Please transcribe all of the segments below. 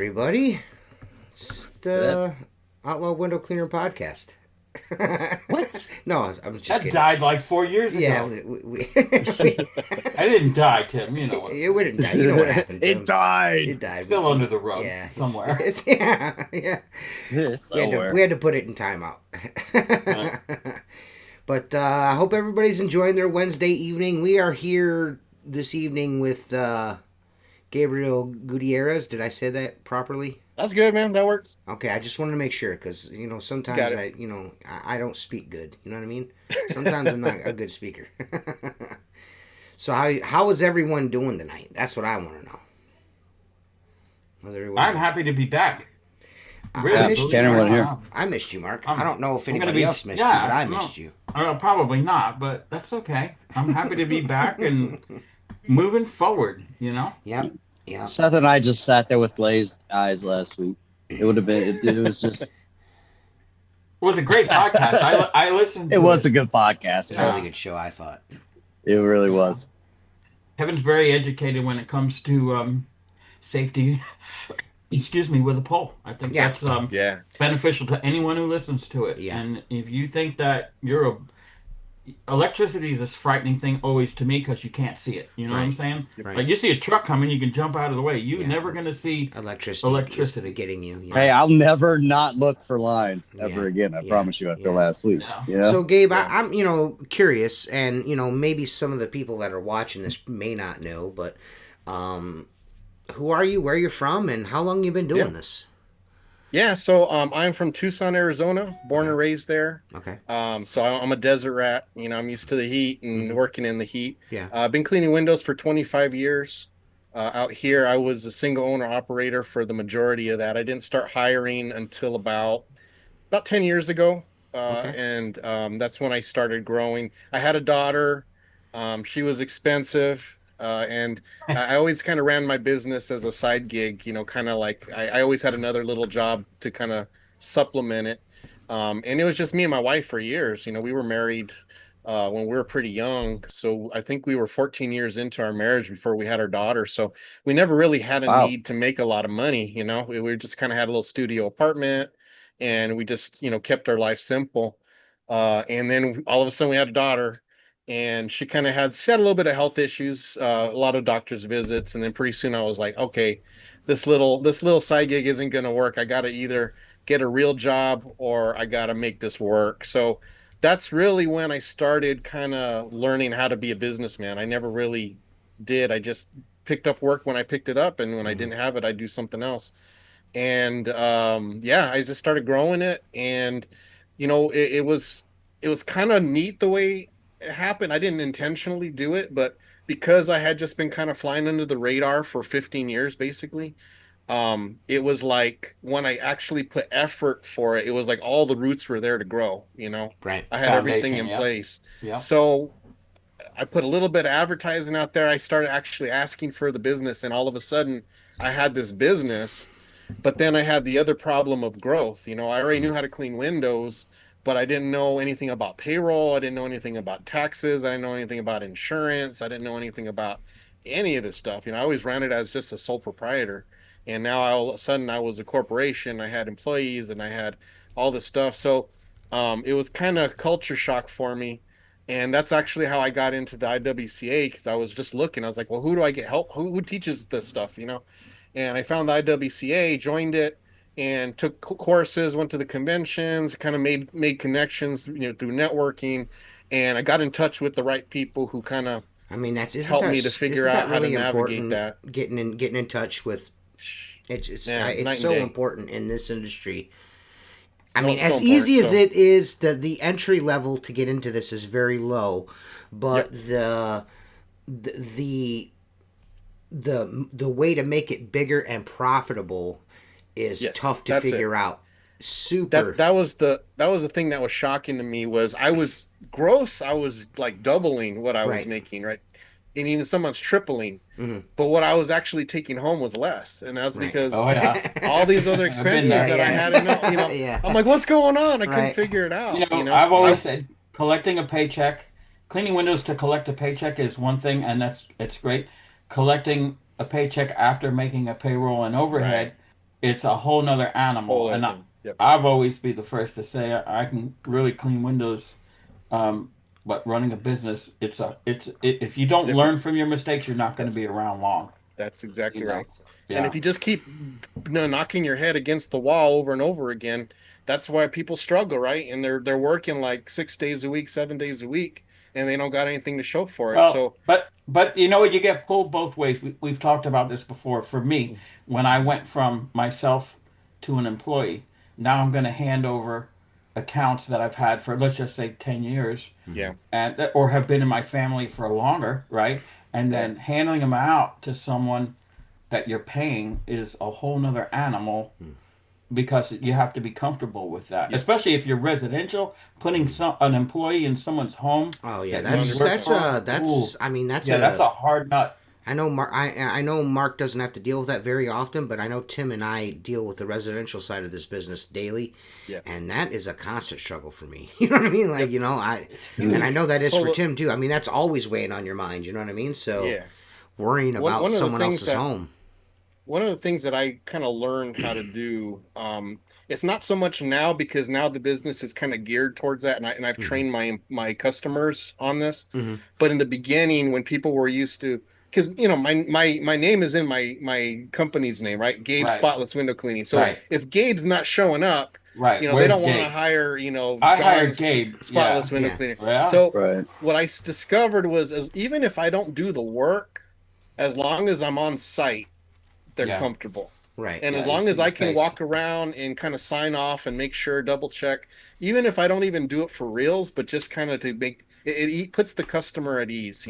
everybody. It's the Outlaw Window Cleaner podcast. What? No, I'm just That kidding. died like 4 years ago. Yeah, I didn't die, Tim. You know it. we didn't die. You know what happened, Tim. It died. It died. Still under the rug somewhere. Yeah. We had to put it in timeout. But I hope everybody's enjoying their Wednesday evening. We are here this evening with Gabriel Gutierrez. Did I say that properly? That's good, man. That works. Okay, I just wanted to make sure because sometimes I don't speak good. You know what I mean? Sometimes I'm not a good speaker. So how is everyone doing tonight? That's what I want to know. I'm happy to be back. Really? I missed you, Mark. here. I missed you, Mark. I don't know if anybody else missed you, but I missed you. Probably not, but that's okay. I'm happy to be back and moving forward. Yep. Yeah. Seth and I just sat there with glazed eyes last week. It would have been. It was just. It was a great podcast. I listened. It was a good podcast. It was a really good show, I thought. It really was. Kevin's very educated when it comes to safety. Excuse me, with a pole. I think that's beneficial to anyone who listens to it. Yeah. And if you think that electricity is this frightening thing always to me because you can't see it. You know what I'm saying? Right. Like you see a truck coming, you can jump out of the way. You're never going to see electricity getting you. Yeah. Hey, I'll never not look for lines ever again. I promise you. After last week. Yeah. So Gabe, I'm curious, and maybe some of the people that are watching this may not know, but who are you? Where you're from? And how long you been doing this? Yeah, so I'm from Tucson, Arizona, born and raised there. Okay. So I'm a desert rat. I'm used to the heat and working in the heat. Yeah. I've been cleaning windows for 25 years. Out here, I was a single owner operator for the majority of that. I didn't start hiring until about 10 years ago. And that's when I started growing. I had a daughter. She was expensive. And I always kind of ran my business as a side gig, kind of like I always had another little job to kind of supplement it. And it was just me and my wife for years. We were married when we were pretty young. So I think we were 14 years into our marriage before we had our daughter. So we never really had a need to make a lot of money. We just kind of had a little studio apartment and we just, kept our life simple. And then all of a sudden we had a daughter. And she had a little bit of health issues, a lot of doctor's visits, and then pretty soon I was like, okay, this little side gig isn't going to work. I got to either get a real job or I got to make this work. So that's really when I started kind of learning how to be a businessman. I never really did. I just picked up work when I picked it up, and when I didn't have it, I'd do something else. And I just started growing it, and it was kind of neat the way it happened. I didn't intentionally do it, but because I had just been kind of flying under the radar for 15 years, basically, it was like when I actually put effort for it, it was like all the roots were there to grow, Right. I had everything in place. Yeah. So I put a little bit of advertising out there. I started actually asking for the business, and all of a sudden I had this business, but then I had the other problem of growth. I already knew how to clean windows, but I didn't know anything about payroll. I didn't know anything about taxes. I didn't know anything about insurance. I didn't know anything about any of this stuff. I always ran it as just a sole proprietor. And now all of a sudden I was a corporation. I had employees and I had all this stuff. So it was kind of culture shock for me. And that's actually how I got into the IWCA, because I was just looking. I was like, well, who do I get help? Who teaches this stuff, And I found the IWCA, joined it, and took courses, went to the conventions, kind of made connections, through networking, and I got in touch with the right people who kind of helped me to figure out how to navigate that. Getting in touch with it's so important in this industry. As easy as it is, the entry level to get into this is very low, but the way to make it bigger and profitable is tough to figure out. Super. That was the thing that was shocking to me. Was I was like doubling what I was making, right? And even someone's tripling. Mm-hmm. But what I was actually taking home was less, and that's because all these other expenses that I had. I'm like, what's going on? I couldn't figure it out. I've always said collecting a paycheck, cleaning windows to collect a paycheck is one thing, and it's great. Collecting a paycheck after making a payroll and overhead it's a whole nother animal. And I've always be the first to say I can really clean windows. But running a business, if you don't learn from your mistakes, you're not going to be around long. That's exactly right. Yeah. And if you just keep knocking your head against the wall over and over again, that's why people struggle, right? And they're working like 6 days a week, 7 days a week, and they don't got anything to show for it. Well, so, but you know what? You get pulled both ways. We've talked about this before. For me, when I went from myself to an employee, now I'm going to hand over accounts that I've had for, let's just say, 10 years. Yeah. And or have been in my family for longer, right? And then handing them out to someone that you're paying is a whole nother animal, because you have to be comfortable with that. Yes. Especially if you're residential, putting an employee in someone's home. Oh yeah, that's a hard nut. I know Mark. I know Mark doesn't have to deal with that very often, but I know Tim and I deal with the residential side of this business daily, and that is a constant struggle for me. You know what I mean? Like and I know that is for Tim too. I mean, that's always weighing on your mind. You know what I mean? So worrying about someone else's home. One of the things that I kind of learned how to do, it's not so much now, because now the business is kind of geared towards that, and I've trained my customers on this. But in the beginning, when people were used to, because my name is in my company's name, right? Gabe Spotless Window Cleaning. So if Gabe's not showing up, they don't want to hire I hired Gabe Spotless Window Cleaner. Yeah. So what I discovered was even if I don't do the work, as long as I'm on site, they're comfortable. Right. And as long as I can walk around and kind of sign off and make sure, double check, even if I don't even do it for reals, but just kind of to make it puts the customer at ease,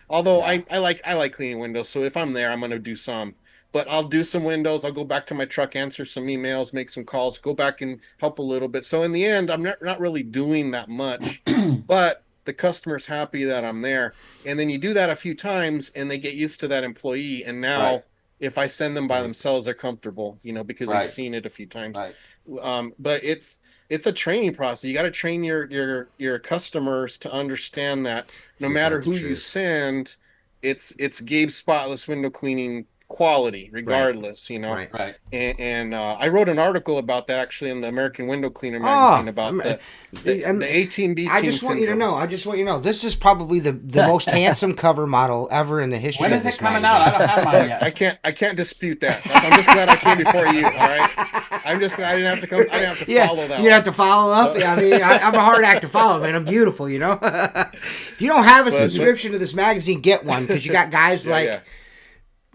Although I like cleaning windows, so if I'm there, I'm going to do some. But I'll do some windows. I'll go back to my truck, answer some emails, make some calls, go back and help a little bit. So in the end, I'm not really doing that much, but the customer's happy that I'm there. And then you do that a few times, and they get used to that employee, and now. If I send them by themselves, they're comfortable, because they've seen it a few times. But it's a training process. You got to train your customers to understand that no matter who you send, it's Gabe's Spotless Window Cleaning quality, regardless. Right. And I wrote an article about that actually in the American Window Cleaner magazine about the 18 B. I just want you to know. This is probably the most handsome cover model ever in the history. When is this it coming magazine. out? I don't have mine yet. I can't dispute that. I'm just glad I came before you. All right. I'm just glad I didn't have to come. I didn't have to follow that. You have to follow up. I mean, I'm a hard act to follow, man. I'm beautiful, If you don't have a subscription to this magazine, get one, because you got guys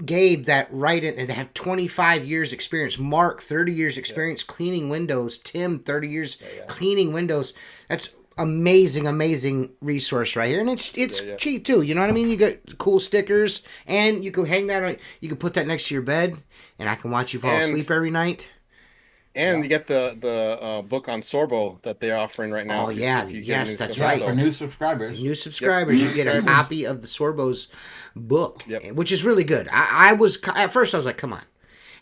Gabe that write it and have 25 years experience. Mark, 30 years experience cleaning windows. Tim, 30 years cleaning windows. That's amazing resource right here. And it's cheap too. You know what I mean? You got cool stickers, and you can hang that on. You can put that next to your bed, and I can watch you fall asleep every night. And you get the book on Sorbo that they're offering right now. Oh, yes, that's right. For new subscribers. You get a copy of the Sorbo's book, which is really good. At first I was like, come on.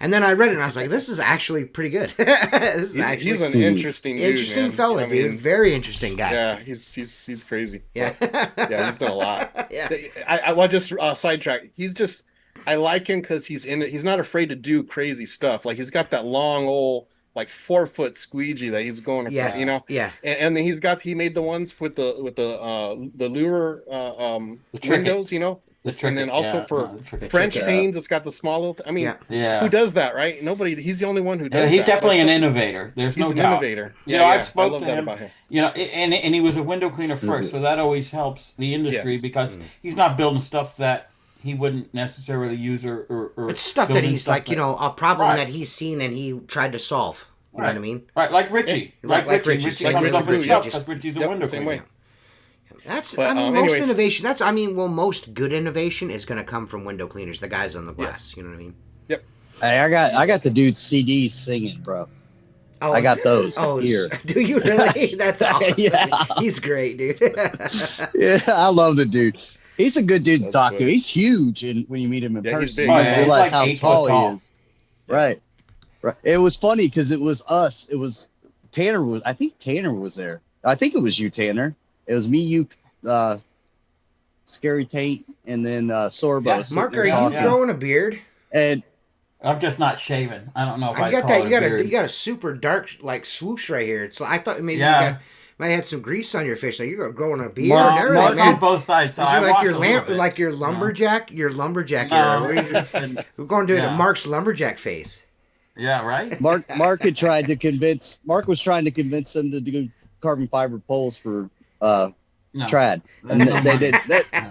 And then I read it and I was like, this is actually pretty good. He's an interesting dude, interesting fella, dude. Very interesting guy. Yeah, he's crazy. Yeah. He's done a lot. Yeah. I want just sidetrack. I like him because he's in it. He's not afraid to do crazy stuff. Like he's got that long old 4-foot squeegee that he's going across, Yeah. And then he made the ones with the Youre windows, and then also for French panes, it's got the small little. Who does that, right? Nobody. He's the only one who does that. He's definitely an innovator. There's no doubt. He's an innovator. I've spoken to him. About him. And he was a window cleaner first, so that always helps the industry because he's not building stuff that he wouldn't necessarily use or it's stuff that he's a problem that he's seen and he tried to solve. You know what I mean? Right, like Richie. Richie comes up with stuff because Richie's a window cleaner. Most innovation. Most good innovation is going to come from window cleaners, the guys on the glass. You know what I mean? Yep. Hey, I got the dude's CDs singing, bro. Oh, I got those here. Do you really? That's awesome. Yeah. He's great, dude. Yeah, I love the dude. He's a good dude to talk to. He's huge, and when you meet him in person, you realize how tall he is. Right. It was funny because it was us. It was Tanner. I think Tanner was there. I think it was you, Tanner. It was me, you, Scary Tate, and then Sorbo. Yeah. Mark, are you growing a beard? And I'm just not shaven. I don't know if I I got call that. it You a got beard. you got a super dark like swoosh right here. It's I thought maybe you got might have some grease on your face. Like you're growing a beard and everything, It's man. on both sides. So Is I you like wash a little bit. like your lumberjack? Your lumberjack No, era. We're going to do the Mark's lumberjack face. Yeah, right. Mark was trying to convince them to do carbon fiber poles for trad, and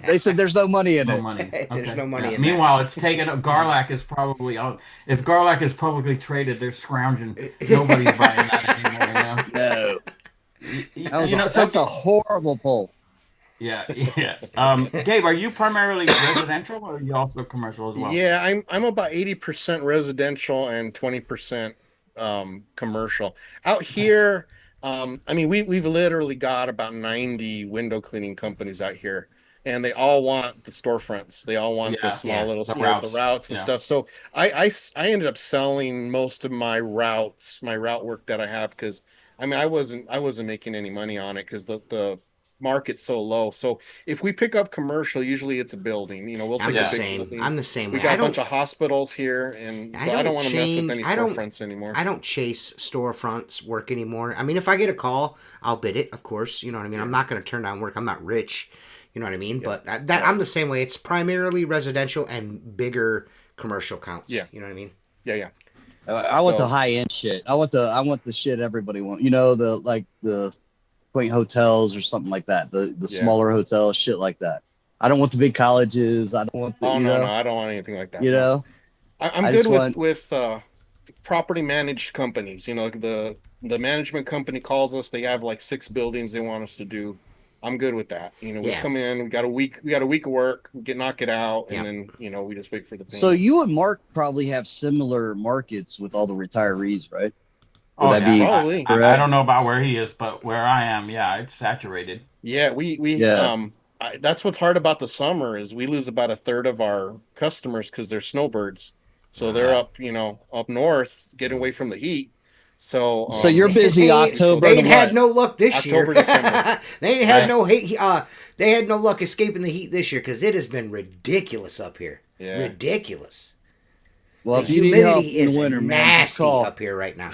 they said there's no money in it. Money. Okay. There's no money in Meanwhile, it's taken. Garlac is probably on. If Garlac is publicly traded, they're scrounging. Nobody's buying that anymore. No, that's a horrible pole. Yeah. Gabe, are you primarily residential or are you also commercial as well? Yeah, I'm about 80% residential and 20% commercial. Out here, I mean, we've literally got about 90 window cleaning companies out here, and they all want the storefronts. They all want the small little the routes and stuff. So I ended up selling most of my route work that I have, because I mean I wasn't making any money on it because the market's so low. So if we pick up commercial, usually it's a building. We'll take a big building. I'm the same way. We got a bunch of hospitals here, and I don't want to mess with any storefronts anymore. I don't chase storefronts work anymore. I mean, if I get a call, I'll bid it, of course. You know what I mean? I'm not going to turn down work. I'm not rich. You know what I mean? Yeah. But I'm the same way. It's primarily residential and bigger commercial counts. Yeah. You know what I mean? Yeah. I want the high end shit. I want the shit everybody wants. The quaint hotels or something like that. The smaller hotels, shit like that. I don't want the big colleges. I don't want the. No, I don't want anything like that. I'm good with property managed companies. The management company calls us. They have like 6 buildings they want us to do. I'm good with that. We come in. We got a week of work. We knock it out, and then we just wait for the payment. So you and Mark probably have similar markets with all the retirees, right? Probably. I don't know about where he is, but where I am, it's saturated. Yeah, that's what's hard about the summer is we lose about a third of our customers because they're snowbirds. So they're up north, getting away from the heat. So you're busy October. They ain't had no luck this year. December. They ain't had no hate. They had no luck escaping the heat this year because it has been ridiculous up here. Yeah. Ridiculous. Well, the humidity is nasty up here right now.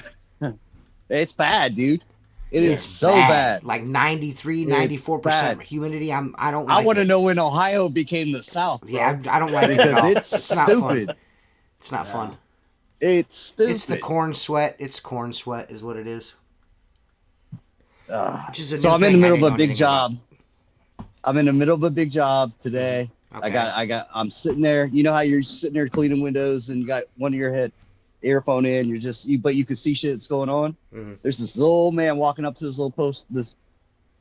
It's bad, dude. It's so bad. Like 93, 94% humidity. I don't like I want to know when Ohio became the South. Bro. Yeah, I don't like it because at all. it's stupid. Not fun. It's not fun. It's stupid. It's the corn sweat. It's corn sweat is what it is. So I'm in the middle of a big job. I'm in the middle of a big job today. Okay. I'm sitting there. You know how you're sitting there cleaning windows and you got one of your earphone in. But you can see shit that's going on. Mm-hmm. There's this little old man walking up to this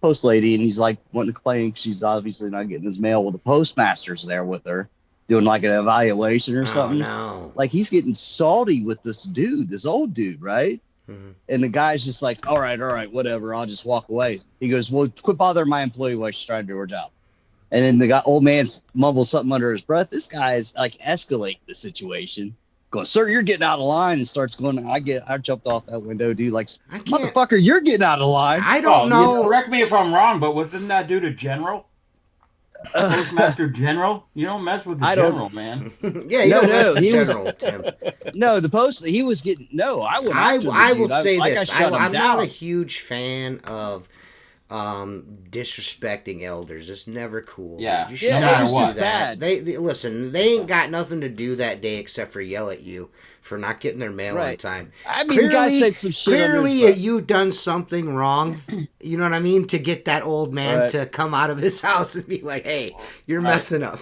post lady, and he's like wanting to complain. She's obviously not getting his mail. Well, the postmaster's there with her, doing like an evaluation or something. No. Like he's getting salty with this old dude, right? Mm-hmm. And the guy's just like, all right, whatever. I'll just walk away. He goes, well, quit bothering my employee while she's trying to do her job. And then the old man mumbles something under his breath. This guy is like escalating the situation. Going, sir, you're getting out of line, and starts going. I jumped off that window, dude. Like, motherfucker, you're getting out of line. I don't know. Correct me if I'm wrong, but wasn't that dude a general? Postmaster General? You don't mess with the general, man. Yeah, you don't mess with the general, Tim. No, he was getting. No, I would. I will say this. I'm not a huge fan of disrespecting elders. It's never cool. Yeah, you should never do that. They listen. They ain't got nothing to do that day except for yell at you for not getting their mail on time. I mean, the guy said some shit. Clearly, you done something wrong. You know what I mean? To get that old man to come out of his house and be like, "Hey, you're messing up."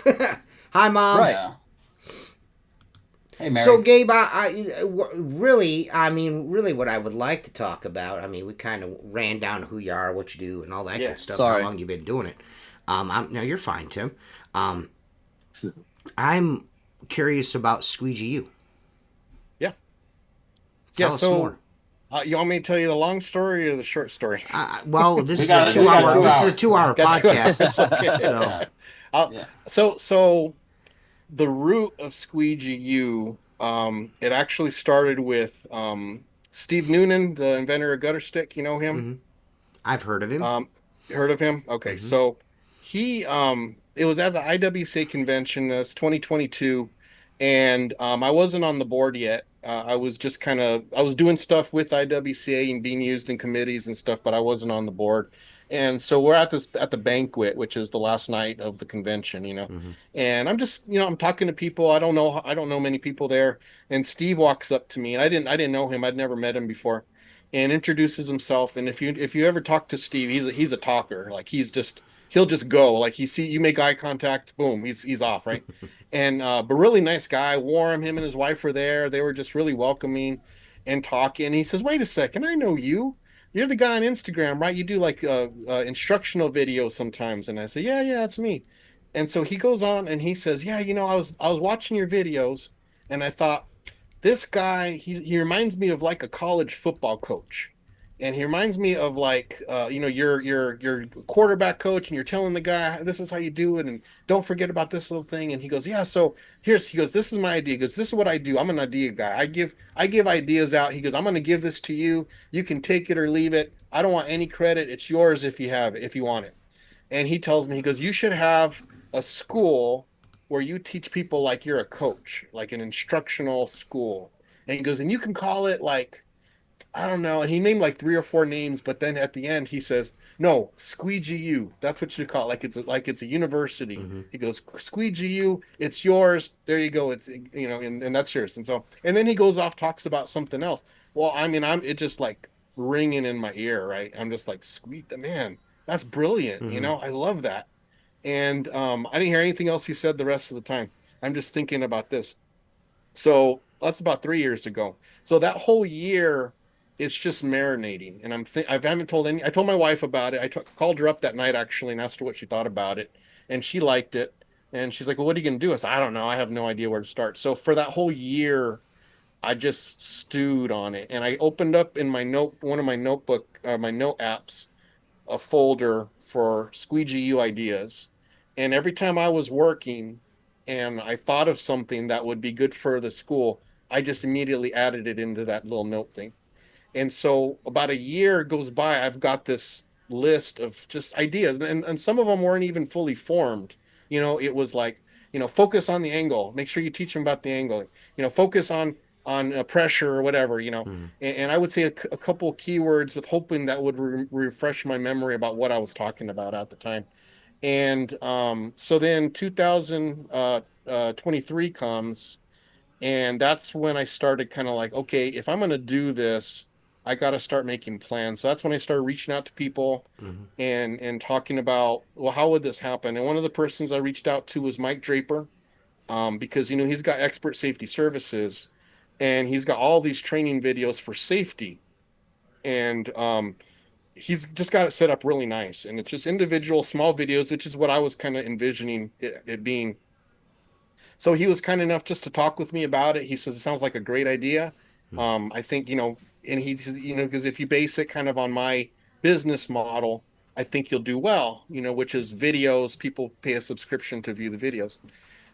Hi, Mom. Right. Yeah. Hey, Mary. So, Gabe, really, what I would like to talk about, we kind of ran down who you are, what you do, and all that good stuff, how long you've been doing it. No, you're fine, Tim. I'm curious about Squeegee U. Yeah. Tell us more. You want me to tell you the long story or the short story? Well, this is a 2-hour podcast. So the root of Squeegee U, it actually started with Steve Noonan, the inventor of gutter stick. You know him? Mm-hmm. I've heard of him. Heard of him? Okay, so he it was at the IWC convention. That's 2022, and I wasn't on the board yet. I was just I was doing stuff with IWCA and being used in committees and stuff, but I wasn't on the board. And so we're at the banquet, which is the last night of the convention, Mm-hmm. and I'm just, I'm talking to people. I don't know many people there. And Steve walks up to me, and I didn't know him. I'd never met him before, and introduces himself. And if you ever talk to Steve, he's a talker. Like he'll just go. Like you make eye contact, boom, he's off, right? And but really nice guy, warm. Him and his wife were there. They were just really welcoming and talking. He says, "Wait a second, I know you. You're the guy on Instagram, right? You do like instructional videos sometimes." And I say, "Yeah, yeah, that's me." And so he goes on and he says, "Yeah, I was watching your videos, and I thought this guy he reminds me of like a college football coach." And he reminds me of like your quarterback coach, and you're telling the guy this is how you do it, and don't forget about this little thing. And he goes, yeah, so he goes, this is my idea. He goes, this is what I do. I'm an idea guy. I give ideas out. He goes, I'm going to give this to you. You can take it or leave it. I don't want any credit. It's yours if you have it, if you want it. And he tells me, he goes, you should have a school where you teach people like you're a coach, like an instructional school. And he goes, and you can call it like, I don't know. And he named like three or four names, but then at the end he says, "No, Squeegee U. That's what you call it. Like it's a university." Mm-hmm. He goes, "Squeegee U. It's yours. There you go. It's and that's yours." And so and then he goes off talks about something else. Well, I mean, I'm it just like ringing in my ear, right? I'm just like, "Sweet, the man. That's brilliant. Mm-hmm. I love that." And I didn't hear anything else he said the rest of the time. I'm just thinking about this. So that's about 3 years ago. So that whole year, it's just marinating. And I haven't told any. I told my wife about it. Called her up that night actually and asked her what she thought about it, and she liked it. And she's like, "Well, what are you gonna do?" I said, "I don't know. I have no idea where to start." So for that whole year, I just stewed on it, and I opened up in one of my my note apps, a folder for Squeegee U ideas. And every time I was working and I thought of something that would be good for the school, I just immediately added it into that little note thing. And so about a year goes by, I've got this list of just ideas, and some of them weren't even fully formed. It was like, focus on the angle, make sure you teach them about the angle, focus on pressure or whatever, Mm-hmm. and I would say a couple of keywords with hoping that would refresh my memory about what I was talking about at the time. And so then 2023 comes, and that's when I started kind of like, okay, if I'm going to do this, I got to start making plans. So that's when I started reaching out to people Mm-hmm. and talking about, well, how would this happen? And one of the persons I reached out to was Mike Draper, because he's got expert safety services, and he's got all these training videos for safety, and he's just got it set up really nice, and it's just individual small videos, which is what I was kind of envisioning it being. So he was kind enough just to talk with me about it. He says it sounds like a great idea. I think, and he, because if you base it kind of on my business model, I think you'll do well, which is videos. People pay a subscription to view the videos.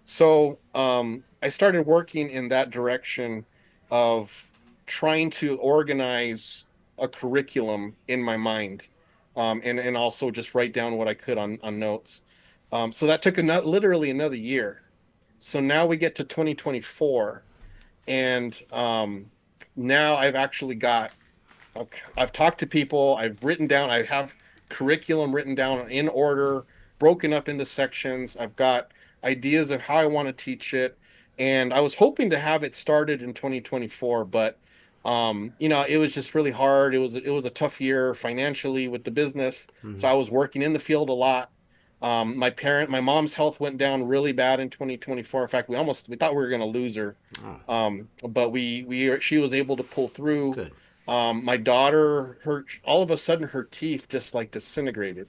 So I started working in that direction of trying to organize a curriculum in my mind, and also just write down what I could on notes. So that took literally another year. So now we get to 2024, and now I've actually I've talked to people, I've written down, I have curriculum written down in order, broken up into sections. I've got ideas of how I want to teach it. And I was hoping to have it started in 2024, but it was just really hard. It was a tough year financially with the business. Mm-hmm. So I was working in the field a lot. My mom's health went down really bad in 2024. In fact, we thought we were going to lose her. Oh. But she was able to pull through. Good. My daughter, all of a sudden her teeth just like disintegrated.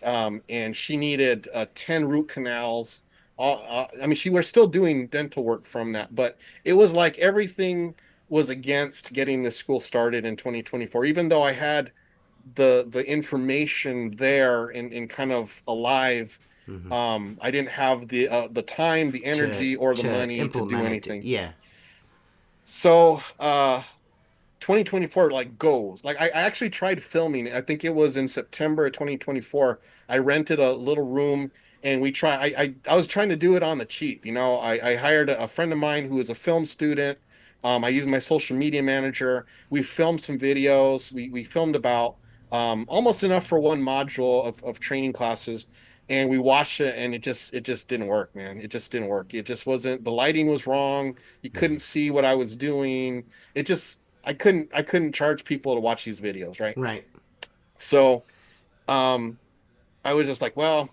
And she needed 10 root canals. I mean, we're still doing dental work from that, but it was like everything was against getting the school started in 2024, even though I had the information there and kind of alive. Mm-hmm. I didn't have the time, the energy, or the money to do anything. Yeah. So 2024 like goes. Like I actually tried filming. I think it was in September of 2024. I rented a little room and we try. I was trying to do it on the cheap. I hired a friend of mine who is a film student. I used my social media manager. We filmed some videos. We filmed about almost enough for one module of training classes, and we watched it, and it just didn't work, man. It just didn't work. It just wasn't. The lighting was wrong. You couldn't see what I was doing. It just I couldn't charge people to watch these videos, right? Right. So I was just like, well,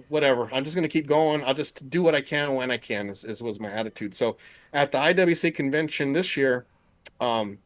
whatever. I'm just going to keep going. I'll just do what I can when I can, was my attitude. So at the IWC convention this year, um,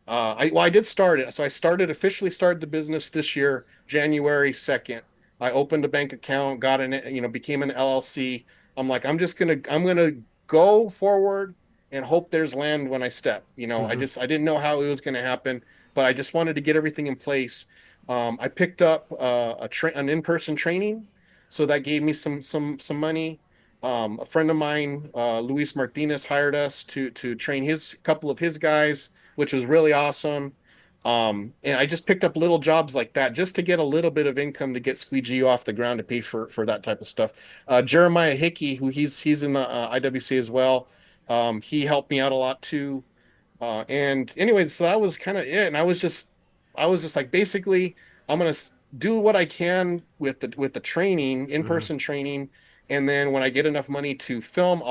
I did start it. So I officially started the business this year, January 2nd. I opened a bank account, got became an LLC. I'm like, I'm gonna go forward and hope there's land when I step. I didn't know how it was gonna happen, but I just wanted to get everything in place. I picked up an in-person training, so that gave me some money. A friend of mine, Luis Martinez, hired us to train his couple of his guys, which was really awesome. And I just picked up little jobs like that just to get a little bit of income to get Squeegee off the ground to pay for that type of stuff. Jeremiah Hickey, who he's in the IWC as well, he helped me out a lot too. And anyways, so that was kind of it. And I was just like, basically, I'm gonna do what I can with the training, in-person training, and then when I get enough money to film,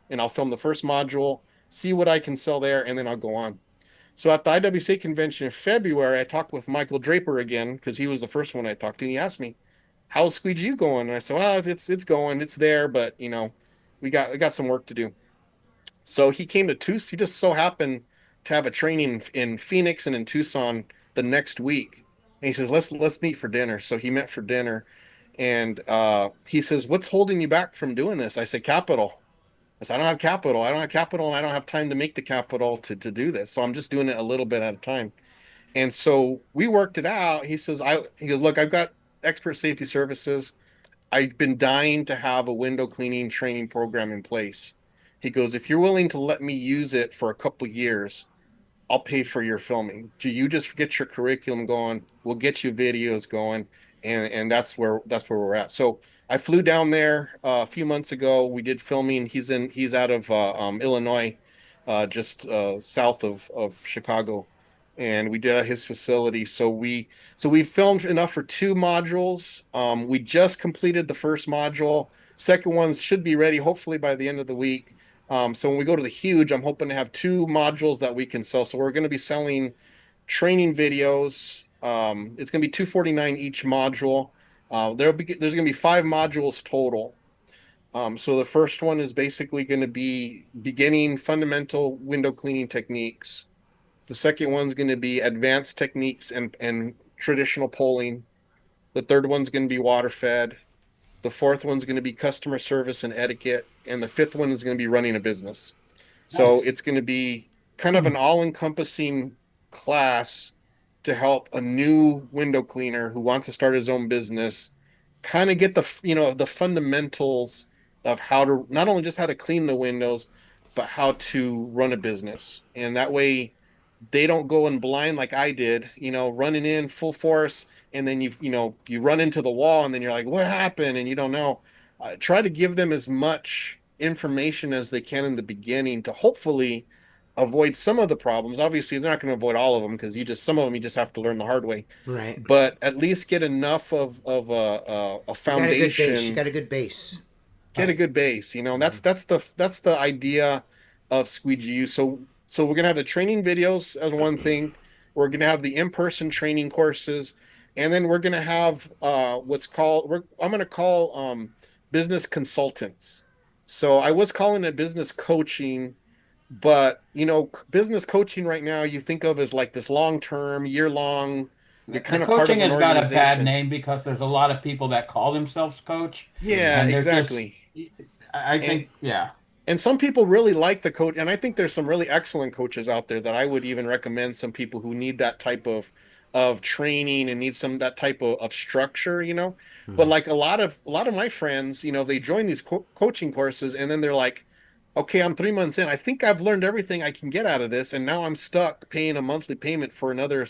and I'll film the first module, see what I can sell there, and then I'll go on. So at the IWC convention in February, I talked with Michael Draper again because he was the first one I talked to. And he asked me, "How's Squeegee going?" And I said, "Well, it's going, it's there, but we got some work to do." So he came to Tucson. He just so happened to have a training in Phoenix and in Tucson the next week. And he says, "Let's meet for dinner." So he met for dinner, and he says, "What's holding you back from doing this?" I said, "Capital." I said, "I don't have capital. I don't have capital, and I don't have time to make the capital to do this. So I'm just doing it a little bit at a time." And so we worked it out. He goes, "Look, I've got expert safety services. I've been dying to have a window cleaning training program in place." He goes, "If you're willing to let me use it for a couple years, I'll pay for your filming. Do you just get your curriculum going? We'll get you videos going, and that's where we're at." So I flew down there a few months ago. We did filming. He's out of Illinois, just south of Chicago, and we did at his facility. So we filmed enough for two modules. We just completed the first module. Second ones should be ready hopefully by the end of the week. So when we go to the huge, I'm hoping to have two modules that we can sell. So we're going to be selling training videos. It's going to be $249 each module. There's going to be 5 modules total. So the first one is basically going to be beginning fundamental window cleaning techniques. The second one's going to be advanced techniques and traditional polling. The third one's going to be water fed. The fourth one's going to be customer service and etiquette. And the fifth one is going to be running a business. So Nice. it's going to be kind of an all-encompassing class to help a new window cleaner who wants to start his own business kind of get the fundamentals of how to not only just how to clean the windows, but how to run a business. And that way they don't go in blind like I did, running in full force, and then you run into the wall, and then you're like, what happened? And you don't know. Try to give them as much information as they can in the beginning to hopefully avoid some of the problems. Obviously, they're not going to avoid all of them because some of them you just have to learn the hard way. Right. But at least get enough of a foundation. You got a good base. Get a good base. That's the idea of Squeegee. So we're gonna have the training videos as one thing. We're gonna have the in-person training courses, and then we're gonna have I'm gonna call business consultants. So I was calling it business coaching, but business coaching right now you think of as like this long-term, year-long. You're kind The of part of coaching an has got a bad organization. name because there's a lot of people that call themselves coach, Yeah, and they're just. exactly. I And think, yeah. and some people really like the coach, and I think there's some really excellent coaches out there that I would even recommend some people who need that type of training and need some that type of structure. But Mhm. like a lot of my friends, they join these coaching courses, and then they're like, okay, I'm 3 months in. I think I've learned everything I can get out of this, and now I'm stuck paying a monthly payment for another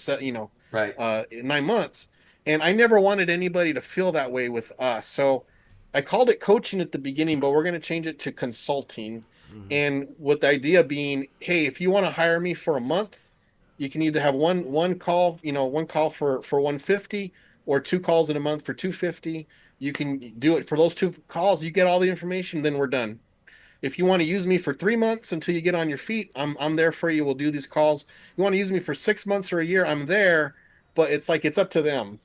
Right. 9 months. And I never wanted anybody to feel that way with us. So I called it coaching at the beginning, but we're going to change it to consulting. Mm-hmm. And with the idea being, hey, if you want to hire me for a month, you can either have one call, one call for 150 or two calls in a month for 250. You can do it for those two calls. You get all the information, then we're done. If you want to use me for 3 months until you get on your feet, I'm there for you. We'll do these calls. You want to use me for 6 months or a year, I'm there. But it's like it's up to them.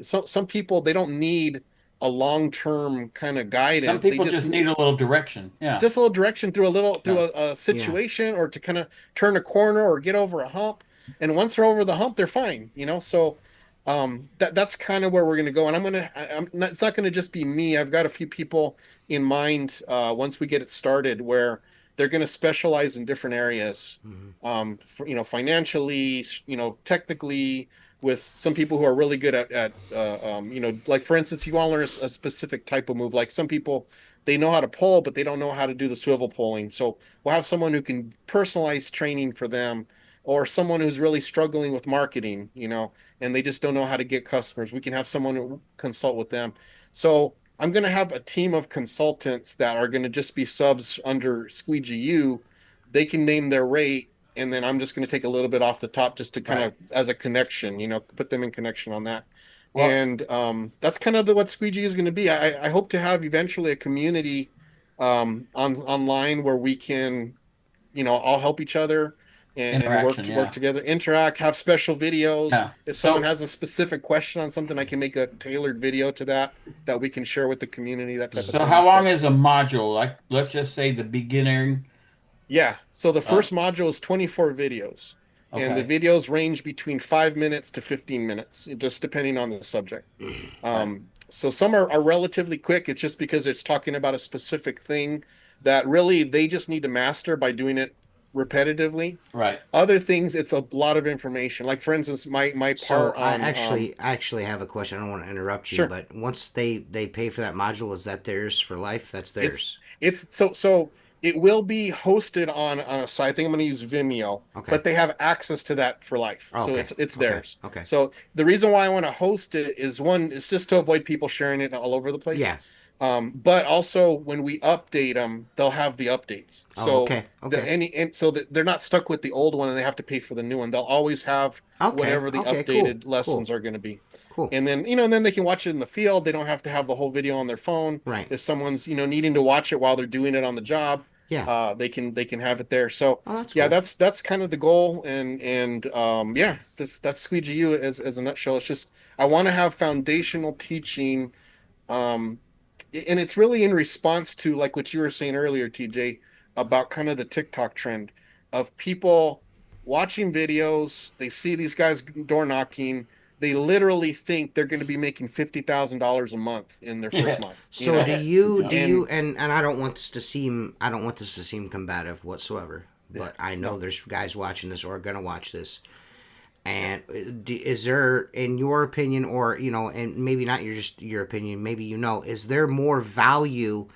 Some people they don't need a long term kind of Some guidance. They people just need a little direction. Yeah. just a little direction through Yeah. a situation or to kind of turn a corner or get over a hump. And once they're over the hump, they're fine. So that's kind of where we're going to go. And it's not going to just be me. I've got a few people in mind once we get it started where they're going to specialize in different areas, financially, technically, with some people who are really good at like for instance, you want to learn a specific type of move. Like some people, they know how to pull, but they don't know how to do the swivel pulling. So we'll have someone who can personalize training for them, or someone who's really struggling with marketing, and they just don't know how to get customers. We can have someone who consult with them. So I'm going to have a team of consultants that are going to just be subs under Squeegee U. They can name their rate, and then I'm just going to take a little bit off the top just to kind of as a connection, put them in connection on that. Well, and that's kind of what Squeegee is going to be. I hope to have eventually a community online where we can, all help each other and work together, interact, have special videos. Yeah. If someone has a specific question on something, I can make a tailored video to that we can share with the community, that type of thing. So how long is a module? Like, let's just say the beginning. Yeah. So the first module is 24 videos. Okay. And the videos range between 5 minutes to 15 minutes, just depending on the subject. So some are relatively quick. It's just because it's talking about a specific thing that really they just need to master by doing it repetitively. Right. Other things, it's a lot of information. Like for instance, my part. So I actually have a question. I don't want to interrupt you, sure. But once they pay for that module, is that theirs for life? That's theirs. It's so it will be hosted on a site. I think I'm going to use Vimeo, but they have access to that for life. So it's theirs. Okay. So the reason why I want to host it is it's just to avoid people sharing it all over the place. Yeah. But also when we update them, they'll have the updates. So so they're not stuck with the old one and they have to pay for the new one. They'll always have whatever the updated lessons are going to be. Cool. And then and then they can watch it in the field. They don't have to have the whole video on their phone. Right. If someone's needing to watch it while they're doing it on the job, they can have it there. So that's kind of the goal. And that's Squeegee U as a nutshell. It's just I want to have foundational teaching. And it's really in response to like what you were saying earlier, TJ, about kind of the TikTok trend of people watching videos. They see these guys door knocking. They literally think they're going to be making $50,000 a month in their first month. So do you and I don't want this to seem combative whatsoever, but I know there's guys watching this or are going to watch this. And is there, in your opinion, or and maybe not your opinion, maybe is there more value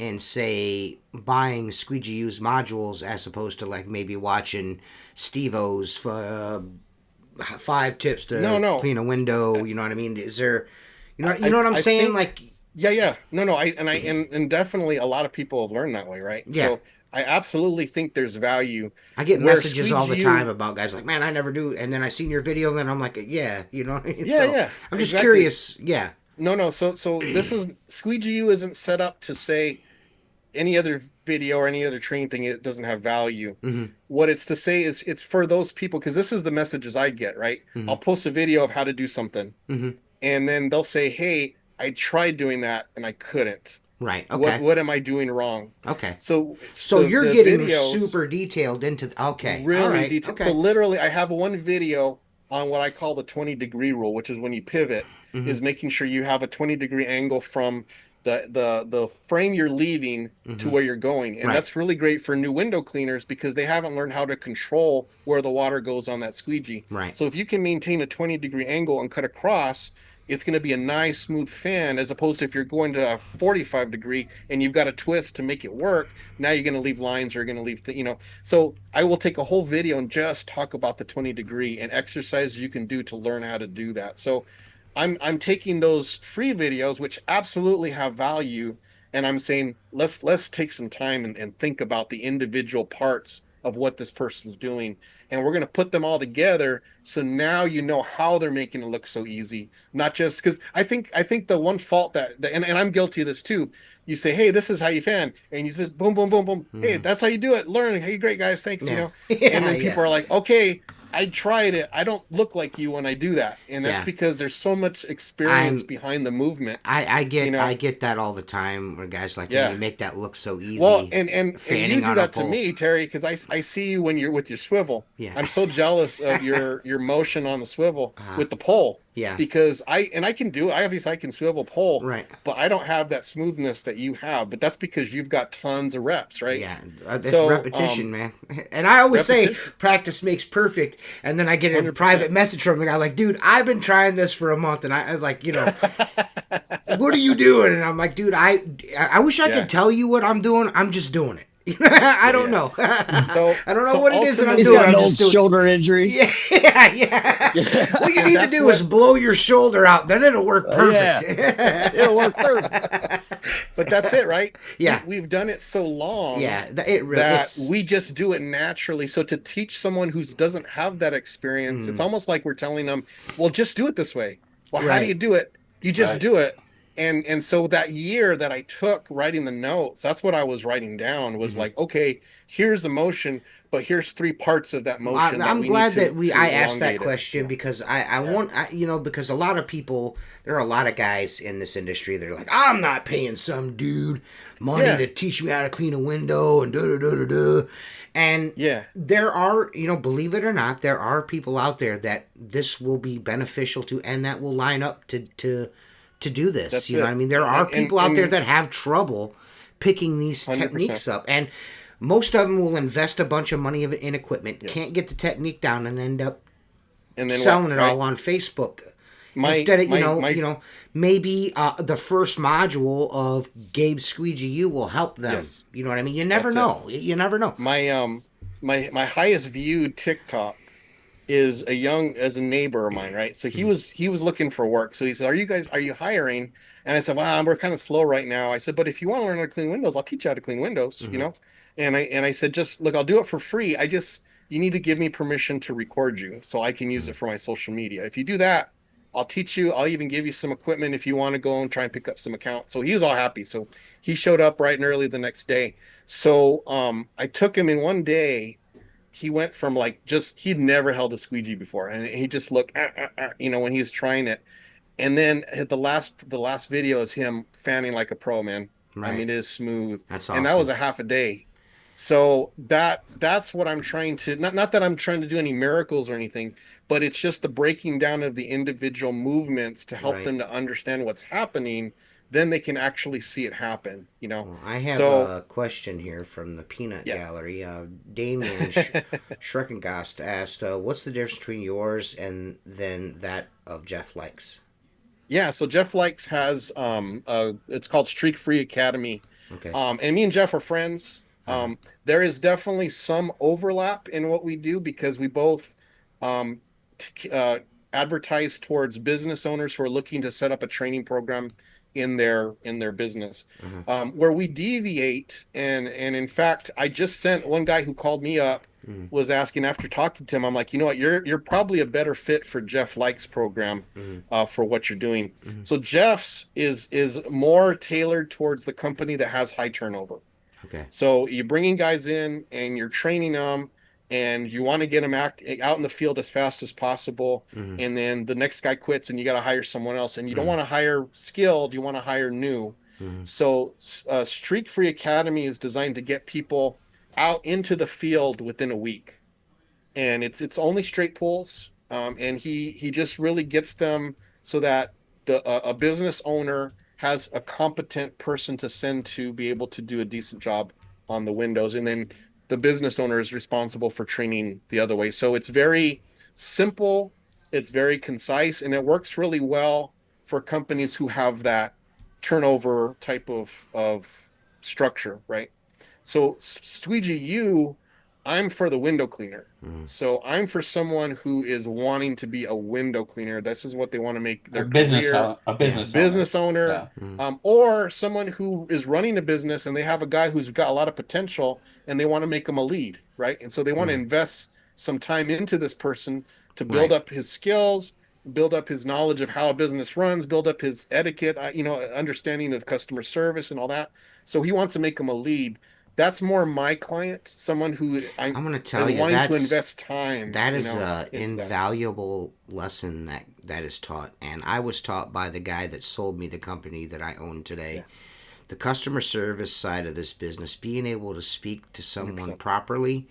in, say, buying Squeegee U's modules as opposed to like maybe watching Steve-O's 5 tips to clean a window? You know what I mean? Is there, you know what I'm saying? And definitely a lot of people have learned that way, right? Yeah. So I absolutely think there's value. I get messages all the time about guys like, man, I never do. And then I seen your video and then I'm like, yeah, you know what I mean? I'm just curious. Yeah. No. So this is Squeegee U isn't set up to say any other video or any other training thing. It doesn't have value. Mm-hmm. What it's to say is it's for those people, because this is the messages I get, right? Mm-hmm. I'll post a video of how to do something. Mm-hmm. And then they'll say, hey, I tried doing that and I couldn't. Right. Okay. What am I doing wrong? Okay. So you're getting super detailed into. Okay. Really detailed. Okay. So literally, I have one video on what I call the 20-degree rule, which is when you pivot, is making sure you have a 20-degree angle from the frame you're leaving to where you're going, and that's really great for new window cleaners because they haven't learned how to control where the water goes on that squeegee. Right. So if you can maintain a 20-degree angle and cut across, it's going to be a nice smooth fan, as opposed to if you're going to a 45-degree and you've got a twist to make it work. Now you're going to leave lines, or you're going to leave So I will take a whole video and just talk about the 20-degree and exercises you can do to learn how to do that. So I'm taking those free videos, which absolutely have value, and I'm saying let's take some time and think about the individual parts of what this person's doing, and we're going to put them all together. So now you know how they're making it look so easy, not just because I think the one fault and I'm guilty of this too. You say, hey, this is how you fan, and you just boom, boom, boom, boom. Hey, that's how you do it. Learn. Hey, great guys, thanks. Yeah. And then people are like, okay, I tried it. I don't look like you when I do that, and that's because there's so much experience behind the movement. I get that all the time. Where guys like, man, you make that look so easy. Well, and you do that to me, Terry, because I see you when you're with your swivel. Yeah. I'm so jealous of your motion on the swivel with the pole. Yeah. Because I can do it. I can swivel pole. Right. But I don't have that smoothness that you have. But that's because you've got tons of reps, right? Yeah. It's repetition, man. And I always say practice makes perfect. And then I get a 100%. Private message from a guy like, dude, I've been trying this for a month. And I was like, what are you doing? And I'm like, dude, I wish I could tell you what I'm doing. I'm just doing it. I don't know. I don't know what it is that I'm doing. He's got an old shoulder injury. Yeah. What you need to do is blow your shoulder out. Then it'll work perfect. Yeah. It'll work perfect. But that's it, right? Yeah. We've done it so long. Yeah. We just do it naturally. So to teach someone who doesn't have that experience, it's almost like we're telling them, well, just do it this way. Well, how do you do it? You just do it. And so that year that I took writing the notes, that's what I was writing down was like, okay, here's the motion, but here's 3 parts of that motion. I'm glad that I asked that question because I want, because a lot of people, there are a lot of guys in this industry. They're like, I'm not paying some dude money to teach me how to clean a window and da-da-da-da-da. And there are, believe it or not, there are people out there that this will be beneficial to and that will line up to do this. That's what I mean? There are people out there that have trouble picking these 100%. Techniques up. And most of them will invest a bunch of money in equipment, can't get the technique down, and end up selling it all on Facebook. Instead of, maybe the first module of Gabe's Squeegee U will help them. Yes. You know what I mean? You never know. You never know. My highest viewed TikTok is a neighbor of mine, right? So he was looking for work. So he said, are you hiring? And I said, well, we're kind of slow right now. I said, but if you want to learn how to clean windows, I'll teach you how to clean windows, And I said, just look, I'll do it for free. You need to give me permission to record you so I can use it for my social media. If you do that, I'll teach you. I'll even give you some equipment if you want to go and try and pick up some accounts. So he was all happy. So he showed up bright and early the next day. So I took him in one day. He went from he'd never held a squeegee before, and he just looked, when he was trying it. And then at the last video is him fanning like a pro, man. Right. I mean, it is smooth. That's awesome. And that was a half a day. So that's what I'm trying to, not that I'm trying to do any miracles or anything, but it's just the breaking down of the individual movements to help them to understand what's happening. Then they can actually see it happen, Well, I have a question here from the Peanut Gallery. Damien Schreckengast asked, what's the difference between yours and then that of Jeff Likes? Yeah, so Jeff Likes has, it's called Streak Free Academy. Okay. And me and Jeff are friends. There is definitely some overlap in what we do because we both advertise towards business owners who are looking to set up a training program in their business. Where we deviate, and in fact, I just sent one guy who called me up was asking after talking to him, I'm like, you know what, you're probably a better fit for Jeff Likes program for what you're doing. So Jeff's is more tailored towards the company that has high turnover. Okay. So you're bringing guys in and you're training them, and you want to get them out in the field as fast as possible. And then the next guy quits and you got to hire someone else. And you don't want to hire skilled, you want to hire new. So Streak Free Academy is designed to get people out into the field within a week. And it's only straight pulls. And he just really gets them so that a business owner has a competent person to send to be able to do a decent job on the windows. And then the business owner is responsible for training the other way. So it's very simple, it's very concise, and it works really well for companies who have that turnover type of structure, right? So Squeegee U I'm for the window cleaner. So I'm for someone who is wanting to be a window cleaner. This is what they want to make their career. A business owner. Yeah. Or someone who is running a business and they have a guy who's got a lot of potential and they want to make him a lead, right? And so they want to invest some time into this person to build up his skills, build up his knowledge of how a business runs, build up his etiquette, understanding of customer service and all that. So he wants to make him a lead. That's more my client, someone who I'm going to tell you wanting to invest time. That is an invaluable lesson that is taught, and I was taught by the guy that sold me the company that I own today. Yeah. The customer service side of this business, being able to speak to someone 100%. Properly,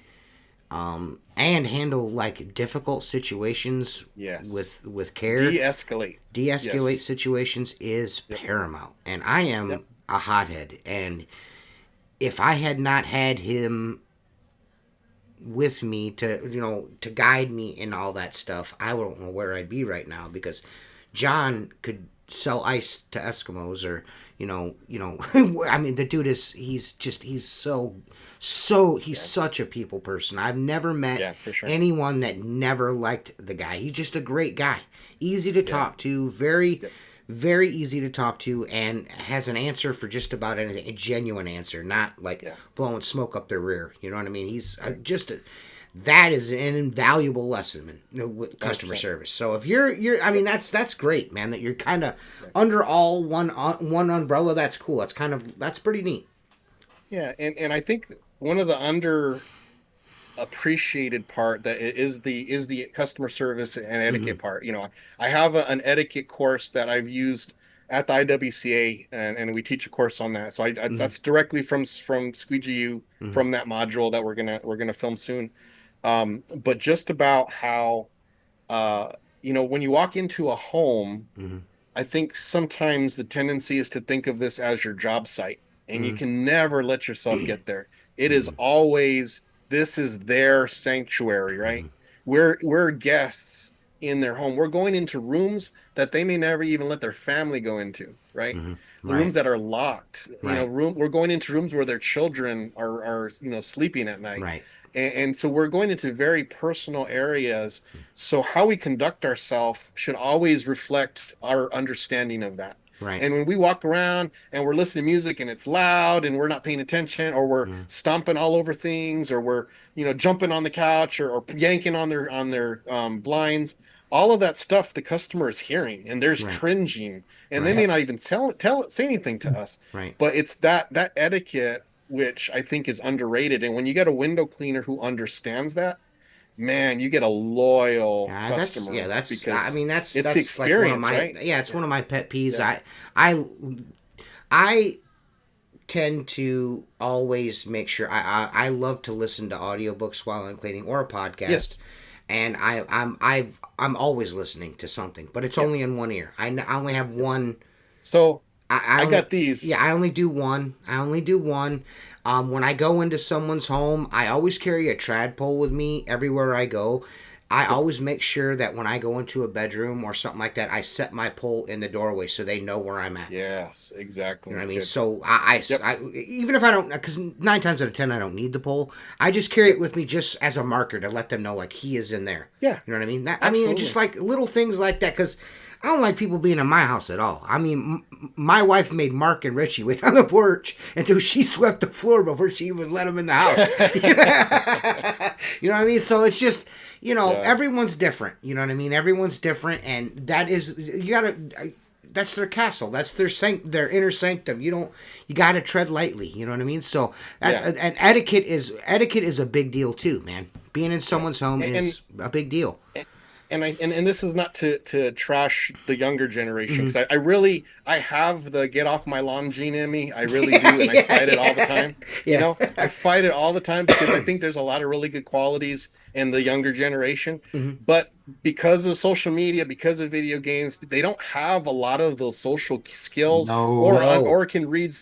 and handle like difficult situations with care, de-escalate situations is paramount. And I am a hothead, and if I had not had him with me to guide me in all that stuff, I don't know where I'd be right now, because John could sell ice to Eskimos, or I mean, the dude he's such a people person. I've never met anyone that never liked the guy. He's just a great guy, easy to talk to, very easy to talk to, and has an answer for just about anything. A genuine answer, not like blowing smoke up their rear. You know what I mean? He's that is an invaluable lesson with customer service. So if you're, I mean, that's great, man. That you're kind of under all one umbrella. That's cool. That's pretty neat. Yeah, and I think one of the appreciated part that is the customer service and etiquette part. I have an etiquette course that I've used at the IWCA, and we teach a course on that. So that's directly from Squeegee, from that module that we're gonna film soon. But just about how when you walk into a home, I think sometimes the tendency is to think of this as your job site, and you can never let yourself get there. It is always, this is their sanctuary, right? We're guests in their home. We're going into rooms that they may never even let their family go into, right? Rooms that are locked. We're going into rooms where their children are sleeping at night. Right. And so we're going into very personal areas. So how we conduct ourselves should always reflect our understanding of that. Right. And when we walk around and we're listening to music and it's loud and we're not paying attention, or we're stomping all over things, or we're jumping on the couch, or yanking on their blinds, all of that stuff the customer is hearing, and there's cringing, and they may not even say anything to us. Right. But it's that etiquette which I think is underrated. And when you get a window cleaner who understands that, man, you get a loyal customer. That's the experience, like one of my, right? It's one of my pet peeves. Yeah. I tend to always make sure I love to listen to audiobooks while I'm cleaning, or a podcast. Yes. And I'm always listening to something, but it's only in one ear. I only have one. So I got these. Yeah, I only do one. When I go into someone's home, I always carry a trad pole with me everywhere I go. I always make sure that when I go into a bedroom or something like that, I set my pole in the doorway so they know where I'm at. Yes, exactly. You know what I mean? So I even if I don't, because 9 times out of 10 I don't need the pole, I just carry it with me just as a marker to let them know, like, he is in there. Yeah. You know what I mean? I mean, just like little things like that, because I don't like people being in my house at all. I mean, my wife made Mark and Richie wait on the porch until she swept the floor before she even let them in the house. You know what I mean? So it's just, everyone's different. You know what I mean? Everyone's different, and that is, that's their castle. That's their inner sanctum. You gotta tread lightly. You know what I mean? So, and etiquette is a big deal too, man. Being in someone's home is a big deal. And this is not to trash the younger generation, because I have the get off my lawn gene in me. I really do, and I fight it all the time. I fight it all the time, because I think there's a lot of really good qualities in the younger generation. But because of social media, because of video games, they don't have a lot of those social skills, or can read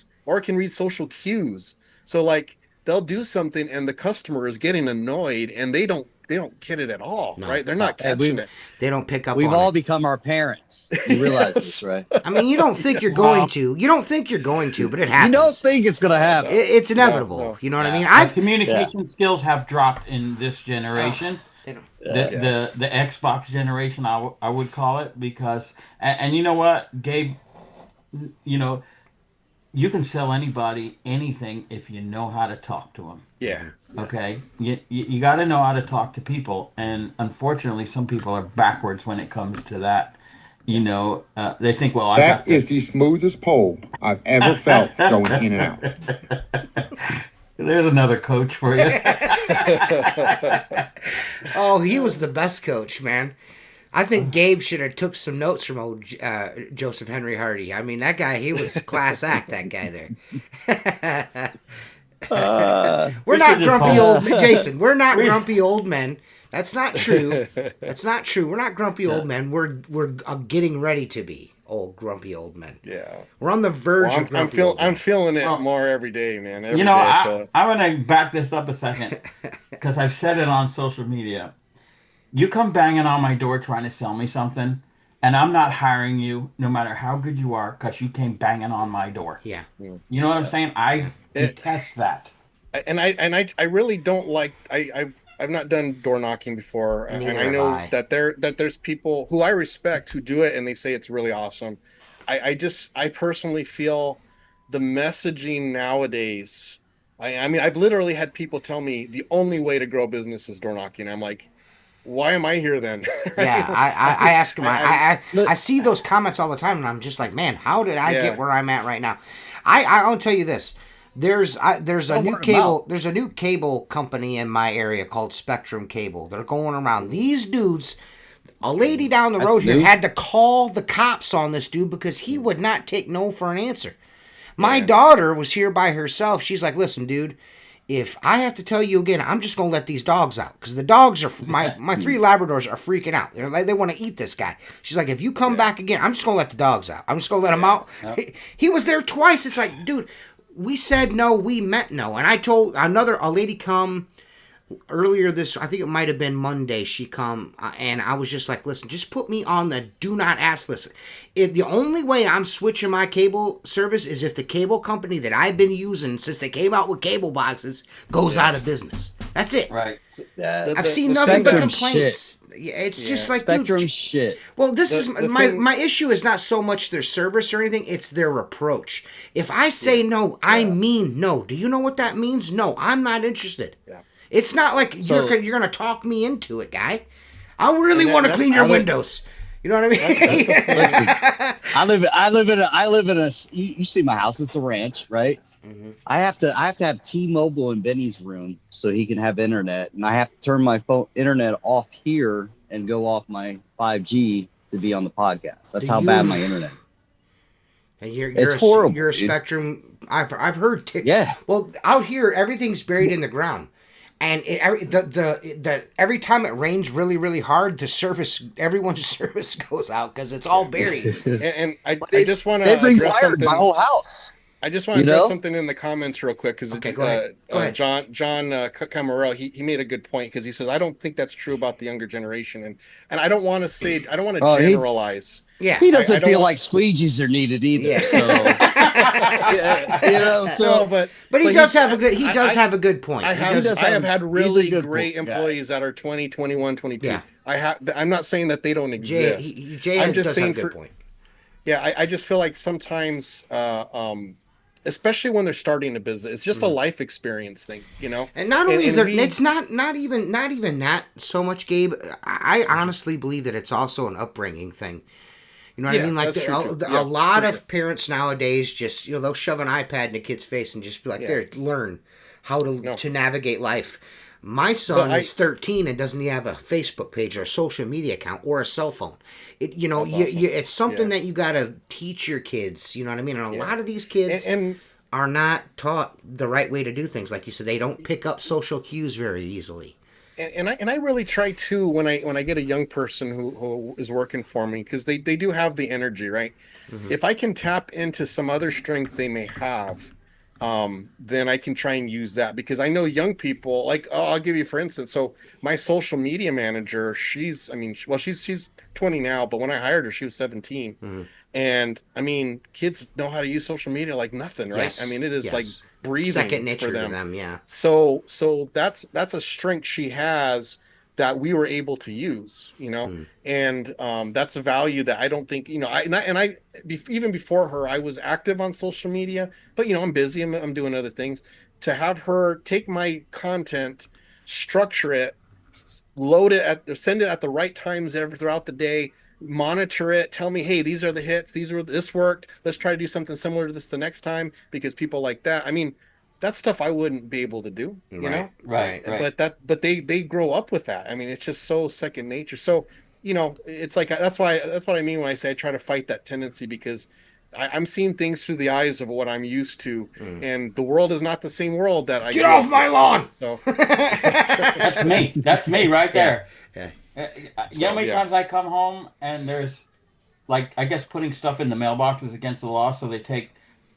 social cues. So like, they'll do something and the customer is getting annoyed, and they don't get it at all, No. right? They're not catching it. They don't pick up. We've on all it. become our parents. You realize this, right? I mean, you don't think you're going to. You don't think you're going to, but it happens. You don't think it's going to happen. It's inevitable. No. You know what I mean? Our communication skills have dropped in this generation. The Xbox generation, I would call it, because and you know what, Gabe, you know, you can sell anybody anything if you know how to talk to them. Yeah. Okay. You got to know how to talk to people, and unfortunately, some people are backwards when it comes to that. You know, they think, well, that is the smoothest pole I've ever felt going in and out. There's another coach for you. Oh, he was the best coach, man. I think Gabe should have took some notes from old Joseph Henry Hardy. I mean, that guy, he was class act, that guy there. We're not grumpy old Jason. We're not grumpy old men. That's not true. That's not true. We're not grumpy old men. We're getting ready to be old grumpy old men. Yeah. We're on the verge of grumpy old men. I'm feeling it more every day, man. You know, I'm going to back this up a second because I've said it on social media. You come banging on my door trying to sell me something, and I'm not hiring you no matter how good you are because you came banging on my door. Yeah. You know what I'm saying? I detest that. And I really don't like I've not done door knocking before, and I know that there's people who I respect who do it and they say it's really awesome. I personally feel the messaging nowadays. I mean, I've literally had people tell me the only way to grow a business is door knocking. I'm like, why am I here then? Yeah, I ask them. I see those comments all the time, and I'm just like, man, how did I get where I'm at right now? I'll tell you this. There's a new cable company in my area called Spectrum Cable. They're going around. These dudes, a lady down the road here had to call the cops on this dude because he would not take no for an answer. My daughter was here by herself. She's like, listen, dude, if I have to tell you again, I'm just going to let these dogs out. Because the dogs are, my 3 Labradors are freaking out. They're like, they want to eat this guy. She's like, if you come back again, I'm just going to let the dogs out. I'm just going to let them out. Yep. He was there twice. It's like, dude, we said no, we meant no. And I told a lady come earlier I think it might have been Monday, she come, and I was just like, listen, just put me on the do not ask list. The only way I'm switching my cable service is if the cable company that I've been using since they came out with cable boxes goes out of business. That's it. Right. I've seen nothing but complaints. It's just like Spectrum dude, shit. Well, this is my issue is not so much their service or anything, it's their approach. If I say no, I mean no. Do you know what that means? No, I'm not interested. Yeah. It's not like you're going to talk me into it, guy. I really want to clean your windows. You know what I mean? Listen, I live in a. You see my house? It's a ranch, right? Mm-hmm. I have to have T-Mobile in Benny's room so he can have internet, and I have to turn my internet off here and go off my 5G to be on the podcast. That's how bad my internet is. And you're horrible. You're a Spectrum. I've heard. Yeah. Well, out here, everything's buried in the ground. And every time it rains really, really hard, everyone's service goes out because it's all buried. And I just want to address something. My whole house. I just want to address something in the comments real quick because go ahead. John Camarero he made a good point because he says I don't think that's true about the younger generation and I don't want to generalize. He doesn't feel like squeegees are needed either. Yeah. So, but he does have a good point. I have had really great employees that are 20, 21, 22. Yeah. I'm not saying that they don't exist. I'm just saying have a good point. Yeah, I just feel like sometimes, especially when they're starting a business, it's just a life experience thing, you know. And not only it's not even that so much, Gabe. I honestly believe that it's also an upbringing thing. You know what I mean? Like a lot of parents nowadays just they'll shove an iPad in a kid's face and just be like, "There, learn how to navigate life." My son is 13 and doesn't even have a Facebook page or a social media account or a cell phone. It's something that you got to teach your kids. You know what I mean? And a lot of these kids are not taught the right way to do things. Like you said, they don't pick up social cues very easily. And I really try to when I get a young person who is working for me because they do have the energy, right? Mm-hmm. If I can tap into some other strength they may have, then I can try and use that, because I know young people, like, I'll give you for instance. So my social media manager, she's 20 now, but when I hired her, she was 17. Mm-hmm. And I mean, kids know how to use social media like nothing, right? Yes. I mean, it is like Yes. breathing Second nature for them. to them, yeah. So that's a strength she has that we were able to use, you know, and that's a value that I don't think, you know, even before her, I was active on social media, but you know, I'm busy, I'm doing other things. To have her take my content, structure it, load it send it at the right times throughout the day, monitor it, tell me, hey, these are the hits, this worked, let's try to do something similar to this the next time, because people like that. I mean, that's stuff I wouldn't be able to do, you know? Right. But they grow up with that. I mean, it's just so second nature. So, you know, it's like, that's what I mean when I say I try to fight that tendency, because I'm seeing things through the eyes of what I'm used to, and the world is not the same world that I get off my lawn. So that's me. That's me right there. Yeah. You know how many times I come home and there's, like, I guess putting stuff in the mailbox is against the law, so they take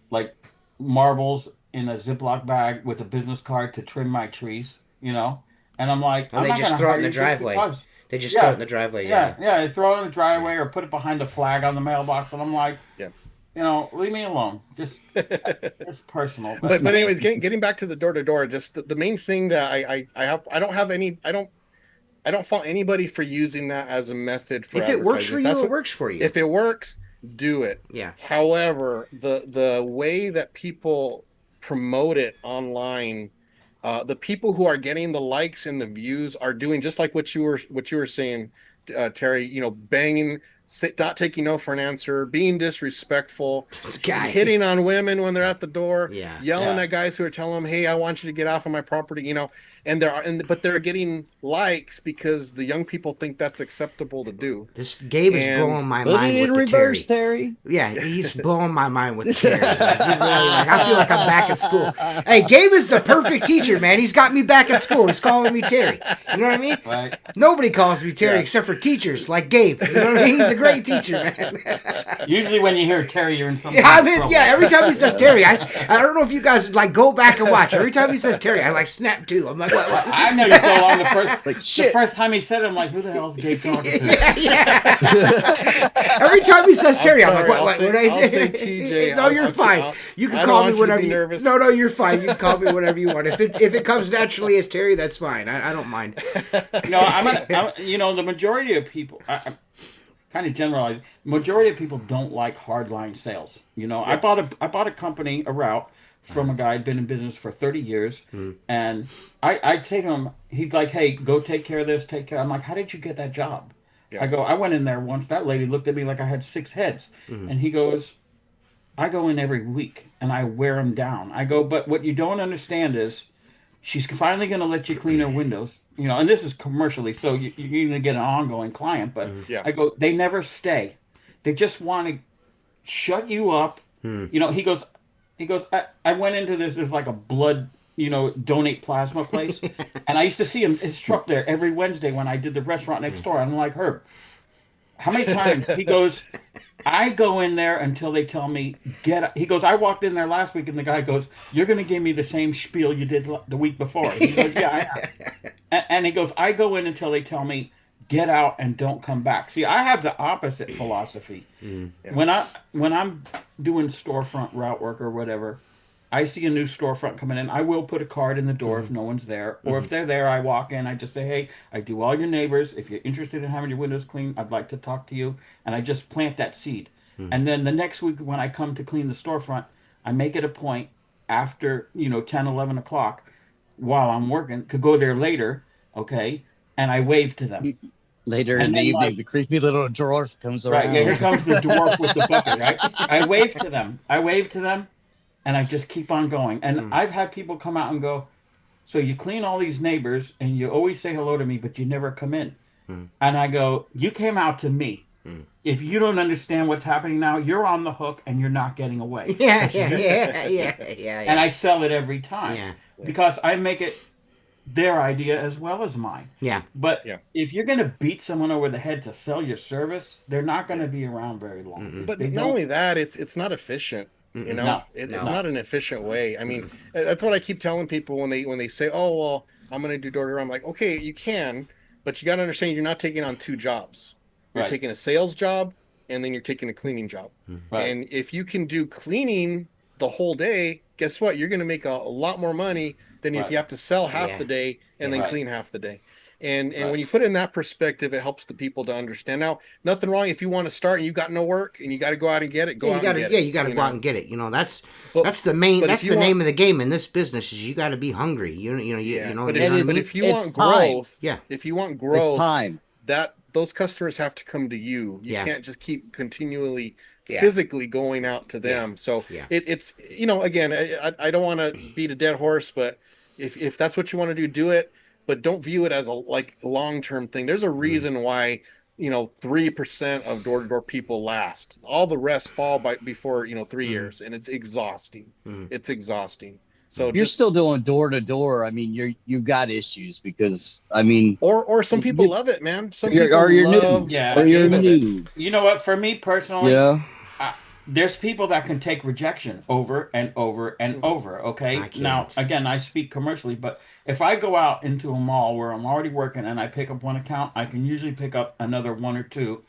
like marbles in a Ziploc bag with a business card to trim my trees, you know? And I'm like, they just throw it in the driveway. They just throw it in the driveway, yeah. They throw it in the driveway or put it behind the flag on the mailbox, and I'm like, you know, leave me alone. Just it's personal. But anyways, getting back to the door to door, just the main thing that I don't fault anybody for using that as a method for if it works for you, it works for you. If it works, do it. Yeah. However, the way that people promote it online, the people who are getting the likes and the views are doing just like what you were saying, Terry. You know, banging, not taking no for an answer, being disrespectful, hitting on women when they're at the door, yelling at guys who are telling them, "Hey, I want you to get off of my property," you know. But they're getting likes because the young people think that's acceptable to do. This Gabe is blowing my mind with the Terry. Yeah, he's blowing my mind with the Terry. I feel like I'm back at school. Hey, Gabe is the perfect teacher, man. He's got me back at school. He's calling me Terry. You know what I mean? Right. Nobody calls me Terry except for teachers like Gabe. You know what I mean? He's a great teacher, man. Usually when you hear Terry, you're in some trouble. Every time he says Terry, I don't know if you guys like go back and watch. Every time he says Terry, I like snap too. I'm like, what? I know you so long. The first time he said it, I'm like, who the hell is Gabe talking to? Every time he says Terry, I'm like, what? I'll say TJ. No, you're fine. You can call me whatever you want. No, you're fine. You can call me whatever you want. If it comes naturally as Terry, that's fine. I don't mind. No, I'm you know, the majority of people, I kind of generalize, majority of people don't like hardline sales. You know, I bought a company, a route, from a guy who'd been in business for 30 years. And I'd say to him, he'd like, hey, go take care of this, I'm like, how did you get that job? I go, I went in there once. That lady looked at me like I had 6 heads. And he goes, I go in every week and I wear them down. I go, but what you don't understand is she's finally going to let you clean her windows. You know, and this is commercially, so you're going to get an ongoing client. But I go, they never stay. They just want to shut you up. You know, he goes, I went into this, there's like a blood, you know, donate plasma place. And I used to see his truck there every Wednesday when I did the restaurant next door. I'm like, Herb, how many times? He goes, I go in there until they tell me, get up. He goes, I walked in there last week and the guy goes, you're going to give me the same spiel you did the week before. He goes, yeah, I am. And he goes, I go in until they tell me, get out and don't come back. See, I have the opposite philosophy. When I'm doing storefront route work or whatever, I see a new storefront coming in, I will put a card in the door if no one's there. Or if they're there, I walk in, I just say, hey, I do all your neighbors. If you're interested in having your windows cleaned, I'd like to talk to you. And I just plant that seed. And then the next week when I come to clean the storefront, I make it a point after, 10, 11 o'clock while I'm working to go there later, okay? And I wave to them. Later in the evening, the creepy little dwarf comes around. Right, yeah, here comes the dwarf with the bucket, right? I wave to them, and I just keep on going. And I've had people come out and go, so you clean all these neighbors, and you always say hello to me, but you never come in. And I go, you came out to me. If you don't understand what's happening now, you're on the hook, and you're not getting away. Yeah. And I sell it every time. Because I make it their idea as well as mine. But if you're going to beat someone over the head to sell your service, they're not going to be around very long. But not only that, it's not efficient. You know, No, it's no. not an efficient way. I mean, that's what I keep telling people when they say, "Oh, well, I'm going to do door to door." I'm like, "Okay, you can, but you got to understand you're not taking on two jobs. You're Right, taking a sales job and then you're taking a cleaning job. right, And if you can do cleaning the whole day, guess what? You're going to make a lot more money than if right, you have to sell half Yeah. the day and then right, clean half the day." And when right. you put it in that perspective, it helps the people to understand. Now, nothing wrong if you want to start and you got no work and you got to go out and get it, Yeah, go out and get it. you gotta You go out know, and get it. You know, that's but that's the main but if that's you the want, name of the game in this business is you gotta be hungry. yeah, You know what I but mean? if you it's want time. growth, Yeah. if you want It's growth, time. that those customers have to come to you. You Yeah. can't just keep continually Yeah. physically going out to Yeah. them. So Yeah. it's again, I don't want to beat a dead horse, but if that's what you want to do it. But don't view it as a like long term thing. There's a reason why 3% of door to door people last. All the rest fall by before 3 years, and it's exhausting. It's exhausting. So If you're just still doing door to door, I mean, you've got issues because I mean, or some people you, love it, man. Some you're, people or you're new, love Yeah, or the you're game of it. new. you know what? For me You personally, know, there's people that can take rejection over and over and over. I Okay. Now, can't. again, I speak commercially, but if I go out into a mall where I'm already working and I pick up one account, I can usually pick up another one or two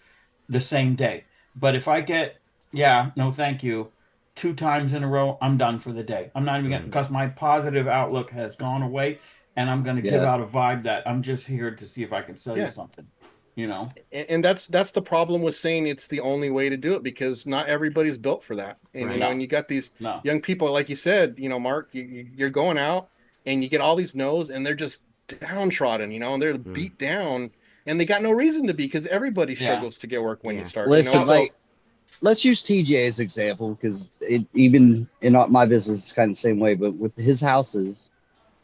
the same day. But if I get, yeah, no, thank you, two times in a row, I'm done for the day. I'm not even going because my positive outlook has gone away, and I'm going to give yeah. out a vibe that I'm just here to see if I can sell you Yeah. something. You know? And that's the problem with saying it's the only way to do it, because not everybody's built for that. And Right. No, and you got these no. young people, like you said, Mark, you're going out and you get all these no's and they're just downtrodden, and they're beat down, and they got no reason to be, because everybody Yeah. struggles to get work when you Yeah. start. Listen, So like let's use TJ as example because it even in my business it's kind of the same way. But with his houses,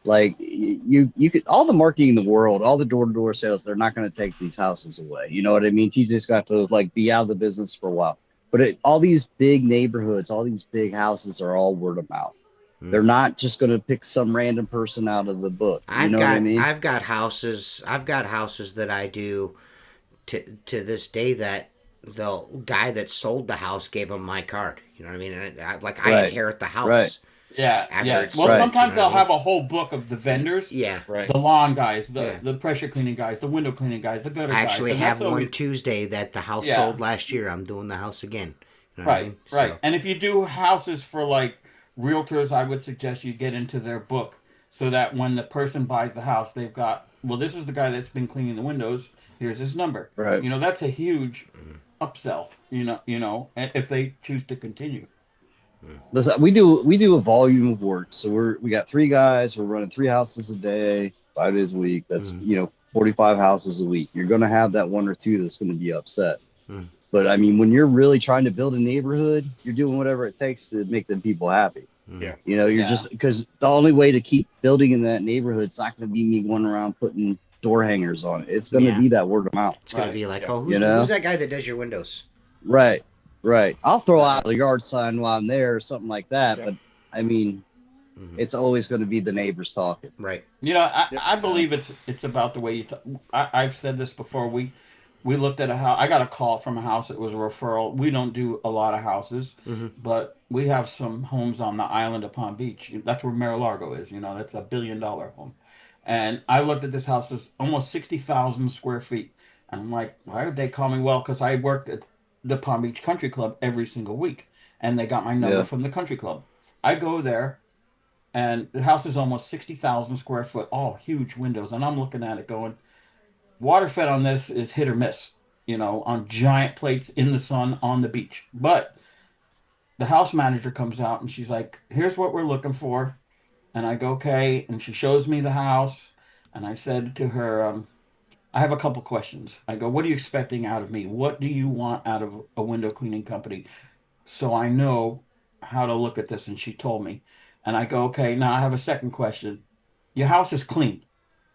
like you could all the marketing in the world, all the door to door sales, they're not going to take these houses away. You know what I mean? TJ's got to like be out of the business for a while. But all these big neighborhoods, all these big houses are all word of mouth. They're not just going to pick some random person out of the book. You know what I mean? I've got houses that I do to this day that the guy that sold the house gave him my card. You know what I mean? And I Right. inherit the house. Right. Yeah, After yeah. it's Well, Right. sometimes you know they'll what I have mean? a whole book of the vendors, Yeah. right. the lawn guys, Yeah. the pressure cleaning guys, the window cleaning guys, the gutter I guys. actually And have that's one always, Tuesday that the house Yeah. sold last year. I'm doing the house again. You know what I right, mean? right. So, And if you do houses for like realtors, I would suggest you get into their book so that when the person buys the house, they've got, well, this is the guy that's been cleaning the windows. Here's his number. Right. That's a huge upsell. And if they choose to continue. Listen, we do a volume of work. So we got 3 guys. We're running 3 houses a day, 5 days a week. That's 45 houses a week. You're going to have that one or two that's going to be upset. But I mean, when you're really trying to build a neighborhood, you're doing whatever it takes to make them people happy. Yeah. You're Yeah. just because the only way to keep building in that neighborhood, it's not going to be me going around putting door hangers on it. It's going to Yeah. be that word of mouth. it's gonna Right, be like, yeah. oh, You know? who's that guy that does your windows? Right. I'll throw out a yard sign while I'm there or something like that. Yeah. But I mean, it's always going to be the neighbors talking. Right. I believe it's about the way you talk. I've said this before. We looked at a house. I got a call from a house. It was a referral. We don't do a lot of houses, but we have some homes on the island of Palm Beach. That's where Mar-a-Lago is. That's $1 billion home. And I looked at this house. It's almost 60,000 square feet. And I'm like, why would they call me? Well, because I worked at the Palm Beach Country Club every single week, and they got my number Yeah. from the country club. I go there, and the house is almost 60,000 square foot, all huge windows. And I'm looking at it going, water fed on this is hit or miss, on giant plates in the sun on the beach. But the house manager comes out and she's like, here's what we're looking for. And I go, okay. And she shows me the house. And I said to her, I have a couple questions. I go, what are you expecting out of me? What do you want out of a window cleaning company? So I know how to look at this. And she told me. And I go, okay, now I have a second question. Your house is clean.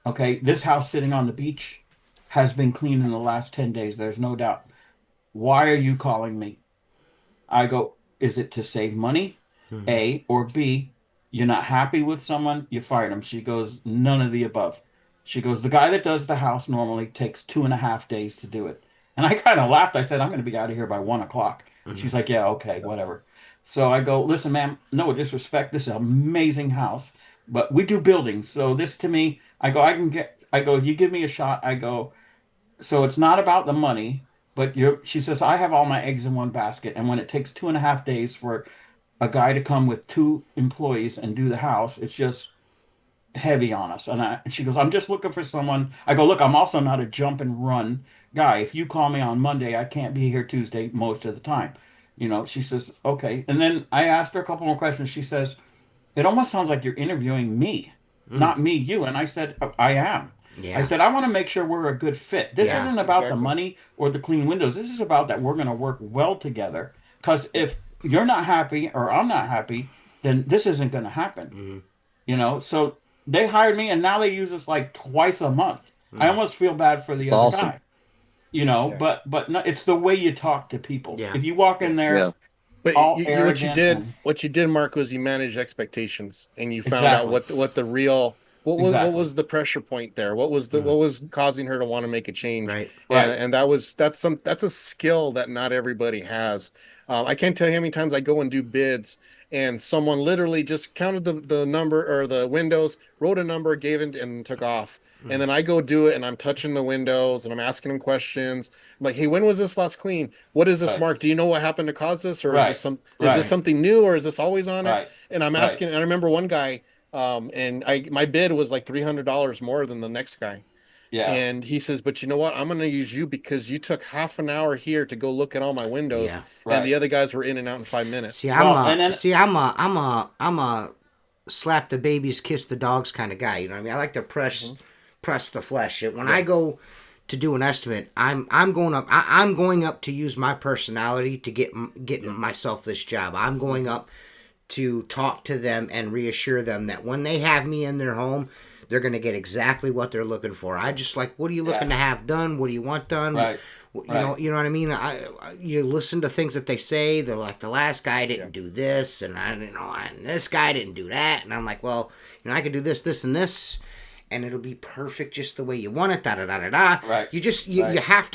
Okay, this house sitting on the beach has been cleaned in the last 10 days. There's no doubt. Why are you calling me? I go, is it to save money? A, or B, you're not happy with someone, you fired him. She goes, none of the above. She goes, the guy that does the house normally takes 2.5 days to do it. And I kind of laughed. I said, I'm going to be out of here by 1 o'clock. And she's like, yeah, okay, whatever. So I go, listen, ma'am, no disrespect. This is an amazing house, but we do buildings. So this to me, I go, you give me a shot. I go, so it's not about the money, but she says, I have all my eggs in one basket. And when it takes 2.5 days for a guy to come with 2 employees and do the house, it's just heavy on us. And she goes, I'm just looking for someone. I go, look, I'm also not a jump and run guy. If you call me on Monday, I can't be here Tuesday most of the time. She says, okay. And then I asked her a couple more questions. She says, it almost sounds like you're interviewing me, not me, you. And I said, I am. Yeah. I said, I want to make sure we're a good fit. This isn't about the money or the clean windows. This is about that we're going to work well together. Because if you're not happy or I'm not happy, then this isn't going to happen. So they hired me, and now they use us like twice a month. I almost feel bad for the other guy. But no, it's the way you talk to people. Yeah. If you walk in there, but what you did, Mark, was you managed expectations, and you found out what the real what was the pressure point there. What was causing her to want to make a change? Right. And that's a skill that not everybody has. I can't tell you how many times I go and do bids, and someone literally just counted the number or the windows, wrote a number, gave it, and took off. And then I go do it, and I'm touching the windows, and I'm asking them questions. I'm like, hey, when was this last clean? What is this, Mark? Do you know what happened to cause this? Or is this something new, or is this always on it? And I'm asking, and I remember one guy, and my bid was like $300 more than the next guy. Yeah. And he says, but you know what? I'm going to use you because you took half an hour here to go look at all my windows, and the other guys were in and out in 5 minutes. See, I'm a slap the babies, kiss the dogs kind of guy. You know what I mean? I like to press the flesh. When I go to do an estimate, I'm going up to use my personality to get myself this job. I'm going up to talk to them and reassure them that when they have me in their home, they're going to get exactly what they're looking for. I just like, what are you looking to have done? What do you want done? Right. You know what I mean? You listen to things that they say. They're like, the last guy didn't do this, and and this guy didn't do that. And I'm like, well, I could do this, this, and this, and it'll be perfect just the way you want it. Da da da da da. Right. You have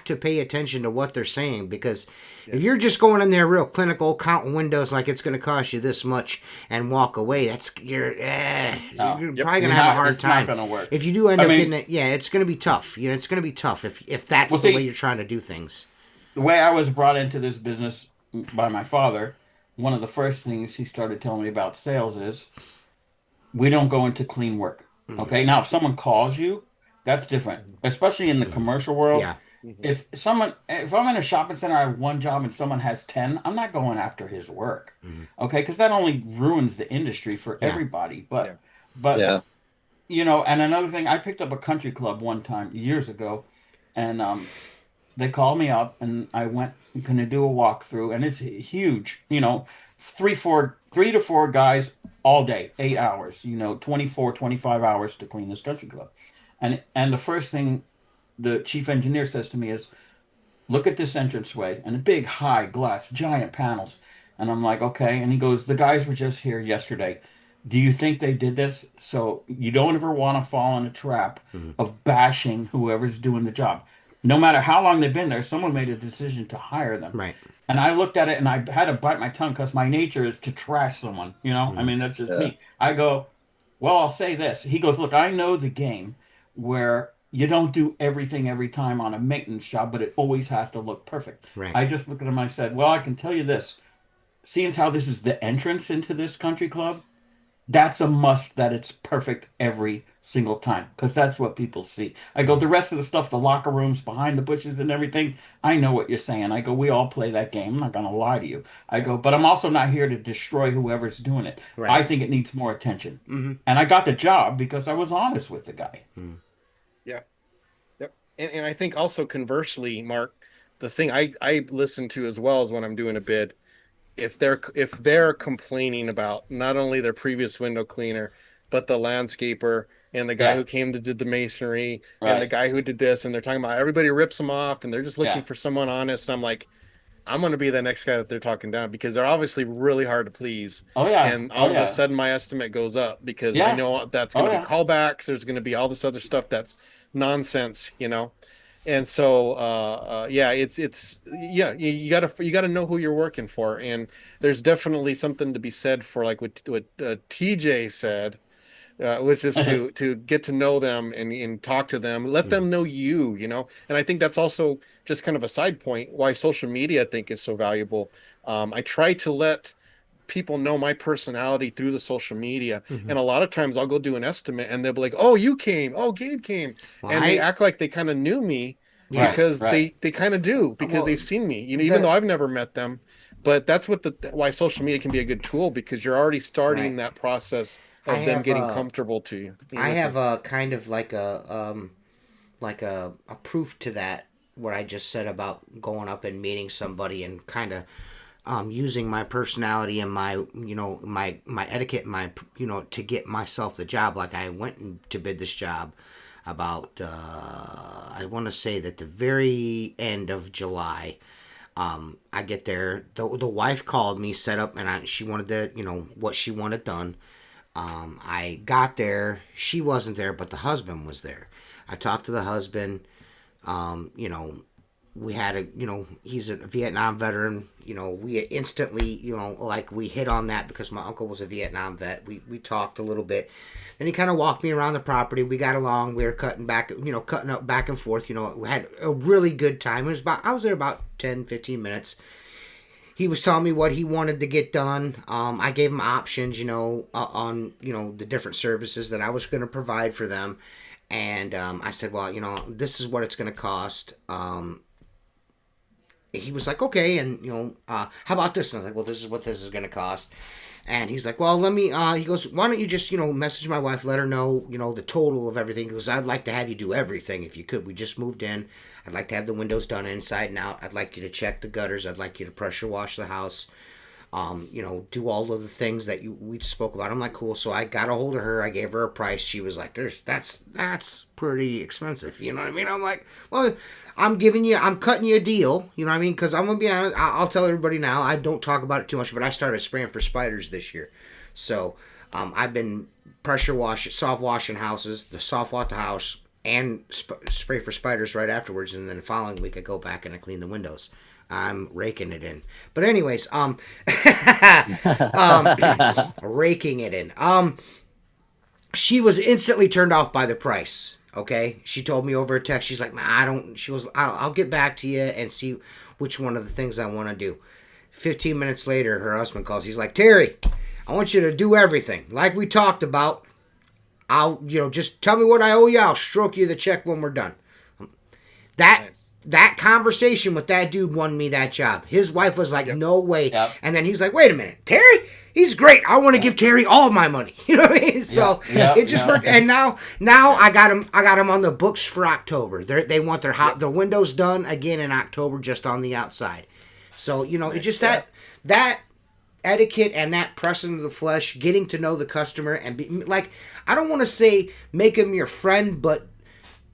to pay attention to what they're saying, because if you're just going in there real clinical, counting windows like it's going to cost you this much and walk away, you're probably going to have a hard time. It's not going to work. If you do end up getting it, it's going to be tough. It's going to be tough if that's the way you're trying to do things. The way I was brought into this business by my father, one of the first things he started telling me about sales is, we don't go into clean work. Okay, now if someone calls you, that's different, especially in the commercial world. Yeah. If I'm in a shopping center, I have one job and someone has 10, I'm not going after his work. Okay, because that only ruins the industry for everybody. But and another thing, I picked up a country club one time years ago, and they called me up, and I went going to do a walkthrough, and it's huge. 3 to 4 guys all day, 8 hours, 24, 25 hours to clean this country club. And the first thing the chief engineer says to me is, look at this entranceway, and a big high glass, giant panels. And I'm like, okay. And he goes, the guys were just here yesterday. Do you think they did this? So you don't ever want to fall in a trap of bashing whoever's doing the job. No matter how long they've been there, someone made a decision to hire them. Right. And I looked at it, and I had to bite my tongue, because my nature is to trash someone. I mean, that's just me. I go, well, I'll say this. He goes, look, I know the game where you don't do everything every time on a maintenance job, but it always has to look perfect. Right. I just looked at him and I said, well, I can tell you this. Seeing as how this is the entrance into this country club, that's a must that it's perfect every single time, because that's what people see. I go, the rest of the stuff, the locker rooms, behind the bushes and everything, I know what you're saying. I go, we all play that game. I'm not going to lie to you. I go, but I'm also not here to destroy whoever's doing it. Right. I think it needs more attention. And I got the job because I was honest with the guy. Yeah. Yep. And I think also conversely, Mark, the thing I listen to as well is when I'm doing a bid, if they're complaining about not only their previous window cleaner, but the landscaper and the guy who came to do the masonry and the guy who did this, and they're talking about everybody rips them off and they're just looking for someone honest. And I'm like, I'm going to be the next guy that they're talking down, because they're obviously really hard to please. Oh yeah. And all of a sudden my estimate goes up, because I know that's going to be callbacks. There's going to be all this other stuff that's nonsense, And so yeah, it's yeah, you gotta know who you're working for, and there's definitely something to be said for like what TJ said, which is to get to know them and talk to them, let them know you know. And I think that's also just kind of a side point why social media I think is so valuable. I try to let people know my personality through the social media, and a lot of times I'll go do an estimate and they'll be like, oh, you came, oh, Gabe came, Well, and they act like they kind of knew me because they kind of do, because they've seen me, you know, even though I've never met them. But that's what why social media can be a good tool, because you're already starting that process of them getting comfortable to you. I have a kind of like a proof to that, what I just said about going up and meeting somebody and kind of using my personality and my, you know, my etiquette, my, you know, to get myself the job. Like I went to bid this job about I want to say that the very end of July. I get there. The wife called me, set up, and she wanted to, you know, what she wanted done. I got there. She wasn't there, but the husband was there. I talked to the husband. You know, we had a, you know, he's a Vietnam veteran. You know, we instantly, you know, like we hit on that because my uncle was a Vietnam vet. We talked a little bit. And he kind of walked me around the property. We got along. We were cutting up back and forth. You know, we had a really good time. I was there about 10, 15 minutes. He was telling me what he wanted to get done. I gave him options, you know, on, you know, the different services that I was going to provide for them. And I said, well, you know, this is what it's going to cost. He was like, okay, and, you know, how about this? And I was like, well, this is what this is going to cost. And he's like, well, let me, he goes, why don't you just, you know, message my wife, let her know, you know, the total of everything. Because I'd like to have you do everything if you could. We just moved in. I'd like to have the windows done inside and out. I'd like you to check the gutters. I'd like you to pressure wash the house. You know, do all of the things that we spoke about. I'm like, cool. So I got a hold of her. I gave her a price. She was like, that's pretty expensive. You know what I mean? I'm like, well, I'm cutting you a deal. You know what I mean? Because I'm going to be honest, I'll tell everybody now, I don't talk about it too much, but I started spraying for spiders this year. So I've been soft washing houses, soft wash the house, and spray for spiders right afterwards. And then the following week I go back and I clean the windows. I'm raking it in. But anyways, raking it in. She was instantly turned off by the price. Okay, she told me over a text. She's like, I'll get back to you and see which one of the things I want to do. 15 minutes later, her husband calls. He's like, Terry, I want you to do everything like we talked about. Just tell me what I owe you. I'll stroke you the check when we're done. That conversation with that dude won me that job. His wife was like, no way. Yep. And then he's like, wait a minute, Terry? He's great. I want to give Terry all my money. You know what I mean? So it just worked. And now I got him on the books for October. They want their windows done again in October, just on the outside. So, you know, it just that etiquette and that pressing of the flesh, getting to know the customer and be like, I don't want to say make him your friend, but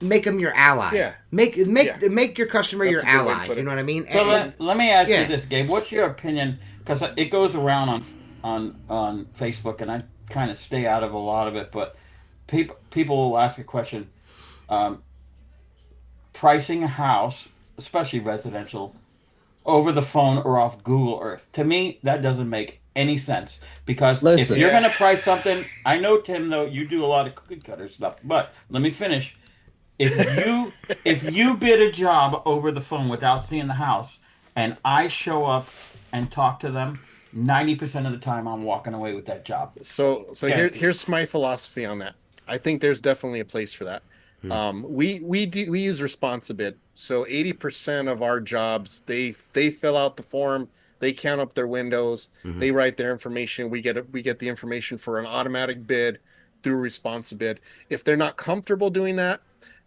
make them your ally. Yeah. Make your customer your ally. You know what I mean? So let me ask you this, Gabe. What's your opinion? Because it goes around on Facebook, and I kind of stay out of a lot of it. But people will ask a question: pricing a house, especially residential, over the phone or off Google Earth. To me, that doesn't make any sense, because if you're going to price something, I know, Tim, though, you do a lot of cookie cutter stuff. But let me finish. If you bid a job over the phone without seeing the house, and I show up and talk to them, 90% of the time I'm walking away with that job. So here's my philosophy on that. I think there's definitely a place for that. We use Responsibid. So 80% of our jobs, they fill out the form, they count up their windows, they write their information. We get the information for an automatic bid through Responsibid. If they're not comfortable doing that,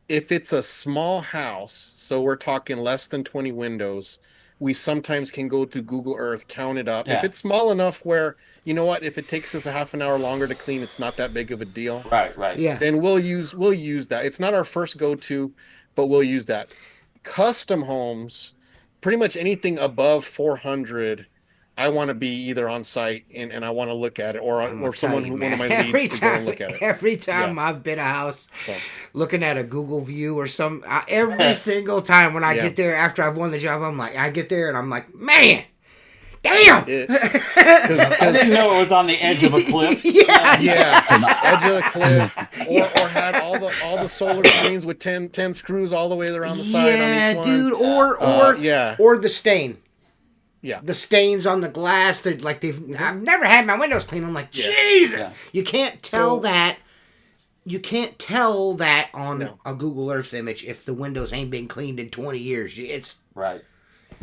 if it's a small house, so we're talking less than 20 windows, we sometimes can go to Google Earth, count it up. Yeah. If it's small enough where, you know what, if it takes us a half an hour longer to clean, it's not that big of a deal. Right. Yeah. Then we'll use that. It's not our first go-to, but we'll use that. Custom homes, pretty much anything above 400, I want to be either on site and I want to look at it, or someone, one of my every leads, time, to go and look at it. Every time I've been a house looking at a Google view or every single time when I get there after I've won the job, I get there and I'm like, man, damn! I didn't know it was on the edge of a cliff. Edge of a cliff, or had all the solar screens with 10 screws all the way around the side on each one. Dude, or the stain. Yeah, the stains on the glass. They're like I've never had my windows cleaned. I'm like, Jesus! Yeah. You can't tell that. You can't tell that on a Google Earth image if the windows ain't been cleaned in 20 years. It's right.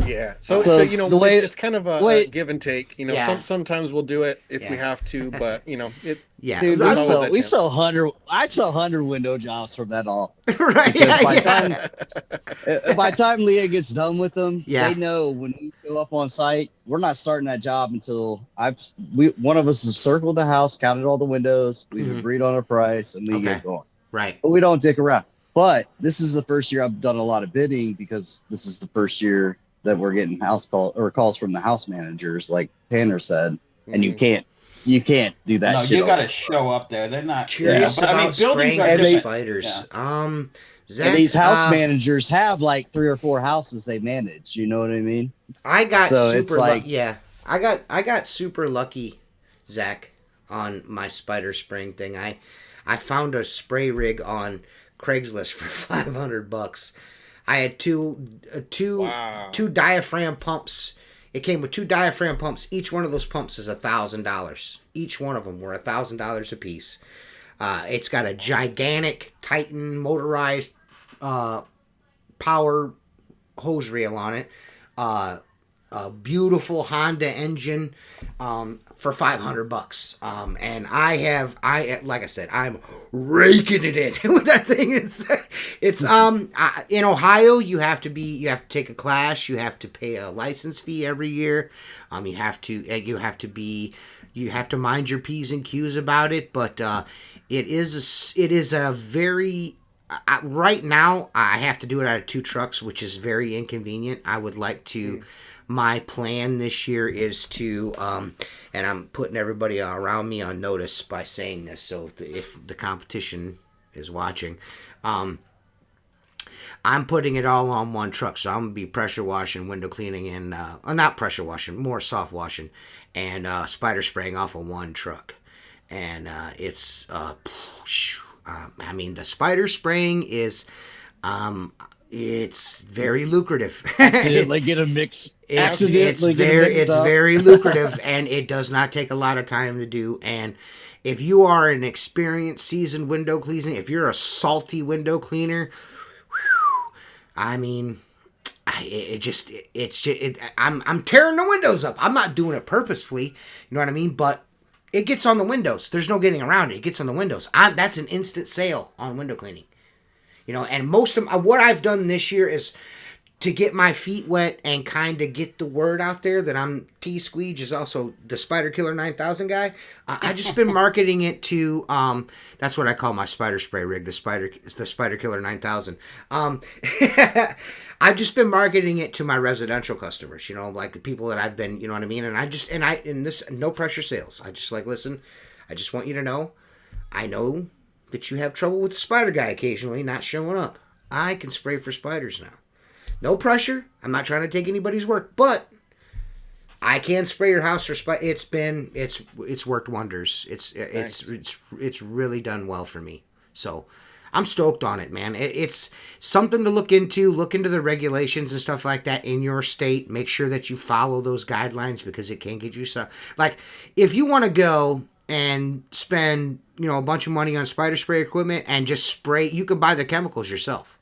Yeah. So it's kind of a give and take. Sometimes we'll do it if we have to, but it. Yeah, dude, I sell 100 window jobs from that all. Right. By the time Leah gets done with them, they know when we go up on site, we're not starting that job until one of us has circled the house, counted all the windows, we've agreed on a price, and we get going. Right. But we don't dick around. But this is the first year I've done a lot of bidding because this is the first year that we're getting calls from the house managers, like Tanner said, and you can't do that. No, shit you got to show up there. They're not curious about spraying for spiders. Yeah. Zach, and these house managers have like 3 or 4 houses they manage. You know what I mean? I got super lucky. Yeah, I got super lucky, Zach, on my spider spraying thing. I found a spray rig on Craigslist for $500. I had two diaphragm pumps. It came with 2 diaphragm pumps. Each one of those pumps is $1,000. Each one of them were $1,000 a piece. It's got a gigantic Titan motorized power hose reel on it. A beautiful Honda engine for $500. And like I said, I'm raking it in with that thing. It's in Ohio, you have to take a class, you have to pay a license fee every year. You have to mind your P's and Q's about it, but it is a very right now I have to do it out of 2 trucks, which is very inconvenient. I would like to my plan this year is to, and I'm putting everybody around me on notice by saying this, so if the competition is watching, I'm putting it all on one truck. So I'm going to be pressure washing, window cleaning, and, not pressure washing, more soft washing, and spider spraying off of one truck. And it's, the spider spraying is, it's very lucrative. Get a mix. It's very lucrative, and it does not take a lot of time to do. And if you are an experienced, seasoned window cleaner, if you're a salty window cleaner, I'm tearing the windows up. I'm not doing it purposefully, you know what I mean? But it gets on the windows. There's no getting around it. It gets on the windows. That's an instant sale on window cleaning. And most of what I've done this year is to get my feet wet and kind of get the word out there that I'm Squeegee is also the Spider Killer 9000 guy. I just been marketing it to that's what I call my spider spray rig, the Spider Killer 9000. I've just been marketing it to my residential customers, like the people that I've been, you know what I mean? And this no pressure sales. I just listen, I just want you to know, I know that you have trouble with the spider guy occasionally not showing up. I can spray for spiders now. No pressure. I'm not trying to take anybody's work, but I can spray your house for spiders. It's worked wonders. It's really done well for me. So I'm stoked on it, man. It's something to look into. Look into the regulations and stuff like that in your state. Make sure that you follow those guidelines because it can get you some. Like if you want to go and spend, a bunch of money on spider spray equipment and just spray, you can buy the chemicals yourself.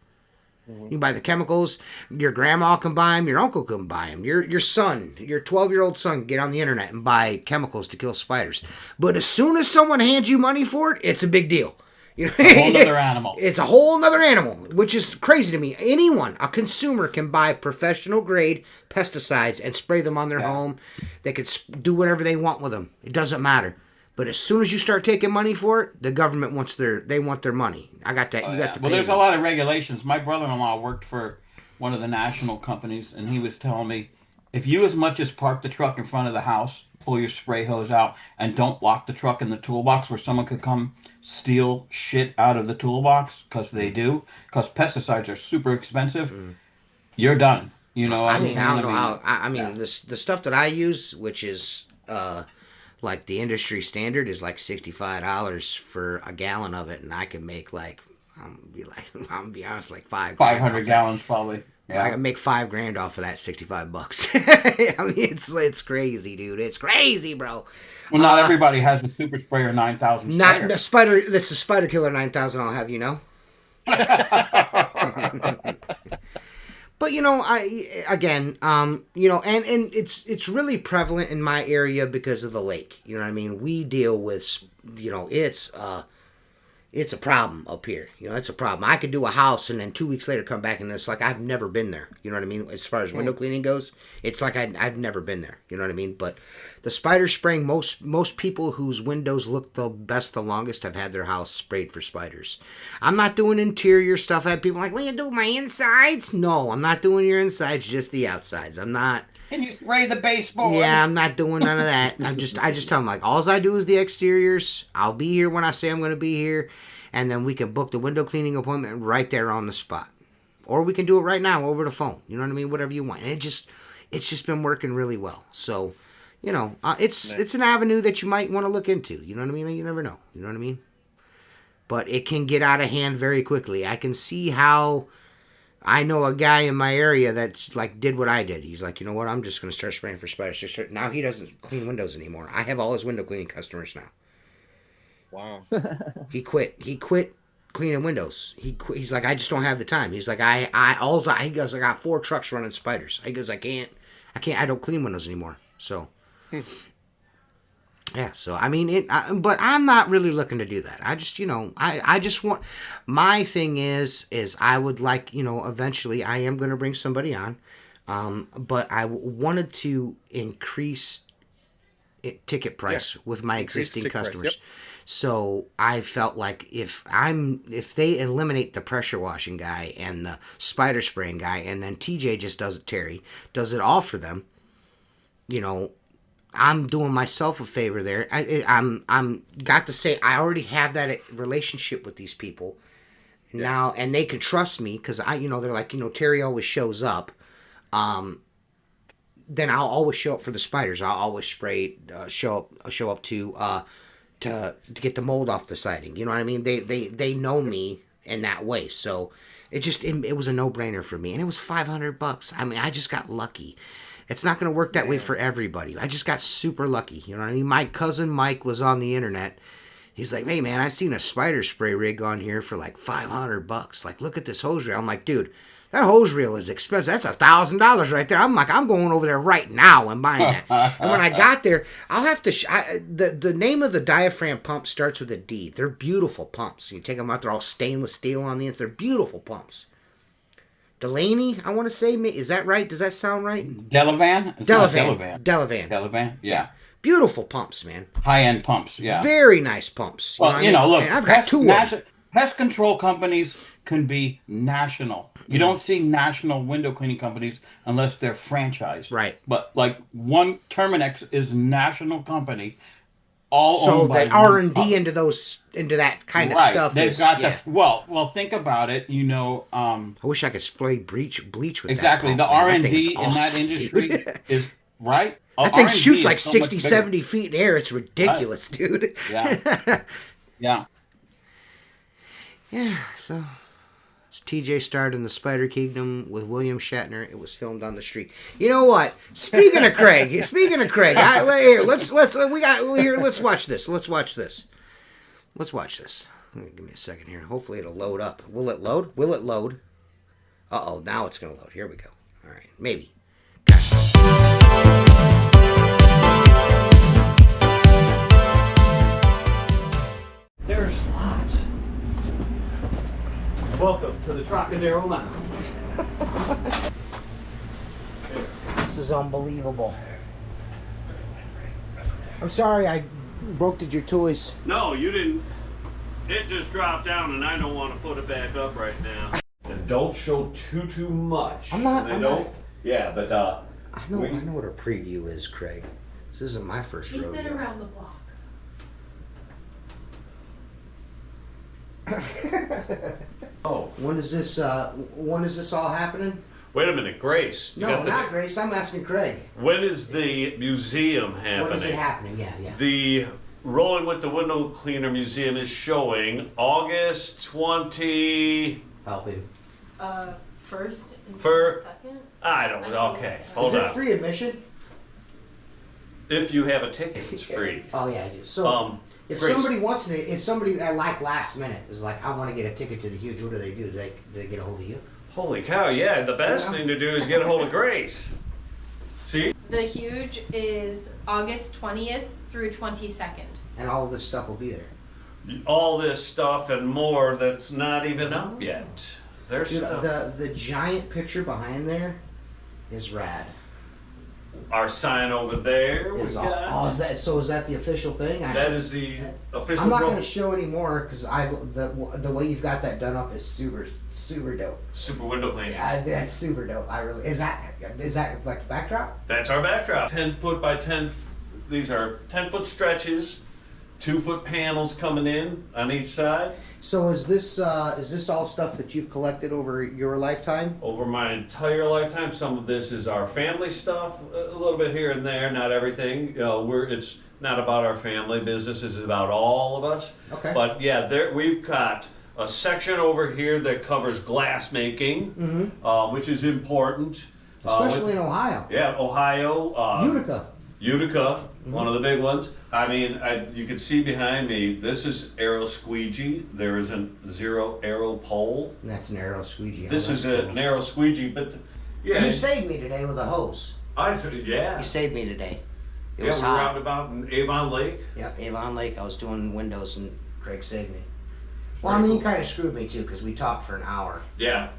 Mm-hmm. You can buy the chemicals. Your grandma can buy them. Your uncle can buy them. Your son, your 12-year-old son, can get on the internet and buy chemicals to kill spiders. But as soon as someone hands you money for it, it's a big deal. A whole nother animal. It's a whole nother animal, which is crazy to me. Anyone, a consumer, can buy professional grade pesticides and spray them on their home. They could do whatever they want with them. It doesn't matter. But as soon as you start taking money for it, the government want their money. I got that. You got to pay. Well, there's a lot of regulations. My brother-in-law worked for one of the national companies, and he was telling me, if you as much as park the truck in front of the house, pull your spray hose out, and don't lock the truck in the toolbox where someone could come steal shit out of the toolbox, because they do, because pesticides are super expensive, you're done. You know what I mean, I'm saying? I don't know how. I mean, the stuff that I use, which is like the industry standard, is like $65 for a gallon of it, and I can make like I'm gonna be honest, like 500 gallons probably. Yeah. I can make $5,000 off of that $65. I mean, it's crazy, dude. It's crazy, bro. Well, not everybody has a super sprayer 9000 sprayer. Not the spider. That's the Spider Killer 9000. I'll have you know. But you know, you know, and it's really prevalent in my area because of the lake. You know what I mean? We deal with, you know, it's a problem up here. You know, it's a problem. I could do a house and then 2 weeks later come back and it's like I've never been there. You know what I mean? As far as window cleaning goes, it's like I've never been there. You know what I mean? But the spider spraying, most people whose windows look the best the longest have had their house sprayed for spiders. I'm not doing interior stuff. I have people like, "Will you do my insides?" No, I'm not doing your insides, just the outsides. I'm not. Can you spray the baseboard? Yeah, I'm not doing none of that. I just tell them, like, all I do is the exteriors. I'll be here when I say I'm going to be here, and then we can book the window cleaning appointment right there on the spot, or we can do it right now over the phone. You know what I mean? Whatever you want. And it's just been working really well. So, you know, it's an avenue that you might want to look into. You know what I mean? You never know. You know what I mean? But it can get out of hand very quickly. I can see how. I know a guy in my area that's like did what I did. He's like, you know what? I'm just going to start spraying for spiders. Now he doesn't clean windows anymore. I have all his window cleaning customers now. Wow. He quit cleaning windows. He's like, I just don't have the time. He's like, he goes, I got 4 trucks running spiders. He goes, I don't clean windows anymore. So, yeah. So I mean, but I'm not really looking to do that. I just, you know, I just want. My thing is I would like, you know, eventually I am going to bring somebody on, but I wanted to increase ticket price with my existing customers. Yep. So I felt like if they eliminate the pressure washing guy and the spider spraying guy, and then TJ just does it, Terry does it all for them, you know, I'm doing myself a favor there. I'm got to say, I already have that relationship with these people now, and they can trust me because you know, they're like, you know, Terry always shows up. Then I'll always show up for the spiders. I'll always spray, show up to get the mold off the siding. You know what I mean? They know me in that way. So it was a no-brainer for me, and it was $500. I mean, I just got lucky. It's not going to work that way for everybody. I just got super lucky. You know what I mean? My cousin Mike was on the internet. He's like, "Hey man, I seen a spider spray rig on here for like $500. Like, look at this hose reel." I'm like, "Dude, that hose reel is expensive. That's $1,000 right there." I'm like, "I'm going over there right now and buying that." And when I got there, I'll have to. The name of the diaphragm pump starts with a D. They're beautiful pumps. You take them out; they're all stainless steel on the ends. They're beautiful pumps. Delaney, I want to say, is that right? Does that sound right? Delavan? Delavan. Yeah. Beautiful pumps, man. High-end pumps, yeah. Very nice pumps. Well, you know, look, I've got 2 of them. Pest control companies can be national. You don't see national window cleaning companies unless they're franchised. Right. But like Terminex is a national company. All so owned by that R&D into that kind of stuff. They've got well, think about it. You know, I wish I could spray bleach with exactly. that The pump, R&D in that industry is right. That thing shoots like 60, 70 feet in the air. It's ridiculous, dude. Yeah. Yeah. Yeah. So it's TJ starred in The Spider Kingdom with William Shatner. It was filmed on the street. You know what? Speaking of Craig, let's watch this. Let's watch this. Give me a second here. Hopefully it'll load up. Will it load? Uh-oh, now it's going to load. Here we go. All right, maybe. There's lots. Welcome to the Trocadero Lounge. This is unbelievable. I'm sorry I broke your toys. No, you didn't. It just dropped down and I don't want to put it back up right now. And don't show too much. I'm not. Yeah, but I know what a preview is, Craig. This isn't my first rodeo. He's been around the block. Oh. When is this all happening? Wait a minute, Grace. No, not Grace. I'm asking Craig. When is the museum happening? When is it happening? Yeah. The Rolling with the Window Cleaner Museum is showing August 20... Helping. First and For- second? I don't know. Okay, hold Is it on. free admission? If you have a ticket, it's free. Oh yeah, I do. So if Grace. somebody wants to, if somebody like last minute is like, I want to get a ticket to the Huge, what do? Do they get a hold of you? Holy cow, yeah, the best thing to do is get a hold of Grace. See? The Huge is August 20th through 22nd. And all of this stuff will be there. All this stuff and more that's not even up yet. There's Dude, stuff. the giant picture behind there is rad. Our sign over there. Is that the official thing? That is the official. I'm not going to show any more because the way you've got that done up is super dope. Super window cleaning. That's super dope. Is that like the backdrop? That's our backdrop. 10 foot by 10. These are 10-foot stretches. 2-foot panels coming in on each side. So is this all stuff that you've collected over your lifetime? Over my entire lifetime, some of this is our family stuff, a little bit here and there, not everything. It's not about our family business; it's about all of us. Okay. But yeah, we've got a section over here that covers glass making, which is important, Especially in Ohio. Yeah, Ohio. Utica, one of the big ones. I mean, you can see behind me, this is arrow squeegee. There is a zero arrow pole. And that's an arrow squeegee. This is an arrow squeegee, but yeah. You saved me today with a hose. Yeah. You saved me today. It Yeah, was we're hot. roundabout in Avon Lake. Yep, Avon Lake. I was doing windows and Craig saved me. Well, I mean, you kind of screwed me too because we talked for an hour, Yeah.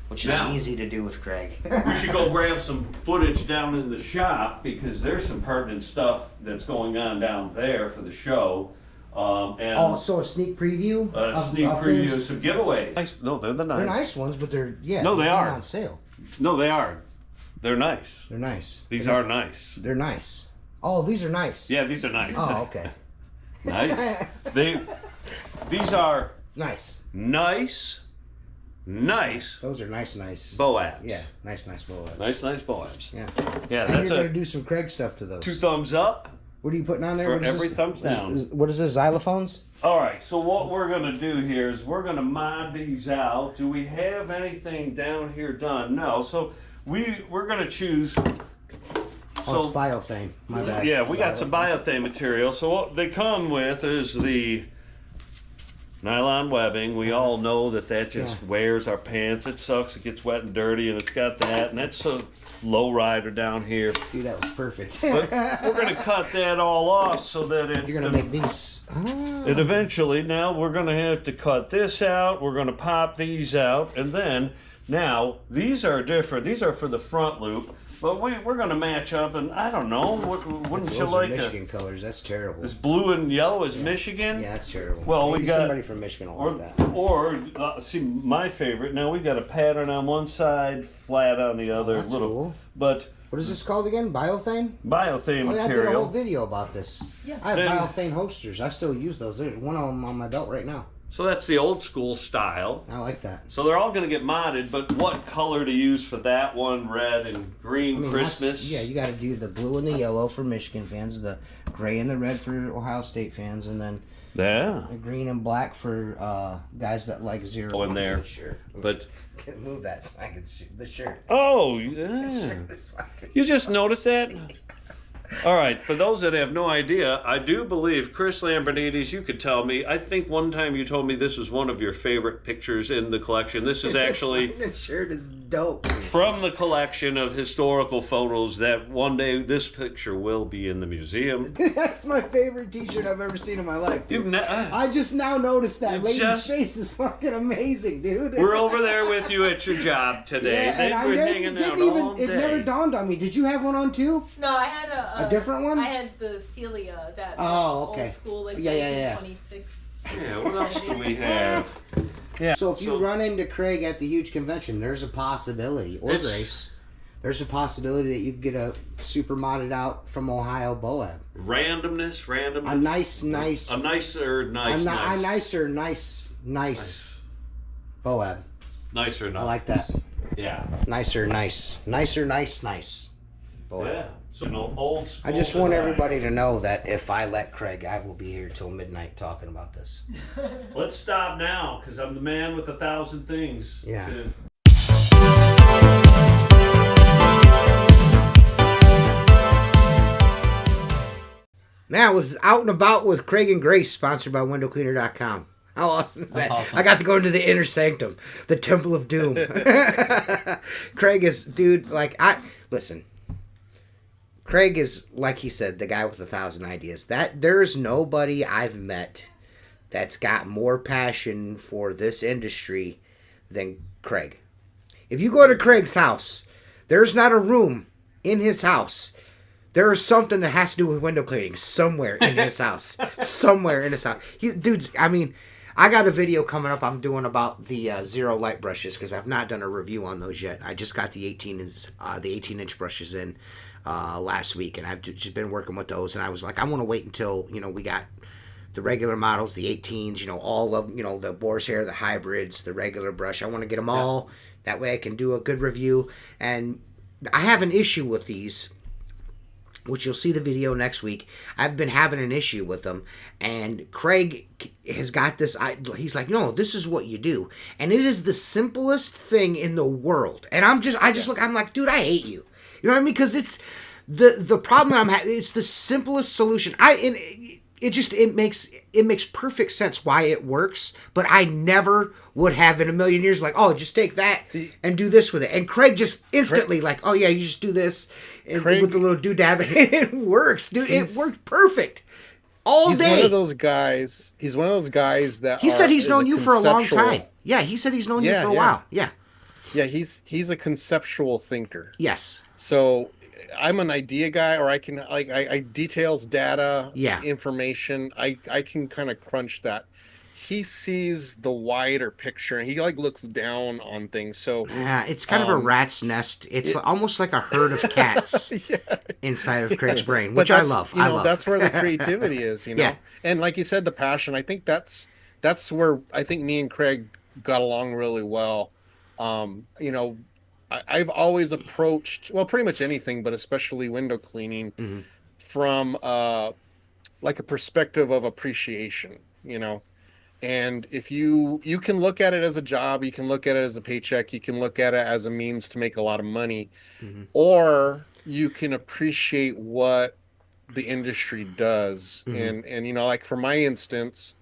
which is easy to do with Craig. We should go grab some footage down in the shop because there's some pertinent stuff that's going on down there for the show. And so a sneak preview? a sneak preview of things? some giveaways. No, they're the nice. They're nice ones, but they're No, they are on sale. No, they are. They're nice. They're nice. These are nice. They're nice. Oh, these are nice. Yeah, these are nice. Oh, okay. Nice. These are Nice. nice Those are nice. Boabs. Yeah, nice Boabs. Nice Boabs. Yeah. Yeah, And that's you're gonna do some Craig stuff to those. 2 thumbs up What are you putting on there? for What is every this? thumbs down. What is this? Xylophones? All right, so what we're going to do here is we're going to mod these out. Do we have anything down here done? No. So we're going to choose. Oh, it's biothane. My bad. Yeah, we got some biothane material. So what they come with is the nylon webbing. We all know that just wears our pants. It sucks. It gets wet and dirty, and it's got that. And that's a low rider down here. Dude, that was perfect. But we're going to cut that all off so that You're going to make these. it eventually, now we're going to have to cut this out. We're going to pop these out. And then, now, these are different. These are for the front loop. But we're going to match up, and I don't know. Wouldn't you Those are like Michigan colors. That's terrible. this blue and yellow is Michigan? Yeah, that's terrible. Well, Maybe we got somebody from Michigan will like that. Or see my favorite. Now we got a pattern on one side, flat on the other. That's cool. But What is this called again? Biothane? biothane Oh, yeah, I did a whole material. video about this. Yeah. I have Then- biothane holsters. I still use those. There's one of them on my belt right now. So that's the old school style. I like that. So they're all going to get modded, but what color to use for that one? Red and green I mean, Christmas. Yeah, you got to do the blue and the yellow for Michigan fans, the gray and the red for Ohio State fans, and then Yeah. the green and black for guys that like zero. In there. Sure. But Move that so I can see the shirt. oh yeah, you just noticed that. All right, for those that have no idea, I do believe, Chris Lambrinides, you could tell me, I think one time you told me this was one of your favorite pictures in the collection. This is actually The shirt is dope. from the collection of historical photos that one day this picture will be in the museum. Dude, that's my favorite T-shirt I've ever seen in my life. Dude. You've I just now noticed that. You Lady's just- face is fucking amazing, dude. We're over there with you at your job today. Yeah, They and I were never, hanging out didn't all even. day. It never dawned on me. Did you have one on too? No, I had A different one? I had the Celia, that Oh, okay. old school, like Yeah, yeah, yeah. 1926. Yeah, what else do we have? Yeah. So if you run into Craig at the huge convention, there's a possibility, or It's- Grace, there's a possibility that you could get a super modded out from Ohio Boab. Randomness. A nice. A nicer, nice. Boab. Nicer, nice. I like that. Yeah. Nicer, nice. Boab. Yeah. So old I just want everybody to know that if I let Craig, I will be here till midnight talking about this. Let's stop now, because I'm the man with 1,000 things. Yeah. Man, I was out and about with Craig and Grace, sponsored by WindowCleaner.com. How awesome is that? Awesome. I got to go into the inner sanctum, the Temple of Doom. Craig is, dude, listen. Craig is, like he said, the guy with 1,000 ideas. There's nobody I've met that's got more passion for this industry than Craig. If you go to Craig's house, there's not a room in his house. There is something that has to do with window cleaning somewhere in his house. Dudes, I mean, I got a video coming up I'm doing about the Zero Light brushes because I've not done a review on those yet. I just got the 18-inch brushes in last week, and I've just been working with those. And I was like, I want to wait until we got the regular models, the 18s, all of the boar's hair, the hybrids, the regular brush. I want to get them all. That way I can do a good review. And I have an issue with these, which you'll see the video next week. I've been having an issue with them, and Craig has got this. He's like, no, this is what you do, and it is the simplest thing in the world. And I'm like, dude, I hate you. You know what I mean? Because it's the problem that I'm having. It's the simplest solution. It makes perfect sense why it works, but I never would have in a million years just take that and do this with it. And Craig just instantly you just do this and with the little doodad. It works, dude. It worked perfect all day. He's one of those guys. That he said he's known you for a long time. Yeah, he said he's known you for a while. Yeah. Yeah, he's a conceptual thinker. Yes. So I'm an idea guy, or I can I details data, information. I can kind of crunch that. He sees the wider picture, and he looks down on things. So yeah, it's kind of a rat's nest. It's almost like a herd of cats inside of Craig's brain, which I love. That's where the creativity is. Yeah. And like you said, the passion. I think that's where I think me and Craig got along really well. I've always approached pretty much anything, but especially window cleaning, from a perspective of appreciation. And if you can look at it as a job, you can look at it as a paycheck, you can look at it as a means to make a lot of money, or you can appreciate what the industry does. And for my instance,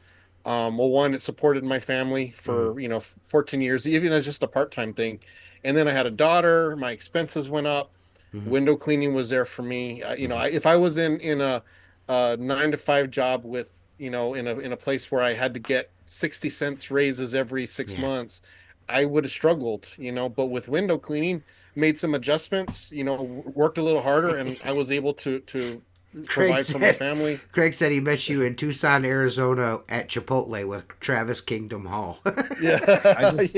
one, it supported my family for 14 years, even as just a part-time thing. And then I had a daughter, my expenses went up, window cleaning was there for me. If I was in a 9-to-5 job with in a place where I had to get 60 cents raises every 6 months, I would have struggled, but with window cleaning, made some adjustments, worked a little harder, and I was able to provide for my family. Craig said he met you in Tucson, Arizona at Chipotle with Travis Kingdom Hall. If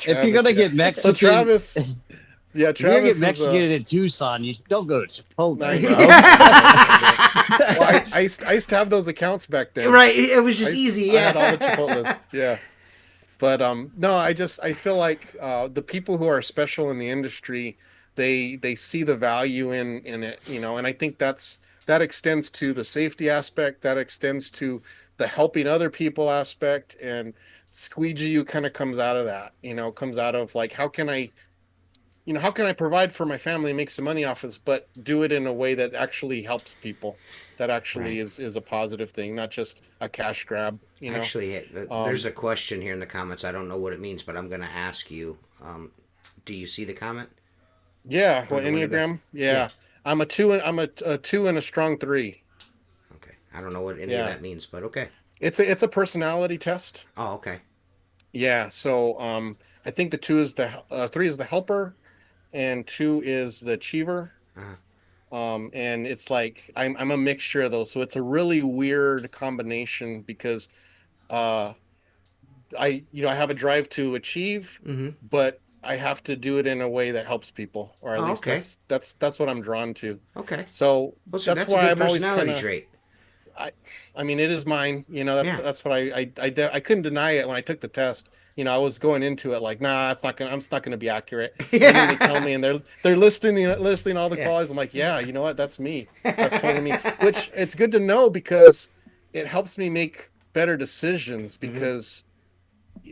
you're going to get Mexican... So Travis... Yeah, Travis. If you're get Mexican in Tucson, you don't go to Chipotle. I used to have those accounts back then. Right, it was just easy. I had all the Chipotles. Yeah, but no, I feel like the people who are special in the industry, they see the value in it, and I think that extends to the safety aspect, that extends to the helping other people aspect, and Squeegee kind of comes out of that. Comes out of how can I provide for my family and make some money off of this, but do it in a way that actually helps people, that actually is a positive thing, not just a cash grab. Actually, there's a question here in the comments. I don't know what it means, but I'm going to ask you. Do you see the comment? Yeah. Well, Enneagram. Yeah. I'm a 2 and a strong 3. Okay. I don't know what any of that means, but okay. It's a personality test. Oh, okay. Yeah. So I think the 3 is the helper, and 2 is the achiever. And it's I'm a mixture of those, so it's a really weird combination because I have a drive to achieve, but I have to do it in a way that helps people, or at least that's what I'm drawn to. Okay. So that's why I'm always kind of. Trait. I mean, it is mine. That's what I couldn't deny it when I took the test. I was going into it like, nah, I'm not gonna be accurate. Yeah. They tell me, and they're listing all the qualities. I'm like, yeah, you know what? That's me. That's totally me. Which it's good to know because it helps me make better decisions because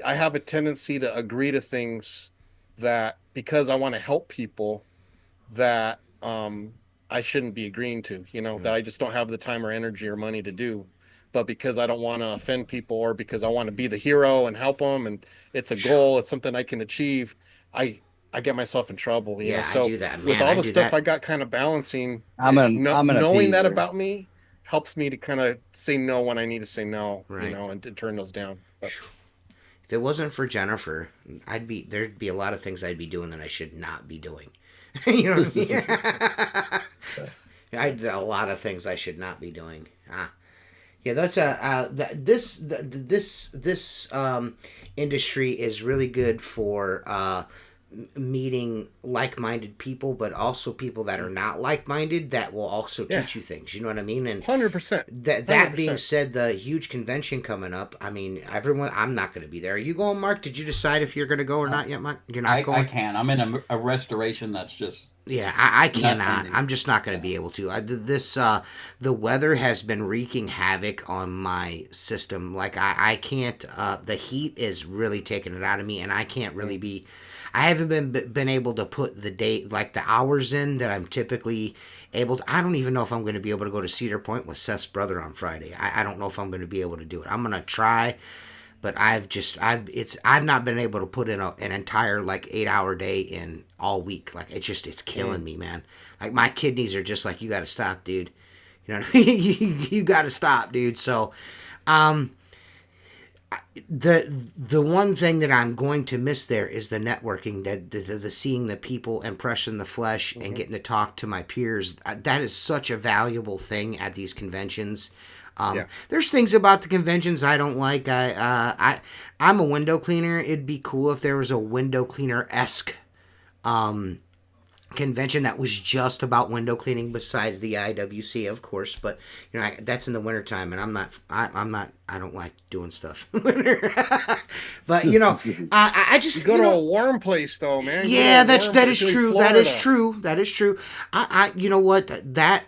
I have a tendency to agree to things that because I want to help people that I shouldn't be agreeing to, that I just don't have the time or energy or money to do. But because I don't want to offend people or because I want to be the hero and help them and it's a goal, it's something I can achieve, I get myself in trouble. So I do that, man. With all the stuff I got kind of balancing, knowing that about me helps me to kind of say no when I need to say no, and to turn those down. But, if it wasn't for Jennifer, there'd be a lot of things I'd be doing that I should not be doing. You know what I mean? I did a lot of things I should not be doing. Yeah, that's this industry is really good for meeting like-minded people, but also people that are not like-minded that will also teach you things. You know what I mean? And 100%. That being said, the huge convention coming up. I mean, I'm not going to be there. Are you going, Mark? Did you decide if you're going to go or not yet, Mark? You're not going. I can. I'm in a restoration that's just. Yeah, I cannot. I'm just not going to be able to. The weather has been wreaking havoc on my system. Like I can't. The heat is really taking it out of me, and I can't really be. I haven't been able to put the hours in that I'm typically able to. I don't even know if I'm going to be able to go to Cedar Point with Seth's brother on Friday. I don't know if I'm going to be able to do it. I'm going to try, but I've not been able to put in an entire 8-hour day in all week. Like it's killing me, man. Like my kidneys are just like, you got to stop, dude. You know what I mean? you got to stop, dude. So, the one thing that I'm going to miss there is the networking, the seeing the people, impressing the flesh, and getting to talk to my peers. That is such a valuable thing at these conventions. There's things about the conventions I don't like. I'm a window cleaner. It'd be cool if there was a window cleaner-esque convention that was just about window cleaning, besides the IWC, of course, but that's in the wintertime, and I don't like doing stuff. But I just you go to a warm place though, man. Yeah, that is true. That is true. I you know what, that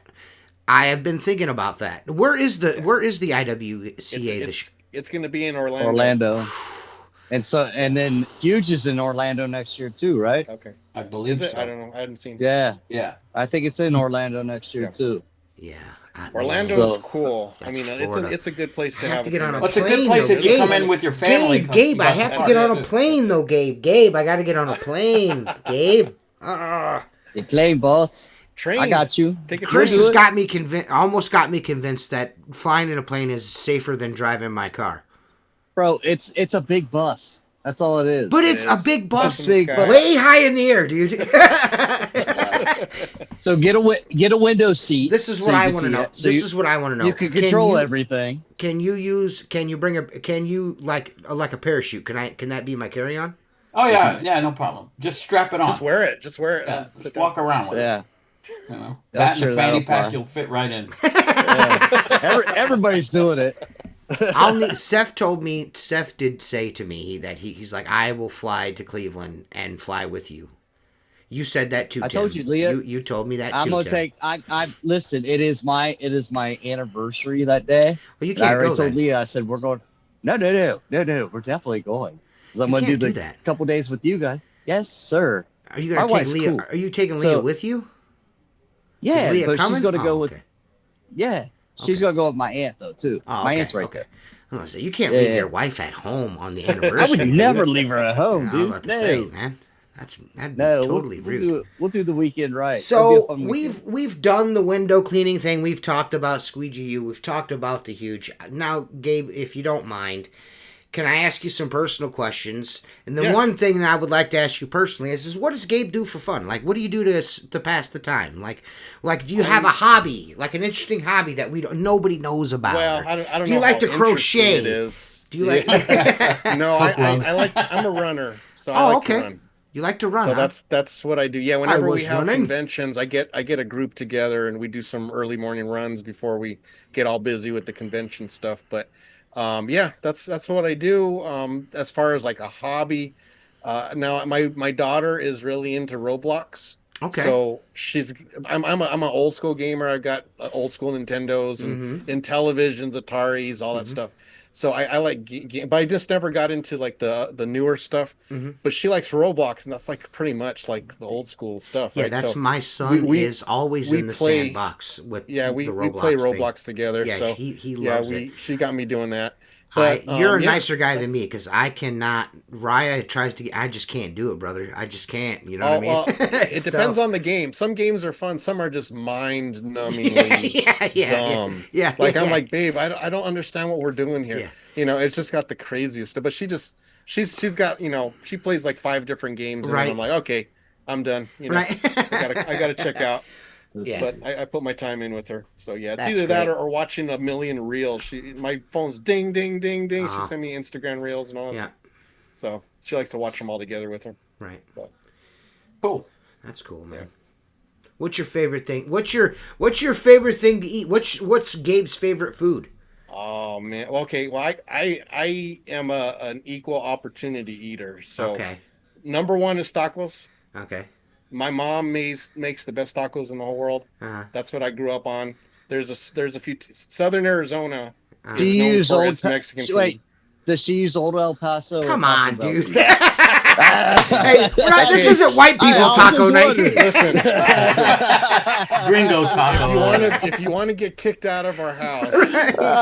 I have been thinking about that. Where is the IWCA? It's going to be in Orlando. And then Huge is in Orlando next year too, right? Okay. I believe so. I don't know. I haven't seen. Yeah. Yeah. I think it's in Orlando next year too. Yeah. Orlando's cool. I mean, it's a good place to have to get on a plane. It's a good place if you come in with your family. Gabe, I have to get on a plane though, Gabe. Gabe, I got to get on a plane. Gabe. You're playing, boss. Train. I got you. Chris has got me almost got me convinced that flying in a plane is safer than driving my car. Bro, it's a big bus. That's all it is. But it's a big bus, way high in the air, dude. So get a window seat. This is what I want to know. This is what I want to know. You can control everything. Can you bring like a parachute? Can that be my carry-on? Oh yeah, no problem. Just strap it on. Just wear it. Yeah, just walk around with it. Yeah. That and the fanny pack, you'll fit right in. Everybody's doing it. Seth did say to me that he's like, I will fly to Cleveland and fly with you. You said that too, Tim. I told you, Leah. You told me that too, I'm gonna Tim. Listen, it is my anniversary that day. Well, you can't I already go told then. Leah, I said, we're going. No, we're definitely going. Because I'm going to do the couple days with you guys. Yes, sir. Are you going to take Leah? Cool. Are you taking Leah with you? Yeah, but she's going to go with. Okay. Yeah, she's going to go with my aunt though too. My aunt's right there. So you can't leave your wife at home on the anniversary. I would never leave her at home, dude. I'm about to say, man. That'd be totally rude. We'll do the weekend right. So we've done the window cleaning thing. We've talked about Squeegee. We've talked about the Huge. Now, Gabe, if you don't mind, can I ask you some personal questions? And the one thing that I would like to ask you personally is what does Gabe do for fun? Like, what do you do to pass the time? Like, do you have a hobby, like an interesting hobby that nobody knows about? Well, I don't know. Do you like to crochet? It is. Do you like? No, I'm a runner, so I like to run. You like to run, so huh? that's what I do. Yeah, whenever we have conventions, I get a group together and we do some early morning runs before we get all busy with the convention stuff. But yeah, that's what I do. As far as like a hobby, now my daughter is really into Roblox. Okay. So I'm an old school gamer. I got old school Nintendos and Intellivisions, Ataris, all that stuff. So I like, but I just never got into like the newer stuff. But she likes Roblox, and that's like pretty much like the old school stuff. Yeah, right? that's so my son is always in the sandbox with we Roblox play thing. Roblox together. Yeah, so he loves it. She got me doing that. But you're a nicer guy than me because I cannot. Raya tries to. I just can't do it, brother. I just can't. You know what I mean? Well, it depends on the game. Some games are fun. Some are just mind-numbingly dumb. Yeah. Like I'm like, babe, I don't understand what we're doing here. Yeah. You know, it's just got the craziest stuff. But she's got, you know, she plays like 5 different games, and then I'm like, okay, I'm done. You know, I gotta check out. Yeah. But I put my time in with her. So yeah, it's either that or watching a million reels. My phone's ding, ding, ding, ding. She sent me Instagram reels and all that stuff. So she likes to watch them all together with her. Right. But, cool. That's cool, man. What's your favorite thing? What's your favorite thing to eat? What's Gabe's favorite food? Oh man. Okay. Well, I am an equal opportunity eater. So number 1 is tacos. Okay. My mom makes the best tacos in the whole world. That's what I grew up on. There's a few Southern Arizona. She used old Mexican food. Wait, does she use old El Paso? Come on, dude. Hey, this isn't white people taco night. Listen, Gringo taco. If you want to get kicked out of our house,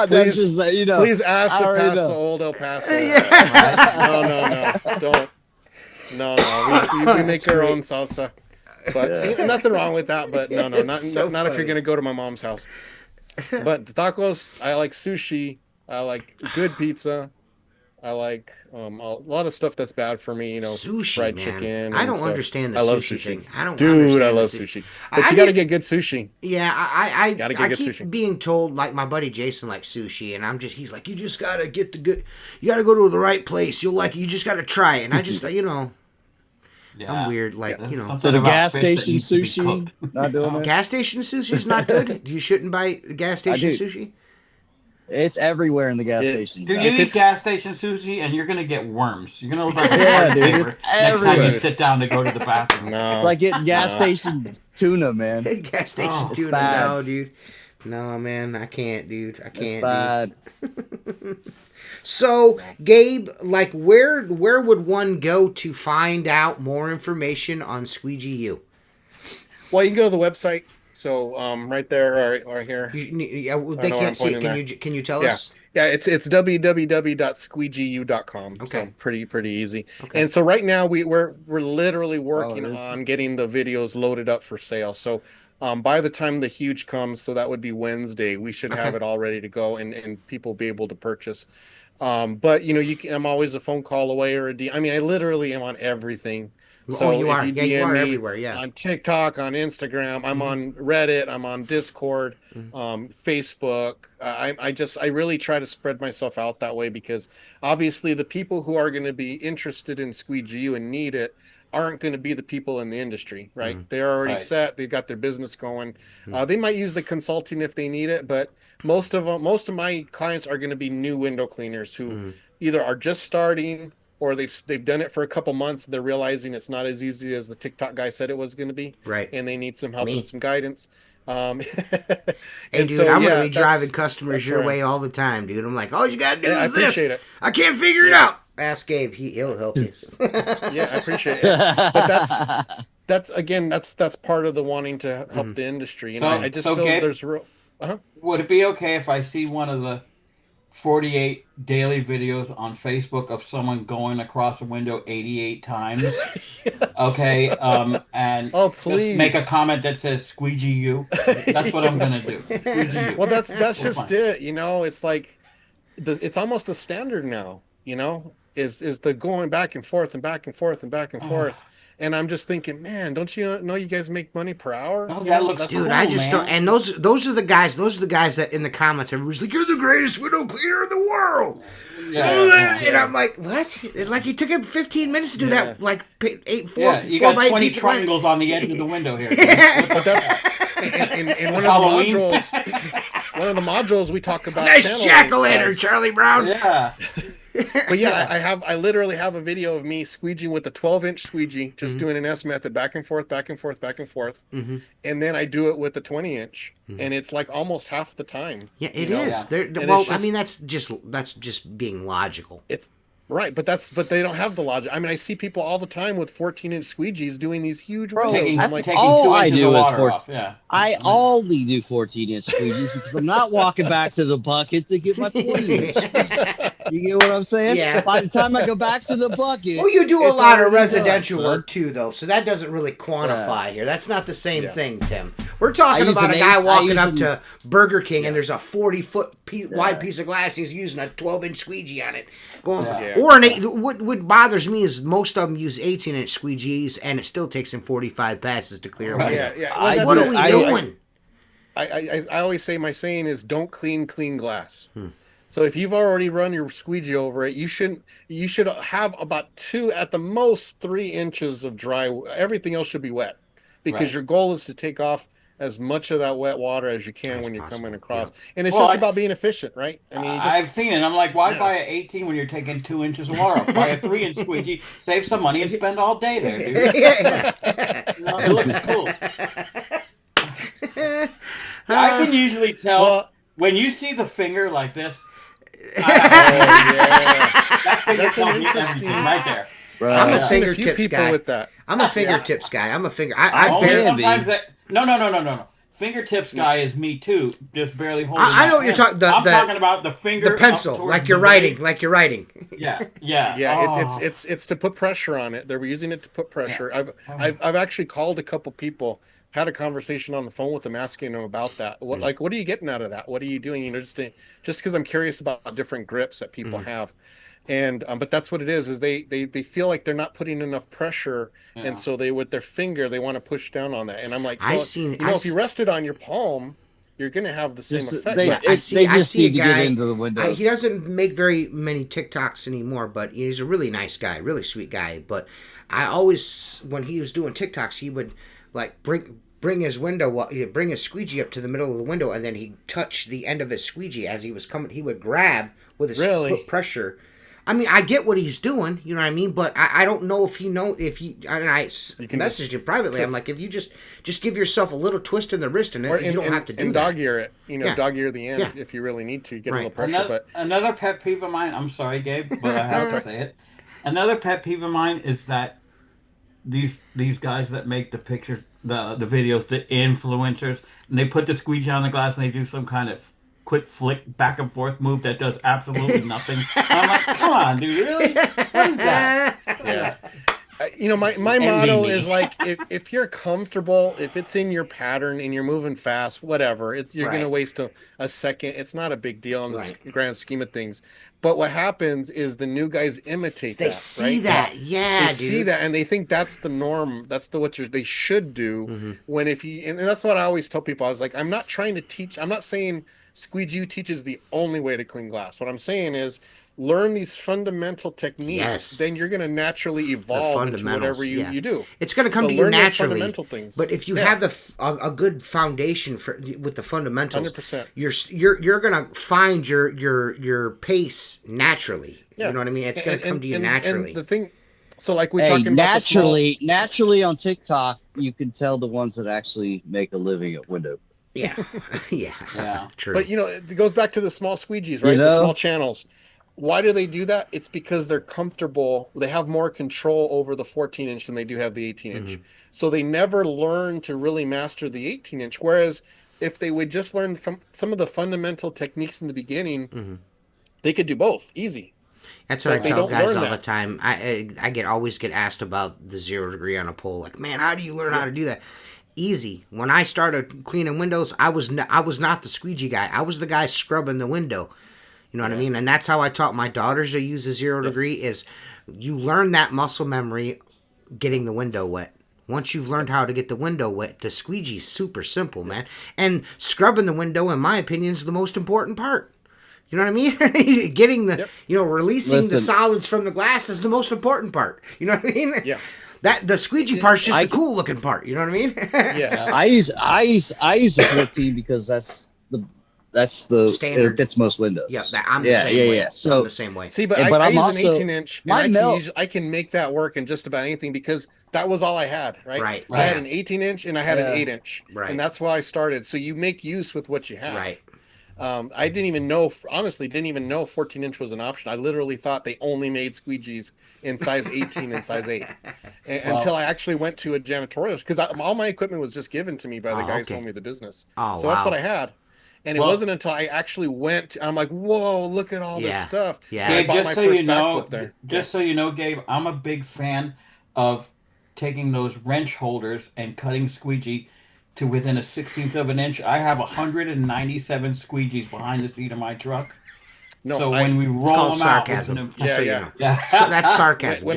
please ask to pass the old El Paso. No, don't. No, we make our own salsa, but nothing wrong with that. But no, not if you're gonna go to my mom's house. But the tacos, I like sushi. I like good pizza. I like a lot of stuff that's bad for me. You know, sushi, fried man. chicken. I don't understand the sushi thing. I don't. Dude, I love sushi. But you got to get good sushi. Yeah, I gotta get good keep sushi. Being told like my buddy Jason likes sushi, and he's like, you just gotta get the good. You gotta go to the right place. You'll like it. You just gotta try it. And I just you know. Yeah. I'm weird, like you know. So the gas station sushi, not doing it. Gas station sushi is not good. You shouldn't buy gas station sushi. It's everywhere in the gas station. Dude, you eat gas station sushi, and you're gonna get worms. You're gonna look like a dude, next time you sit down to go to the bathroom. No, it's like getting gas station tuna, man. Gas station tuna, no, dude. No, man, I can't, dude. I can't. Bad. So, Gabe, like, where would one go to find out more information on Squeegee U? Well, you can go to the website. So, right there or here. They can't see it. Can you tell us? Yeah, it's www.squeegeu.com. Okay. So pretty easy. Okay. And so right now we're literally working on getting the videos loaded up for sale. So by the time the huge comes, so that would be Wednesday, we should have it all ready to go and people be able to purchase. But you know, I'm always a phone call away or a DM. I mean, I literally am on everything. So you are. You you are everywhere. Yeah. On TikTok, on Instagram, I'm on Reddit, I'm on Discord, Facebook. I really try to spread myself out that way because obviously the people who are going to be interested in Squeegee U and need it aren't going to be the people in the industry, right? They're already set. They've got their business going. They might use the consulting if they need it, but most of my clients are going to be new window cleaners who either are just starting or they've done it for a couple months. They're realizing it's not as easy as the TikTok guy said it was going to be. Right. And they need some help and some guidance. Hey, dude, so, I'm going to be driving customers your way all the time, dude. I'm like, all you got to do is this. It. I can't figure it out. Ask Gabe. He'll help you. Yeah, I appreciate it. But that's part of the wanting to help the industry. And I just feel Gabe, there's real... Would it be okay if I see one of the 48 daily videos on Facebook of someone going across a window 88 times? Yes. Okay, and please make a comment that says Squeegee U. That's what I'm gonna do. Squeegee U. Well, that's just it. You know, it's like it's almost the standard now. You know, is the going back and forth and back and forth and back and forth. And I'm just thinking, man, don't you know you guys make money per hour? Oh, that looks dude, cool, I just man. don't. And those are the guys. Those are the guys that in the comments everybody's like, "You're the greatest window cleaner in the world." And I'm like, what? Like, it took him 15 minutes to do that, like, you got 20 triangles on the edge of the window here. But that's in one of the modules we talk about. Nice jack-o'-lantern, Charlie Brown. Yeah. But yeah, I literally have a video of me squeegeeing with a 12-inch squeegee, just doing an S method, back and forth, back and forth, back and forth, and then I do it with the 20-inch, and it's like almost half the time. Yeah, it is. Well, I mean, that's just being logical. It's right, but they don't have the logic. I mean, I see people all the time with 14-inch squeegees doing these huge windows. That's like, all I do is I only do 14-inch squeegees because I'm not walking back to the bucket to get my 20-inch. You get what I'm saying? Yeah. By the time I go back to the bucket. Well, you do a lot of residential work too, though, so that doesn't really quantify here. That's not the same thing, Tim. We're talking about a guy walking up to Burger King and there's a 40-foot wide piece of glass. He's using a 12-inch squeegee on it. Or what bothers me is most of them use 18-inch squeegees, and it still takes them 45 passes to clear a window. Well, what are we doing? I always say my saying is don't clean glass. So if you've already run your squeegee over it, you should have about 2 at the most 3 inches of dry. Everything else should be wet, because your goal is to take off as much of that wet water as you can when you're coming across. And it's just about being efficient, right? I mean, I've seen it. I'm like, why buy an 18 when you're taking 2 inches of water off? Buy a 3-inch squeegee, save some money, and spend all day there, dude. It looks cool. I can usually tell when you see the finger like this. That's an interesting right there. Right. I'm a fingertips guy. With that. I'm a fingertips guy. I barely. No. Fingertips guy is me too. Just barely holding. I know what you're talking. I'm talking about the finger, the pencil, like you're writing. Yeah. It's to put pressure on it. They're using it to put pressure. I've actually called a couple people. Had a conversation on the phone with them, asking them about that. What are you getting out of that? What are you doing? You know, just because I'm curious about different grips that people have, and but that's what it is they feel like they're not putting enough pressure, and so they with their finger they want to push down on that. And I'm like, if you rest it on your palm, you're going to have the same effect. I see a guy, get into the window. He doesn't make very many TikToks anymore, but he's a really nice guy, really sweet guy. But I always, when he was doing TikToks, he would like bring his squeegee up to the middle of the window, and then he'd touch the end of his squeegee as he was coming. He would grab with his put pressure. I mean, I get what he's doing, you know what I mean, but I don't know if and I messaged him privately. I'm like, if you just give yourself a little twist in the wrist, and you don't have to do that. And dog ear it, dog ear the end if you really need to get a little pressure. Another pet peeve of mine. I'm sorry, Gabe, but I have to say it. Another pet peeve of mine is that these guys that make the pictures, the videos, the influencers, and they put the squeegee on the glass and they do some kind of quick flick back and forth move that does absolutely nothing. I'm like, come on, dude, really? What is that? Yeah. My motto is like, if you're comfortable, if it's in your pattern and you're moving fast, whatever, you're going to waste a second. It's not a big deal in the grand scheme of things. But what happens is the new guys imitate that. They see that, They see that, and they think that's the norm. That's what they should do. Mm-hmm. When and that's what I always tell people. I was like, I'm not trying to teach. I'm not saying Squeegee teaches the only way to clean glass. What I'm saying is, learn these fundamental techniques, then you're going to naturally evolve into whatever you do. It's going to come to you naturally. But if you have a good foundation with the fundamentals, 100%. you're going to find your pace naturally. Yeah. You know what I mean? It's going to come to you naturally. And the thing, so like we're talking about naturally on TikTok, you can tell the ones that actually make a living at window. Yeah. True. But it goes back to the small squeegees, right? The small channels. Why do they do that? It's because they're comfortable. They have more control over the 14-inch than they do have the 18-inch. Mm-hmm. So they never learn to really master the 18-inch. Whereas if they would just learn some of the fundamental techniques in the beginning, they could do both easy. That's what I tell guys all the time. I always get asked about the 0 degree on a pole. Like, man, how do you learn how to do that? Easy. When I started cleaning windows, I was not the squeegee guy. I was the guy scrubbing the window. You know what I mean? And that's how I taught my daughters to use the 0 degree is you learn that muscle memory getting the window wet. Once you've learned how to get the window wet, the squeegee's super simple, man. And scrubbing the window, in my opinion, is the most important part. You know what I mean? Getting the, releasing the solids from the glass is the most important part. You know what I mean? Yeah. That the squeegee part's just the cool looking part. You know what I mean? Yeah. I use a 14 because that's the standard. It fits most windows. Yeah, I'm the same way. So I'm the same way. See, but I use an 18-inch, and I can make that work in just about anything because that was all I had, right? Right. I had an 18-inch and I had an 8-inch, right? And that's why I started. So you make use with what you have, right? I didn't even know 14-inch was an option. I literally thought they only made squeegees in size 18 and size 8 until I actually went to a janitorial because all my equipment was just given to me by the guys who owned me the business. So that's what I had. And it wasn't until I actually went, I'm like, whoa, look at all this stuff. Yeah. Gabe, just so you know, Gabe, I'm a big fan of taking those wrench holders and cutting squeegee to within a 16th of an inch. I have 197 squeegees behind the seat of my truck. No, so when we roll them sarcasm. out, that's sarcasm.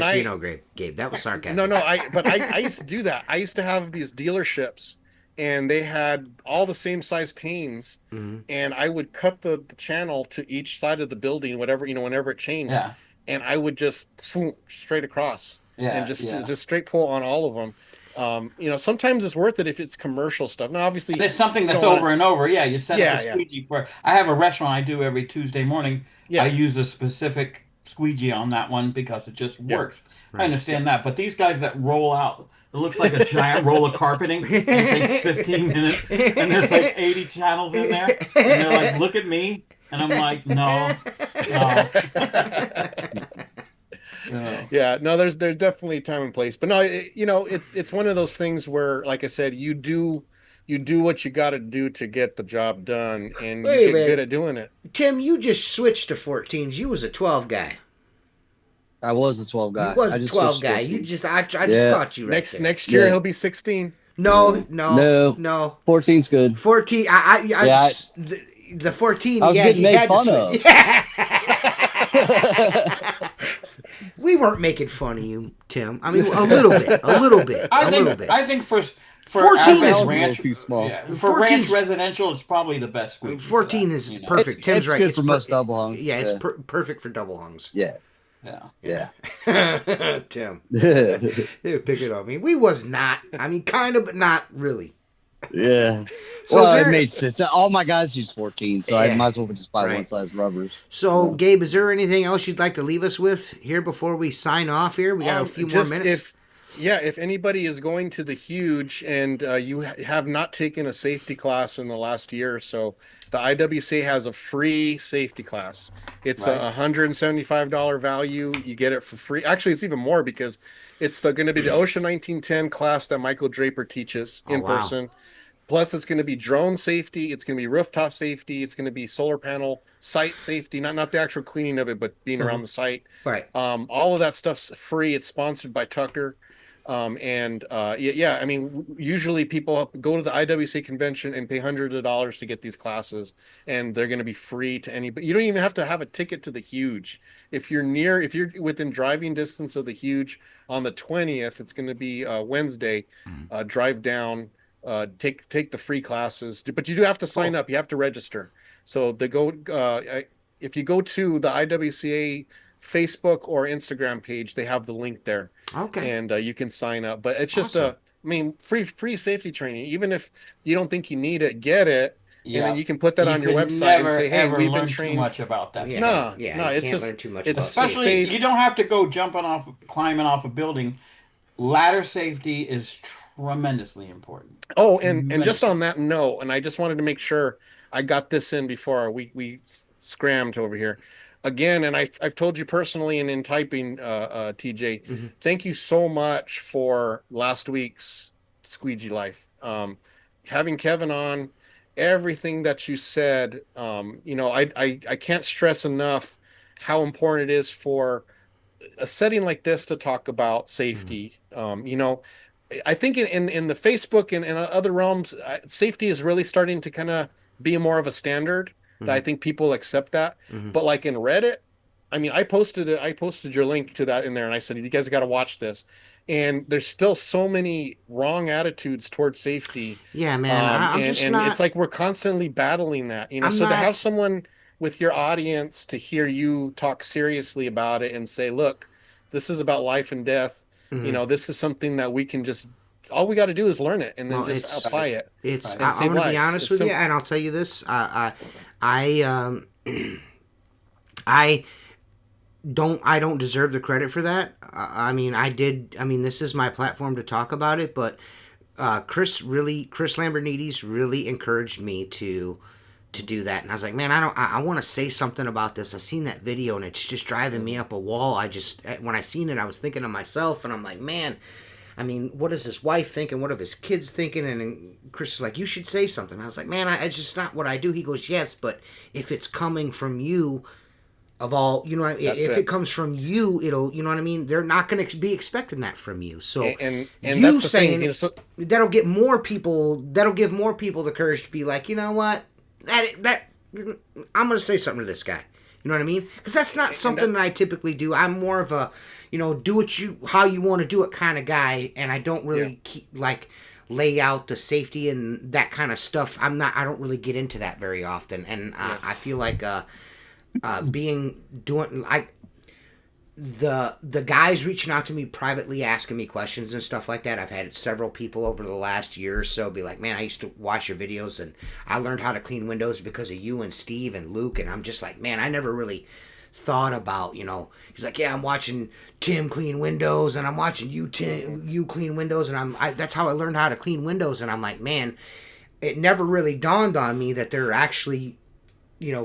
Gabe, that was sarcasm. No, I used to do that. I used to have these dealerships. And they had all the same size panes, and I would cut the channel to each side of the building, whenever it changed, and I would just straight across, and just straight pull on all of them. Sometimes it's worth it if it's commercial stuff. Now, obviously, there's something that's over and over. Yeah, you set up a squeegee for. I have a restaurant I do every Tuesday morning. Yeah. I use a specific squeegee on that one because it just works. Right. I understand that, but these guys that roll out. It looks like a giant roll of carpeting. It takes 15 minutes, and there's like 80 channels in there. And they're like, "Look at me," and I'm like, "No." Yeah, no. There's definitely time and place, but no, it's one of those things where, like I said, you do what you got to do to get the job done, and you get good at doing it. Tim, you just switched to 14s. You was a 12 guy. I was a 12 guy. He was a 12 guy. I just caught you right next year he'll be 16. No. 14's good. 14. The 14. I was getting made fun of. Yeah. We weren't making fun of you, Tim. I mean, a little bit. I think for 14 is a little too small. Yeah. For ranch residential, it's probably the best squeegee. 14 is perfect. Tim's right. It's good for most double hungs. Yeah, it's perfect for double hungs. Yeah. Tim. They pick it on me. We was not. I mean, kind of, but not really. Yeah. So it made sense. All my guys use 14, so I might as well just buy one size rubbers. So, Gabe, is there anything else you'd like to leave us with here before we sign off here? We got a few more minutes. If anybody is going to the Huge and you have not taken a safety class in the last year or so, the IWC has a free safety class. It's a $175 value. You get it for free. Actually, it's even more because it's going to be the OSHA 1910 class that Michael Draper teaches in person. Plus, it's going to be drone safety. It's going to be rooftop safety. It's going to be solar panel site safety. Not the actual cleaning of it, but being around the site. Right. All of that stuff's free. It's sponsored by Tucker. I mean, usually people go to the IWC convention and pay hundreds of dollars to get these classes, and they're going to be free to anybody. You don't even have to have a ticket to the Huge. If you're within driving distance of the Huge on the 20th, it's going to be Wednesday. Drive down, take the free classes, but you do have to sign up. You have to register. So if you go to the IWCA Facebook or Instagram page, they have the link there. Okay. And you can sign up. But it's just free safety training. Even if you don't think you need it, get it. Yeah. And then you can put that on your website and say, "Hey, we've been trained." Too much about that. No, it's just learn too much. It's especially safe. You don't have to go climbing off a building. Ladder safety is tremendously important. Oh, and just on that note, and I just wanted to make sure I got this in before we scrammed over here. Again, and I've told you personally and in typing, TJ, thank you so much for last week's Squeegee Life. Having Kevin on, everything that you said, I can't stress enough how important it is for a setting like this to talk about safety. I think in the Facebook and other realms, safety is really starting to kind of be more of a standard. I think people accept that, but like in Reddit, I mean, I posted your link to that in there, and I said, you guys got to watch this. And there's still so many wrong attitudes towards safety. Yeah, man. And it's like we're constantly battling that, to have someone with your audience to hear you talk seriously about it and say, look, this is about life and death. This is something that we can just, all we got to do is learn it and then just apply it. I'm going to be honest with you, and I'll tell you this. I don't deserve the credit for that. I mean, this is my platform to talk about it, but Chris Lambrinides really encouraged me to do that. And I was like, man, I want to say something about this. I seen that video and it's just driving me up a wall. When I seen it, I was thinking to myself, and I'm like, man, I mean, what is his wife thinking? What are his kids thinking? And Chris is like, you should say something. I was like, man, it's just not what I do. He goes, yes, but if it's coming from you, of all, if it comes from you, it'll, you know what I mean? They're not going to be expecting that from you. So and you that's saying the thing, that'll give more people the courage to be like, you know what, that I'm going to say something to this guy. You know what I mean? Because that's not something that I typically do. I'm more of a, do it how you want to do it kind of guy, and I don't really lay out the safety and that kind of stuff. I don't really get into that very often, and I feel like the guys reaching out to me privately asking me questions and stuff like that. I've had several people over the last year or so be like, man, I used to watch your videos and I learned how to clean windows because of you and Steve and Luke. And I'm just like, man, I never really thought about, he's like, yeah, I'm watching Tim clean windows and I'm watching you clean windows, and that's how I learned how to clean windows. And I'm like, man, it never really dawned on me that they're actually,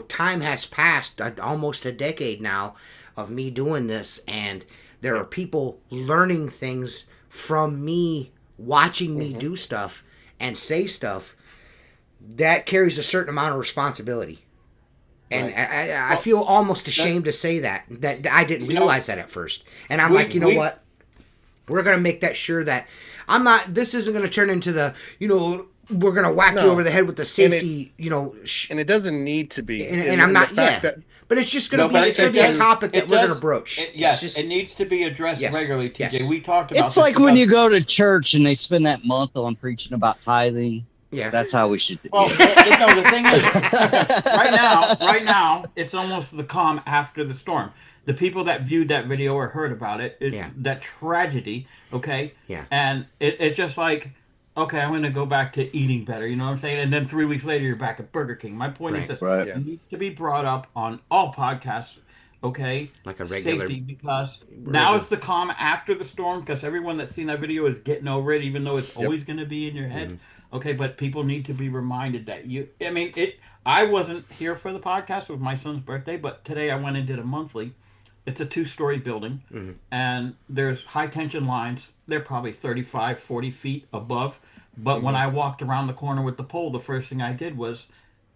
time has passed almost a decade now of me doing this, and there are people learning things from me, watching me do stuff and say stuff that carries a certain amount of responsibility. And I feel almost ashamed to say that I didn't realize that at first. And I'm like, what? We're going to make that sure that this isn't going to turn into the, we're going to whack you over the head with the safety, and it doesn't need to be. And I'm not, but it's just going to be a topic that we're going to broach. It needs to be addressed regularly, TJ. Yes. We talked about it's like when you go to church and they spend that month on preaching about tithing. Yeah, that's how we should do. Well, the thing is, right now, it's almost the calm after the storm. The people that viewed that video or heard about it, that tragedy, okay? Yeah. And it's just like, okay, I'm going to go back to eating better, you know what I'm saying? And then 3 weeks later, you're back at Burger King. My point is this. It needs to be brought up on all podcasts, okay? Like a regular. Safety, because now it's the calm after the storm, because everyone that's seen that video is getting over it, even though it's always going to be in your head. Mm-hmm. Okay, but people need to be reminded that I wasn't here for the podcast. It was my son's birthday, but today I went and did a monthly. It's a 2-story building, and there's high-tension lines. They're probably 35, 40 feet above. But when I walked around the corner with the pole, the first thing I did was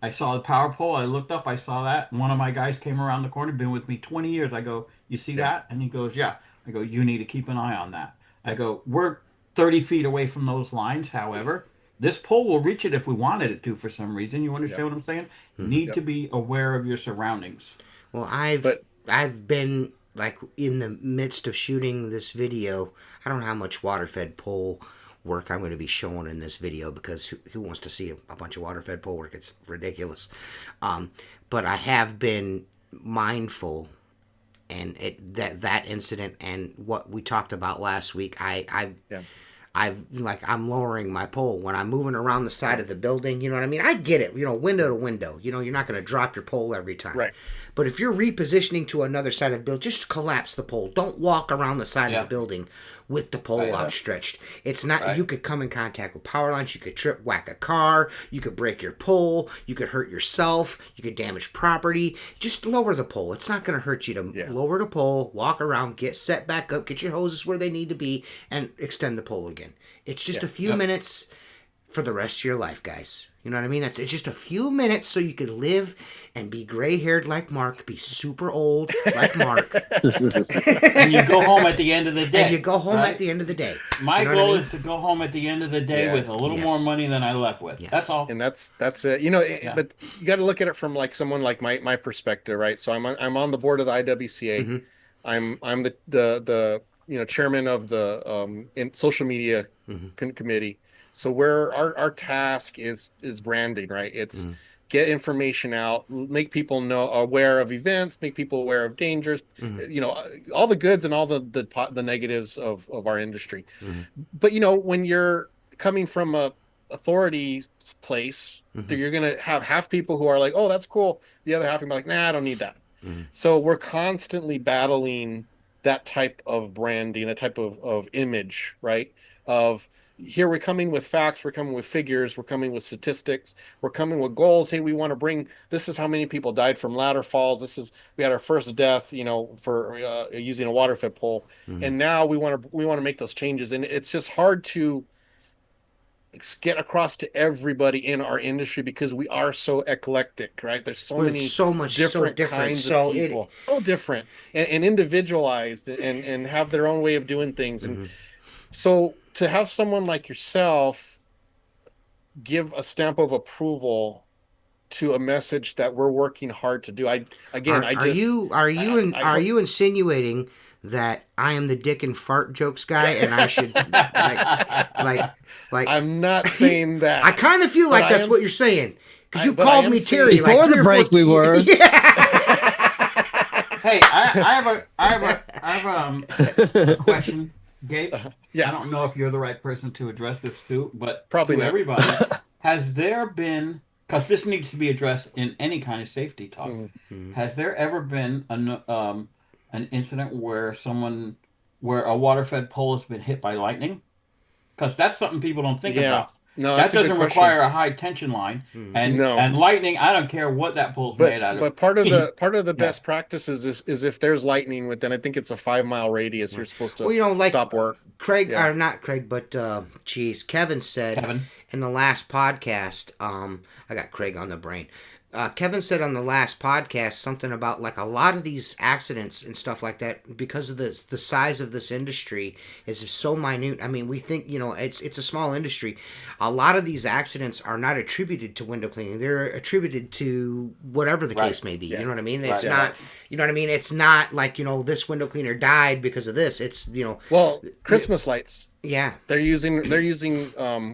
I saw the power pole. I looked up. I saw that. One of my guys came around the corner, been with me 20 years. I go, you see that? And he goes, yeah. I go, you need to keep an eye on that. I go, we're 30 feet away from those lines, however. This pole will reach it if we wanted it to for some reason. You understand what I'm saying? You need to be aware of your surroundings. Well, I've been like in the midst of shooting this video. I don't know how much water-fed pole work I'm going to be showing in this video, because who wants to see a bunch of water-fed pole work? It's ridiculous. But I have been mindful, and that incident and what we talked about last week, I'm lowering my pole when I'm moving around the side of the building. You know what I mean? I get it. Window to window. You're not going to drop your pole every time. Right. But if you're repositioning to another side of the building, just collapse the pole. Don't walk around the side of the building with the pole outstretched. It's not. You could come in contact with power lines. You could whack a car. You could break your pole. You could hurt yourself. You could damage property. Just lower the pole. It's not going to hurt you to lower the pole, walk around, get set back up, get your hoses where they need to be, and extend the pole again. It's just a few minutes for the rest of your life, guys. You know what I mean? It's just a few minutes so you could live and be gray-haired like Mark, be super old like Mark. And you go home at the end of the day. And you go home at the end of the day. My goal is to go home at the end of the day with a little more money than I left with. That's all. And that's it. But you got to look at it from like someone like my perspective, right? So I'm on the board of the IWCA. I'm the chairman of the social media committee. So where our task is branding, right? It's get information out, make people aware of events, make people aware of dangers, all the goods and all the negatives of our industry. But when you're coming from a authority place, you're going to have half people who are like, oh, that's cool. The other half are like, nah, I don't need that. So we're constantly battling that type of branding, that type of image, right? Of here we're coming with facts, we're coming with figures, we're coming with statistics, we're coming with goals. Hey, we want to bring, this is how many people died from ladder falls. We had our first death, for using a water-fed pole. And now we want to make those changes. And it's just hard to get across to everybody in our industry because we are so eclectic, right? There's so many different kinds of people, so different and individualized and have their own way of doing things. And so to have someone like yourself give a stamp of approval to a message that we're working hard to do, are you insinuating that I am the dick and fart jokes guy, and I should like? I'm not saying that. I kind of feel like that's what you're saying because you called me Terry. Before the break, we were. Yeah. Hey, I have a question, Gabe. Yeah. I don't know if you're the right person to address this too, but probably to everybody, has there been? Because this needs to be addressed in any kind of safety talk. Has there ever been an incident where a water-fed pole has been hit by lightning? Because that's something people don't think about. No, that doesn't require a high tension line, and lightning. I don't care what that pole's made out of. But part of the best practices is if there's lightning within, I think it's a 5-mile radius, you're supposed to stop work. Craig, or not Craig, but Kevin said in the last podcast. I got Craig on the brain. Kevin said on the last podcast something about like a lot of these accidents and stuff like that because of the size of this industry is so minute. I mean, we think it's a small industry. A lot of these accidents are not attributed to window cleaning; they're attributed to whatever the case may be. Yeah. You know what I mean? It's not. You know what I mean? It's not like this window cleaner died because of this. It's Christmas lights. Yeah, they're using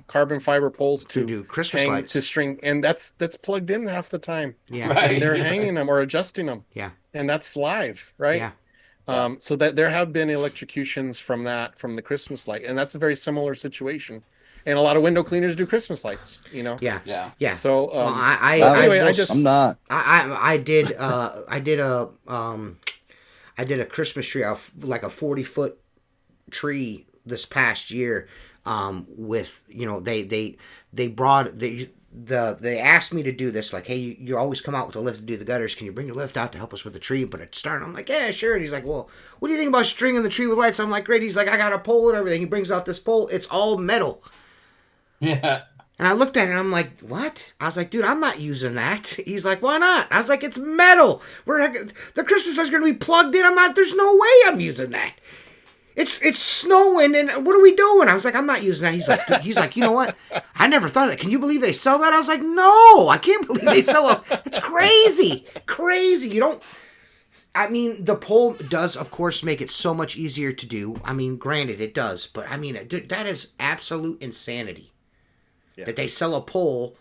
carbon fiber poles to do Christmas lights to string, and that's plugged in half the time. Yeah, right. And they're hanging them or adjusting them. Yeah, and that's live, right? Yeah. So that there have been electrocutions from the Christmas light, and that's a very similar situation. And a lot of window cleaners do Christmas lights, Yeah. So I did a Christmas tree off like a 40-foot tree this past year. With they asked me to do this, like, hey, you always come out with a lift to do the gutters. Can you bring the lift out to help us with the tree? But it's starting. I'm like, yeah, sure. And he's like, well, what do you think about stringing the tree with lights? I'm like, great. He's like, I got a pole and everything. He brings out this pole. It's all metal. Yeah. And I looked at it and I'm like, what? I was like, dude, I'm not using that. He's like, why not? I was like, it's metal. The Christmas lights going to be plugged in. There's no way I'm using that. It's snowing and what are we doing? I was like, I'm not using that. He's like, you know what? I never thought of that. Can you believe they sell that? I was like, no, I can't believe they sell it. It's crazy. Crazy. The pole does, of course, make it so much easier to do. I mean, granted, it does. But, that is absolute insanity. Yeah. That they sell a pole,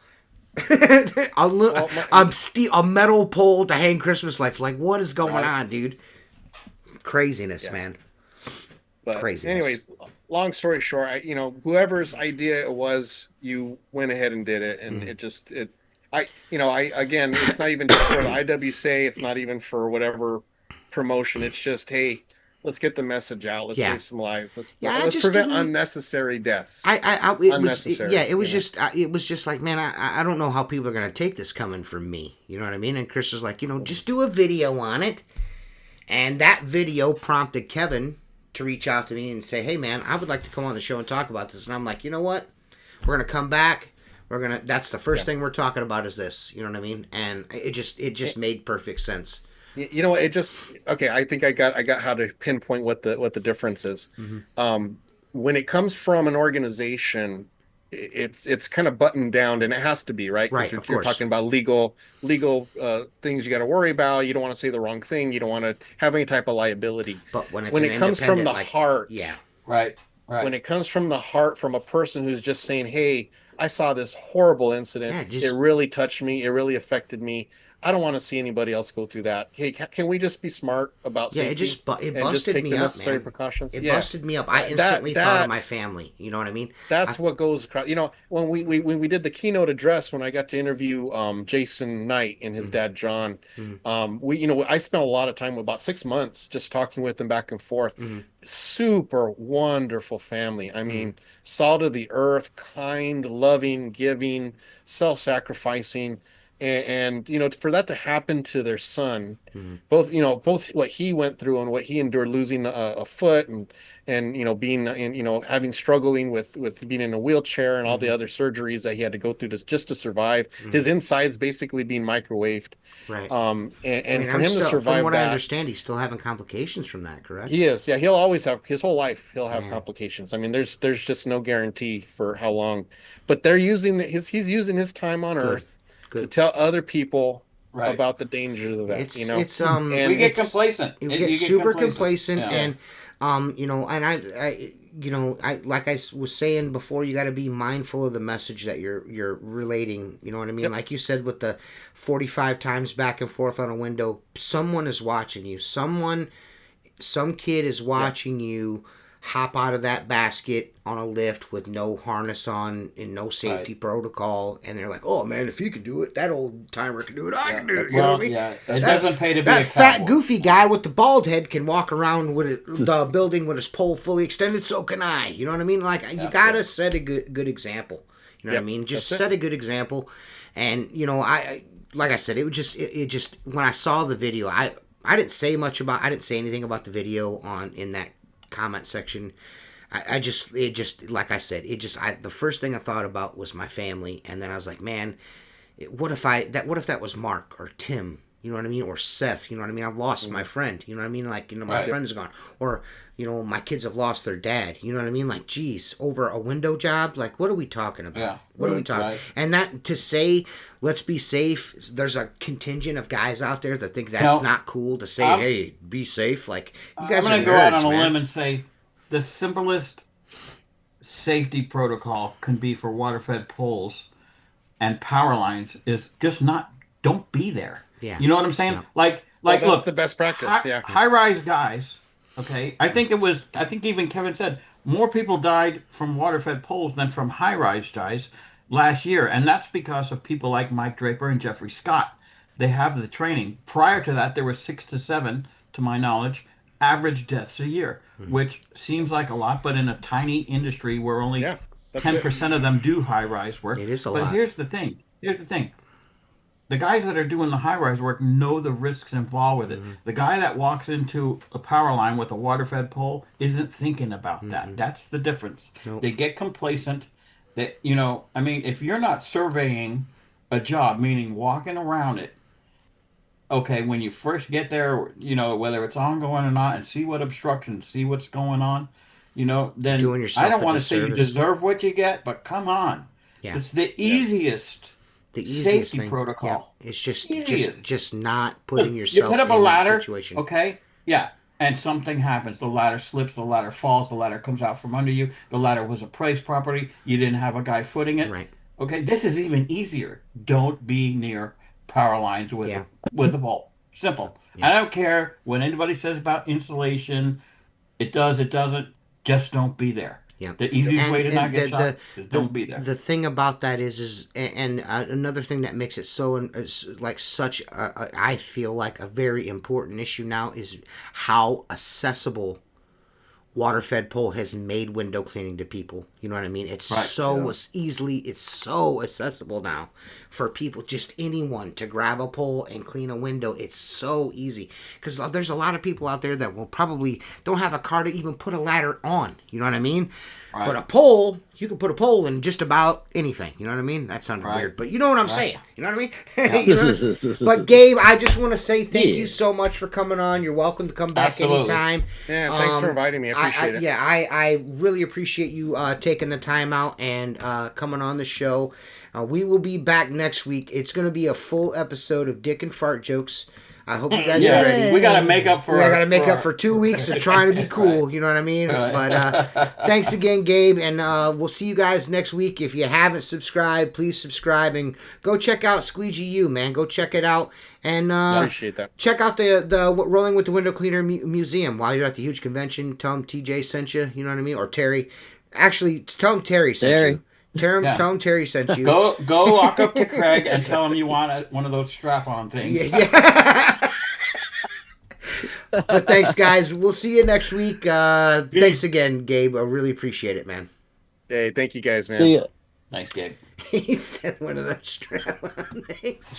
a metal pole to hang Christmas lights. Like, what is going on, dude? Craziness, man. But craziness. Anyways, long story short, whoever's idea it was, you went ahead and did it, and again, it's not even just for the IWC, it's not even for whatever promotion. It's just, hey, let's get the message out. Let's save some lives. Let's prevent unnecessary deaths. It was just like, man, I don't know how people are gonna take this coming from me. You know what I mean? And Chris was like, just do a video on it, and that video prompted Kevin to reach out to me and say, hey man, I would like to come on the show and talk about this. And I'm like, you know what? We're going to come back. That's the first thing we're talking about is this, you know what I mean? And it just made perfect sense. You know what? I think I got how to pinpoint what the difference is. Mm-hmm. When it comes from an organization, it's kind of buttoned down, and it has to be, right? Right. You're talking about legal things you got to worry about. You don't want to say the wrong thing. You don't want to have any type of liability. But when it comes from the heart, right. When it comes from the heart, from a person who's just saying, "Hey, I saw this horrible incident. Yeah, it really touched me. It really affected me. I don't want to see anybody else go through that. Hey, can we just be smart about safety? It and just busted take me the up, necessary man. precautions? It busted me up. I instantly thought of my family. You know what I mean? That's what goes across. You know, when we did the keynote address, when I got to interview Jason Knight and his dad John, I spent a lot of time, about 6 months, just talking with them back and forth. Super wonderful family. I mean, salt of the earth, kind, loving, giving, self-sacrificing. And for that to happen to their son, both what he went through and what he endured, losing a foot and being having struggling with being in a wheelchair and all the other surgeries that he had to go through just to survive, his insides basically being microwaved, right? And for him to survive, from what that, I understand, he's still having complications from that, correct? He is. Yeah, he'll always have, his whole life he'll have complications. I mean, there's just no guarantee for how long, but he's using his time on Earth to tell other people about the dangers of that. We get complacent. You get super complacent, and like I was saying before, you got to be mindful of the message that you're relating. You know what I mean? Yep. Like you said, with the 45 times back and forth on a window, someone is watching you. Some kid is watching you hop out of that basket on a lift with no harness on and no safety protocol, and they're like, "Oh man, if he can do it, that old timer can do it. I can do it." You know what I mean? Yeah, it doesn't pay to be that a fat, goofy guy with the bald head can walk around with the building with his pole fully extended. So can I. You know what I mean? Like you gotta set a good example. You know what I mean? Just set a good example, and I like I said, it just when I saw the video, I didn't say anything about the video in that comment section. The first thing I thought about was my family, and then I was like, man, what if that was Mark or Tim, you know what I mean, or Seth, you know what I mean? I've lost my friend, you know what I mean, like, my friend is gone, or my kids have lost their dad, you know what I mean, like, geez, over a window job, like, what are we talking about? What are we talking? And that, to say let's be safe, there's a contingent of guys out there that think that's not cool to say, hey, be safe. Like, you guys I'm going to go out on a limb and say the simplest safety protocol can be for water-fed poles and power lines is just don't be there. Yeah. You know what I'm saying? Yeah. Like that's look, the best practice. High-rise guys, okay? I think even Kevin said more people died from water-fed poles than from high-rise guys last year, and that's because of people like Mike Draper and Jeffrey Scott. They have the training. Prior to that, there were 6 to 7, to my knowledge, average deaths a year, which seems like a lot, but in a tiny industry where only 10% of them do high-rise work. It is a lot. But here's the thing. The guys that are doing the high-rise work know the risks involved with it. The guy that walks into a power line with a water-fed pole isn't thinking about that. That's the difference. Nope. They get complacent. That if you're not surveying a job, meaning walking around it, okay, when you first get there, whether it's ongoing or not, and see what obstructions, see what's going on, then doing yourself I don't a want to say you disservice. deserve what you get, but come on. Yeah. It's the easiest safety thing. protocol. Yeah. It's just not putting yourself you put up in a ladder, that situation. Okay? Yeah. And something happens. The ladder slips, the ladder falls, the ladder comes out from under you. The ladder was a price property. You didn't have a guy footing it. Right. Okay, this is even easier. Don't be near power lines with a pole. Simple. I don't care what anybody says about insulation. It does, it doesn't. Just don't be there. Yeah. The easiest way to not get shot is don't be there. The thing about that is another thing that makes it so such I feel like a very important issue now is how accessible water-fed pole has made window cleaning to people. You know what I mean? It's so accessible now for people, just anyone, to grab a pole and clean a window. It's so easy because there's a lot of people out there that will probably don't have a car to even put a ladder on. You know what I mean? Right. But a pole, you can put a pole in just about anything. You know what I mean? That sounded weird, but you know what I'm saying. You know what I mean? But Gabe, I just want to say thank you so much for coming on. You're welcome to come back anytime. Yeah, thanks for inviting me. I appreciate it. Yeah, I really appreciate you taking the time out and coming on the show. We will be back next week. It's going to be a full episode of Dick and Fart Jokes. I hope you guys are ready. We got to make up for. I got to make up for 2 weeks of trying to be cool. Right. You know what I mean? Right. But thanks again, Gabe, and we'll see you guys next week. If you haven't subscribed, please subscribe and go check out Squeegee U, man. Go check it out. And appreciate that. Check out the Rolling with the Window Cleaner Museum while you're at the huge convention. Tell them TJ sent you. You know what I mean? Or Terry. Actually, tell them Terry sent you. Tell him Terry sent you. Go walk up to Craig and tell him you want one of those strap-on things. Yeah. But thanks, guys. We'll see you next week. Thanks again, Gabe. I really appreciate it, man. Hey, thank you guys, man. See ya. Thanks, Gabe. He said one of those strap-on things.